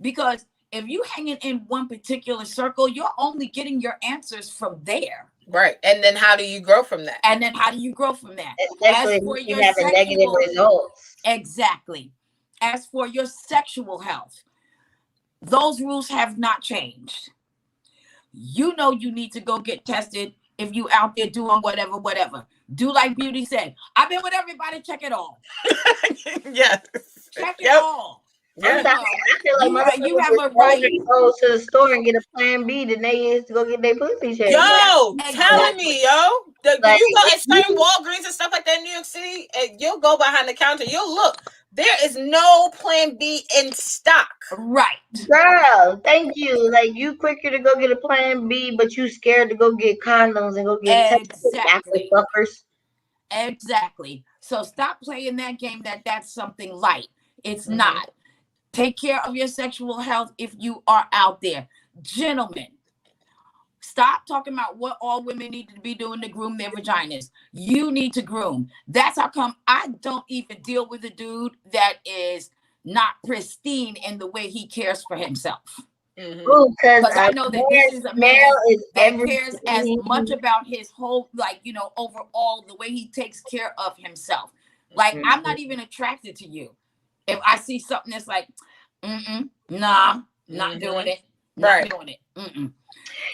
Speaker 2: Because if you hanging in one particular circle, you're only getting your answers from there.
Speaker 1: right. And then how do you grow from that?
Speaker 2: And then how do you grow from that?
Speaker 3: Especially
Speaker 2: As
Speaker 3: if
Speaker 2: for
Speaker 3: you
Speaker 2: your
Speaker 3: keep having negative
Speaker 2: sexual,
Speaker 3: results.
Speaker 2: exactly. As for your sexual health, those rules have not changed. You know you need to go get tested if you out there doing whatever. Do like Beauty said. I've been with everybody. Check it all.
Speaker 1: Yes.
Speaker 2: Check it
Speaker 1: Yep.
Speaker 2: all.
Speaker 3: I'm
Speaker 1: Yeah.
Speaker 2: You
Speaker 3: sorry.
Speaker 2: know,
Speaker 3: I feel like
Speaker 2: you
Speaker 3: motherfuckers
Speaker 2: have
Speaker 3: is
Speaker 2: a
Speaker 3: older
Speaker 2: right.
Speaker 3: to go to the store and get a plan B than they is to go get their pussy checked.
Speaker 1: Yo, telling
Speaker 2: Exactly.
Speaker 1: me, yo,
Speaker 3: Like
Speaker 1: you go at certain
Speaker 3: you,
Speaker 1: Walgreens and stuff like that in New York City, and you'll go behind the counter, you'll look. There is no Plan B in stock.
Speaker 2: Right.
Speaker 3: girl, thank you. Like you quicker to go get a plan B, but you scared to go get condoms and go get tested after
Speaker 2: Exactly.
Speaker 3: fuckers.
Speaker 2: Exactly. So stop playing that game that's something light. It's
Speaker 1: Mm-hmm.
Speaker 2: not. Take care of your sexual health if you are out there. Gentlemen, stop talking about what all women need to be doing to groom their vaginas. You need to groom. That's how come I don't even deal with a dude that is not pristine in the way he cares for himself.
Speaker 1: Mm-hmm.
Speaker 3: Ooh, because
Speaker 2: Because I know that this is a man
Speaker 3: smell is
Speaker 2: that cares as
Speaker 3: everything.
Speaker 2: much about his whole, overall, the way he takes care of himself. Like, I'm not even attracted to you. If I see something that's like, nah, not doing it. Not
Speaker 1: Right.
Speaker 2: doing it.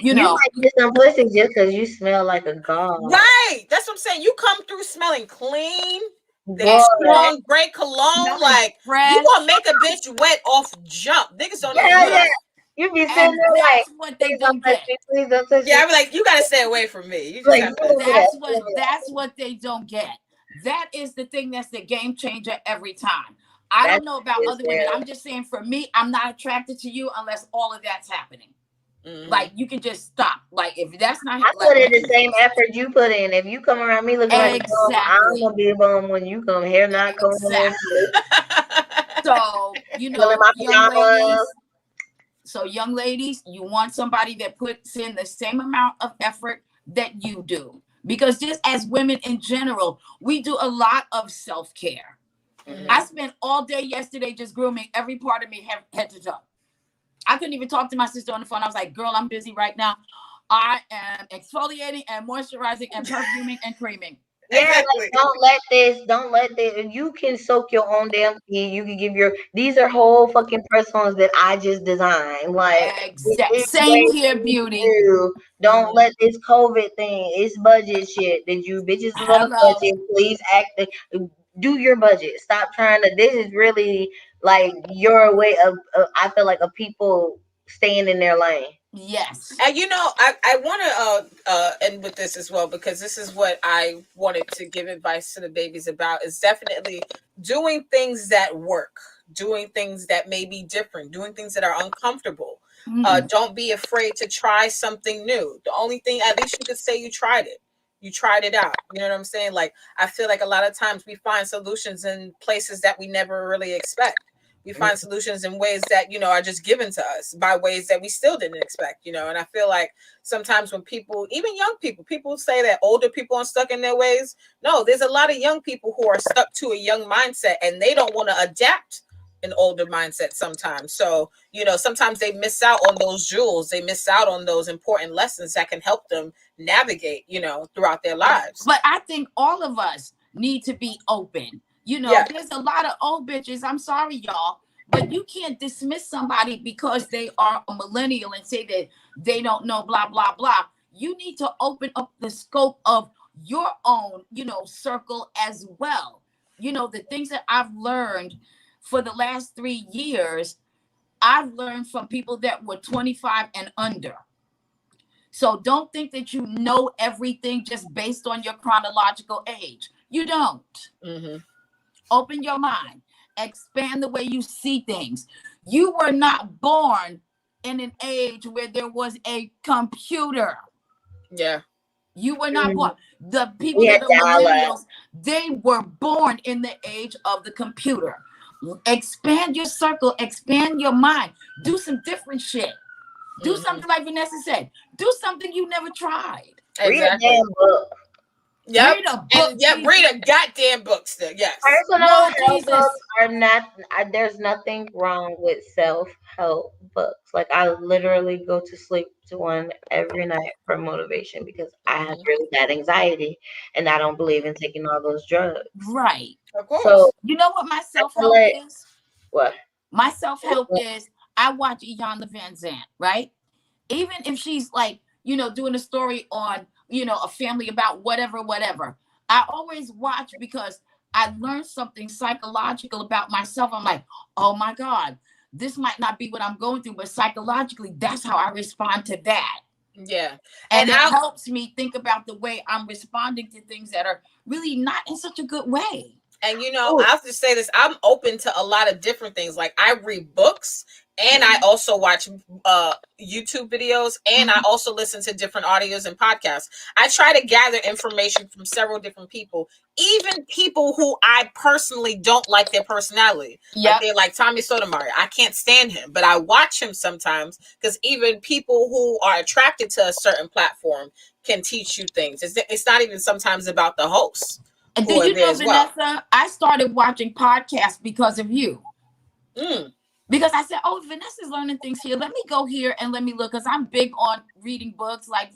Speaker 3: You might get some pussy just because you smell like a god.
Speaker 1: Right. That's what I'm saying. You come through smelling clean.
Speaker 3: Boy,
Speaker 1: That strong, great cologne.
Speaker 2: Smelling
Speaker 1: Like,
Speaker 2: fresh.
Speaker 1: you gonna make a bitch wet off jump. Niggas don't even
Speaker 3: yeah,
Speaker 1: know.
Speaker 3: yeah. You be sitting
Speaker 2: And
Speaker 3: there like,
Speaker 2: that's what they
Speaker 3: please don't
Speaker 2: don't
Speaker 3: touch
Speaker 2: get.
Speaker 3: me, please don't touch me.
Speaker 1: Yeah, I be like, you gotta stay away from me. You just
Speaker 3: Like,
Speaker 1: have
Speaker 3: you
Speaker 1: to.
Speaker 3: look at
Speaker 2: That's what they don't get. That is the thing that's the game changer every time. I don't know about other women. I'm just saying for me, I'm not attracted to you unless all of that's happening.
Speaker 1: Mm-hmm.
Speaker 2: Like you can just stop. Like if that's not,
Speaker 3: I put in the same effort you put in. If you come around me looking like a bum, I'm gonna be a bum when you come here not going in.
Speaker 2: So
Speaker 3: my pajamas.
Speaker 2: young ladies, you want somebody that puts in the same amount of effort that you do. Because just as women in general, we do a lot of self-care.
Speaker 1: Mm-hmm.
Speaker 2: I spent all day yesterday just grooming every part of me head to toe. I couldn't even talk to my sister on the phone. I was like, girl, I'm busy right now. I am exfoliating and moisturizing and perfuming and creaming.
Speaker 3: Yeah, like, don't let this. You can soak your own damn feet. You can give these are whole fucking press-ons that I just designed. Like,
Speaker 2: Same here, Beauty.
Speaker 3: Don't let this COVID thing, it's budget shit. Did you bitches love budget? Please do your budget. Stop trying to, this is really like your way of I feel like of people staying in their lane.
Speaker 2: Yes.
Speaker 1: And I want to end with this as well, because this is what I wanted to give advice to the babies about, is definitely doing things that work, doing things that may be different, doing things that are uncomfortable. Don't be afraid to try something new. The only thing, at least you could say you tried it. You tried it out. You know what I'm saying? Like, I feel like a lot of times we find solutions in places that we never really expect. We find solutions in ways that, are just given to us by ways that we still didn't expect, and I feel like sometimes when people, even young people say that older people are stuck in their ways. No, there's a lot of young people who are stuck to a young mindset and they don't want to adapt an older mindset sometimes. So, sometimes they miss out on those jewels. They miss out on those important lessons that can help them navigate, throughout their lives.
Speaker 2: But I think all of us need to be open. There's a lot of old bitches. I'm sorry, y'all, but you can't dismiss somebody because they are a millennial and say that they don't know, blah, blah, blah. You need to open up the scope of your own, circle as well. The things that I've learned for the last 3 years, I've learned from people that were 25 and under. So don't think that you know everything just based on your chronological age. You don't.
Speaker 1: Mm-hmm.
Speaker 2: Open your mind, expand the way you see things. You were not born in an age where there was a computer.
Speaker 1: Yeah.
Speaker 2: You were not born. The people
Speaker 3: We had
Speaker 2: that are
Speaker 3: dial-up.
Speaker 2: millennials, they were born in the age of the computer. Expand your circle, expand your mind, do some different shit. Do something like Vanessa said. Do something you never tried.
Speaker 3: Read a
Speaker 1: Exactly.
Speaker 3: damn book.
Speaker 1: Yep.
Speaker 2: Read a book.
Speaker 1: And yep,
Speaker 2: Jesus.
Speaker 1: read a goddamn book still. Yes.
Speaker 3: Personal
Speaker 2: Lord
Speaker 3: help
Speaker 2: Jesus.
Speaker 3: books are not. There's nothing wrong with self-help books. Like I literally go to sleep to one every night for motivation because I have really bad anxiety and I don't believe in taking all those drugs.
Speaker 2: Right.
Speaker 1: Of course.
Speaker 3: So
Speaker 2: You know what my
Speaker 3: I feel
Speaker 2: self-help
Speaker 3: like
Speaker 2: is?
Speaker 3: what?
Speaker 2: My self-help is I watch Iyanla Van Zandt, right? Even if she's like, doing a story on, a family about whatever. I always watch because I learned something psychological about myself. I'm like, oh my God, this might not be what I'm going through, but psychologically, that's how I respond to that.
Speaker 1: Yeah.
Speaker 2: And it helps me think about the way I'm responding to things that are really not in such a good way.
Speaker 1: And I have to say this, I'm open to a lot of different things. Like I read books and I also watch YouTube videos and I also listen to different audios and podcasts. I try to gather information from several different people, even people who I personally don't like their personality.
Speaker 2: Yep.
Speaker 1: Like they're like Tommy Sotomayor. I can't stand him, but I watch him sometimes because even people who are attracted to a certain platform can teach you things. It's not even sometimes about the host.
Speaker 2: And do you know, Vanessa, I started watching podcasts because of you. Because I said, oh, Vanessa's learning things here. Let me go here and let me look. Because I'm big on reading books like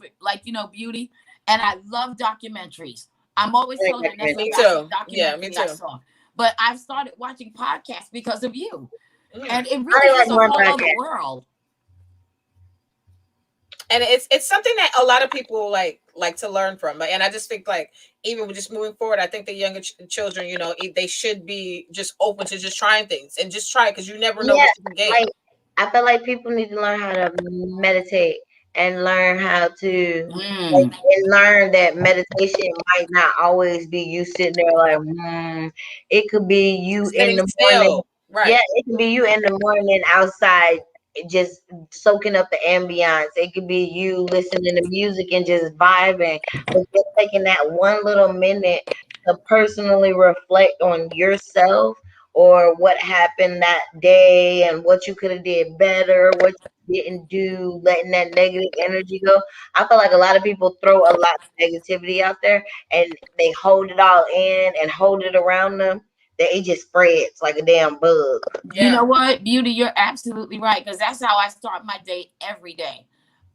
Speaker 2: beauty. And I love documentaries. I'm always telling Vanessa about the documentary I saw. But I've started watching podcasts because of you. And it really is a whole other world.
Speaker 1: And it's something that a lot of people like to learn from. And I just think like even just moving forward, I think the younger children, they should be just open to just trying things and just try it because you never know what you can gain.
Speaker 3: Like, I feel like people need to learn how to meditate and learn how to and learn that meditation might not always be you sitting there like it could be you in the morning.
Speaker 1: Right.
Speaker 3: Yeah, it could be you in the morning outside just soaking up the ambiance. It could be you listening to music and just vibing, but just taking that one little minute to personally reflect on yourself or what happened that day and what you could have did better, what you didn't do, letting that negative energy go. I feel like a lot of people throw a lot of negativity out there and they hold it all in and hold it around them. That it just spreads like a damn bug.
Speaker 2: You know what, Beauty, you're absolutely right, because that's how I start my day every day.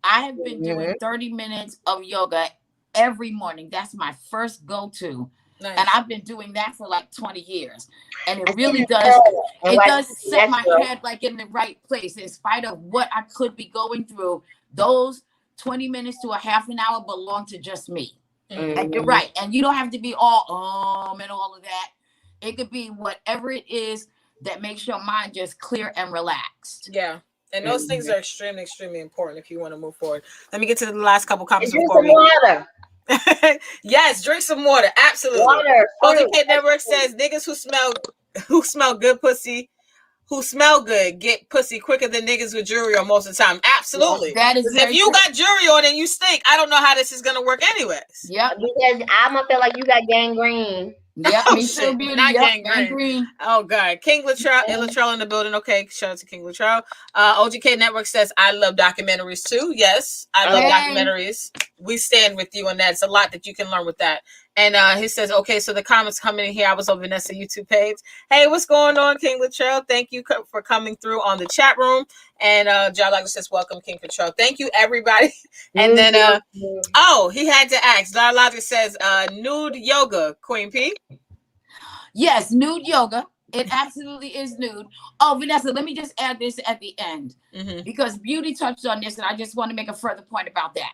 Speaker 2: I have been doing 30 minutes of yoga every morning. That's my first go-to. Nice. And I've been doing that for like 20 years. And it really does set my head like in the right place. In spite of what I could be going through, those 20 minutes to a half an hour belong to just me. And you're right. And you don't have to be all and all of that. It could be whatever it is that makes your mind just clear and relaxed.
Speaker 1: Yeah. And those things are extremely, extremely important if you want to move forward. Let me get to the last couple comments
Speaker 3: before we... water.
Speaker 1: Yes, drink some water. Absolutely. Water. OGK Network says niggas who smell good pussy, who smell good, get pussy quicker than niggas with jewelry on most of the time. Absolutely.
Speaker 2: That is
Speaker 1: if you got jewelry on and you stink, I don't know how this is gonna work anyways.
Speaker 2: Yep.
Speaker 3: Because I'm gonna feel like you got gangrene.
Speaker 2: Yeah, me too, Beauty.
Speaker 1: Not gangrene. Oh God, King Latrell in the building. Okay, shout out to King Latrell. OGK Network says I love documentaries too. Yes, I love documentaries. We stand with you on that. It's a lot that you can learn with that. And he says, okay, so the comments coming in here. I was on Vanessa YouTube page. Hey, what's going on, King Latrell? Thank you for coming through on the chat room. And John Lager says, welcome, King Latrell. Thank you, everybody. And then, he had to ask. John Lager says, nude yoga, Queen P.
Speaker 2: Yes, nude yoga. It absolutely is nude. Oh, Vanessa, let me just add this at the end because Beauty touched on this, and I just want to make a further point about that.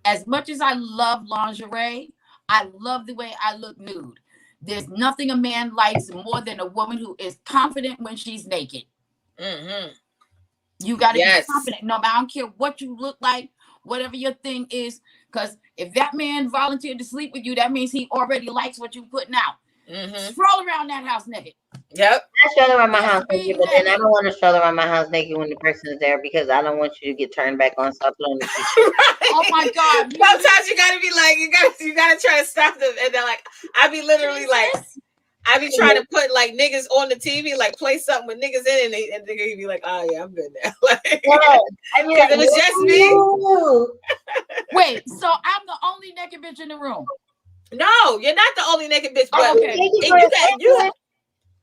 Speaker 2: As much as I love lingerie, I love the way I look nude. There's nothing a man likes more than a woman who is confident when she's naked. You got to be confident. No, I don't care what you look like, whatever your thing is. Because if that man volunteered to sleep with you, that means he already likes what you're putting out. Stroll around that house naked.
Speaker 1: Yep.
Speaker 3: I stroll around my
Speaker 2: Just
Speaker 3: house
Speaker 2: be
Speaker 3: naked, but then I
Speaker 2: naked.
Speaker 3: don't want to stroll around my house naked when the person is there because I don't want you to get turned back on. Stop playing with you.
Speaker 2: Oh my God.
Speaker 1: Sometimes you gotta be like, you gotta try to stop them, and they're like, I be literally like, I be trying to put like niggas on the TV, like play something with niggas in, and they be like, oh yeah, I'm good now. Like,
Speaker 3: Yeah, I mean, like,
Speaker 1: it was just me.
Speaker 2: Wait, so I'm the only naked bitch in the room?
Speaker 1: No, you're not the only naked bitch, but
Speaker 2: okay.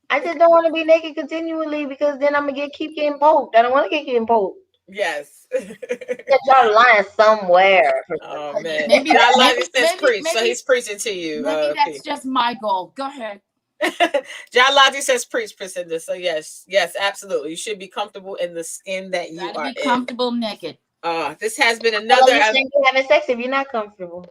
Speaker 3: I just don't want to be naked continually because then I'm gonna keep getting poked. I don't want to keep getting poked.
Speaker 1: Yes.
Speaker 3: Y'all lying somewhere.
Speaker 1: Oh man,
Speaker 2: maybe
Speaker 1: says preach, so he's preaching to you.
Speaker 2: Maybe that's just my goal. Go ahead.
Speaker 1: John Lodge says preach, Precenda. So yes, absolutely. You should be comfortable in the skin that you are
Speaker 2: be comfortable naked.
Speaker 1: This has been another.
Speaker 3: You shouldn't be having sex if you're not comfortable.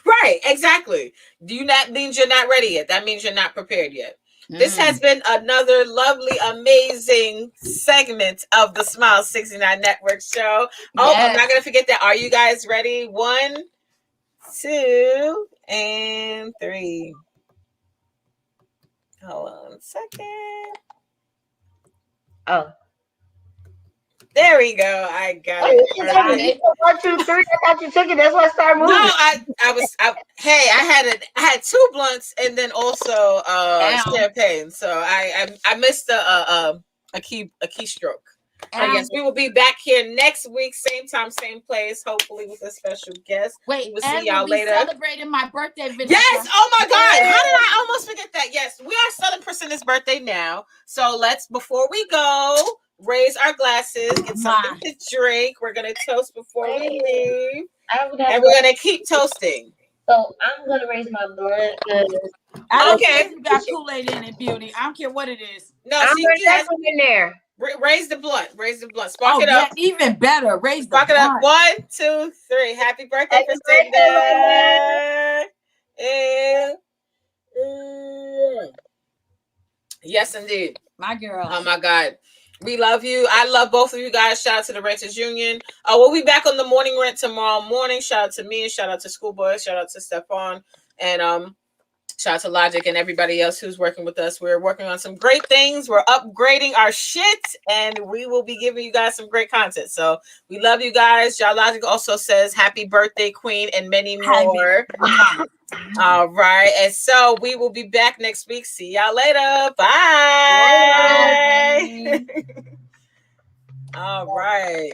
Speaker 1: Right, exactly. Do you not means you're not ready yet? That means you're not prepared yet. This has been another lovely, amazing segment of the Smile 69 Network show. Oh, I'm not gonna forget that. Are you guys ready? 1, 2, and 3. Hold on a second.
Speaker 3: Oh.
Speaker 1: There we go. I got it.
Speaker 3: I thought you took it. That's why I started moving.
Speaker 1: No, I had 2 blunts and then also champagne. So I missed a keystroke. So yes, we will be back here next week, same time, same place, hopefully with a special guest.
Speaker 2: Wait,
Speaker 1: we will see y'all later.
Speaker 2: Celebrating my birthday, Vanessa.
Speaker 1: Yes. Oh my God. How did I almost forget that? Yes, we are celebrating Precenda's birthday now. So let's, before we go, raise our glasses, get something to drink. We're gonna toast before we leave, and we're gonna keep toasting.
Speaker 3: So I'm gonna raise my blunt.
Speaker 2: I don't care if you got Kool-Aid in it, Beauty. I don't care what it is.
Speaker 1: No,
Speaker 3: I'm she has in there.
Speaker 1: Raise the blunt. Raise the blunt. Spark it up.
Speaker 2: Yeah, even better. Raise the blunt.
Speaker 1: Spark it up. 1, 2, 3. Happy birthday, Precenda. Yes, indeed.
Speaker 2: My girl.
Speaker 1: Oh my God. We love you. I love both of you guys. Shout out to the Renters Union. We'll be back on the morning rent tomorrow morning. Shout out to me. Shout out to Schoolboy. Shout out to Stephon. And shout out to Logic and everybody else who's working with us. We're working on some great things. We're upgrading our shit, and we will be giving you guys some great content. So we love you guys. Y'all Logic also says happy birthday, Queen, and many more. All right. And so we will be back next week. See y'all later. Bye. Bye. All right.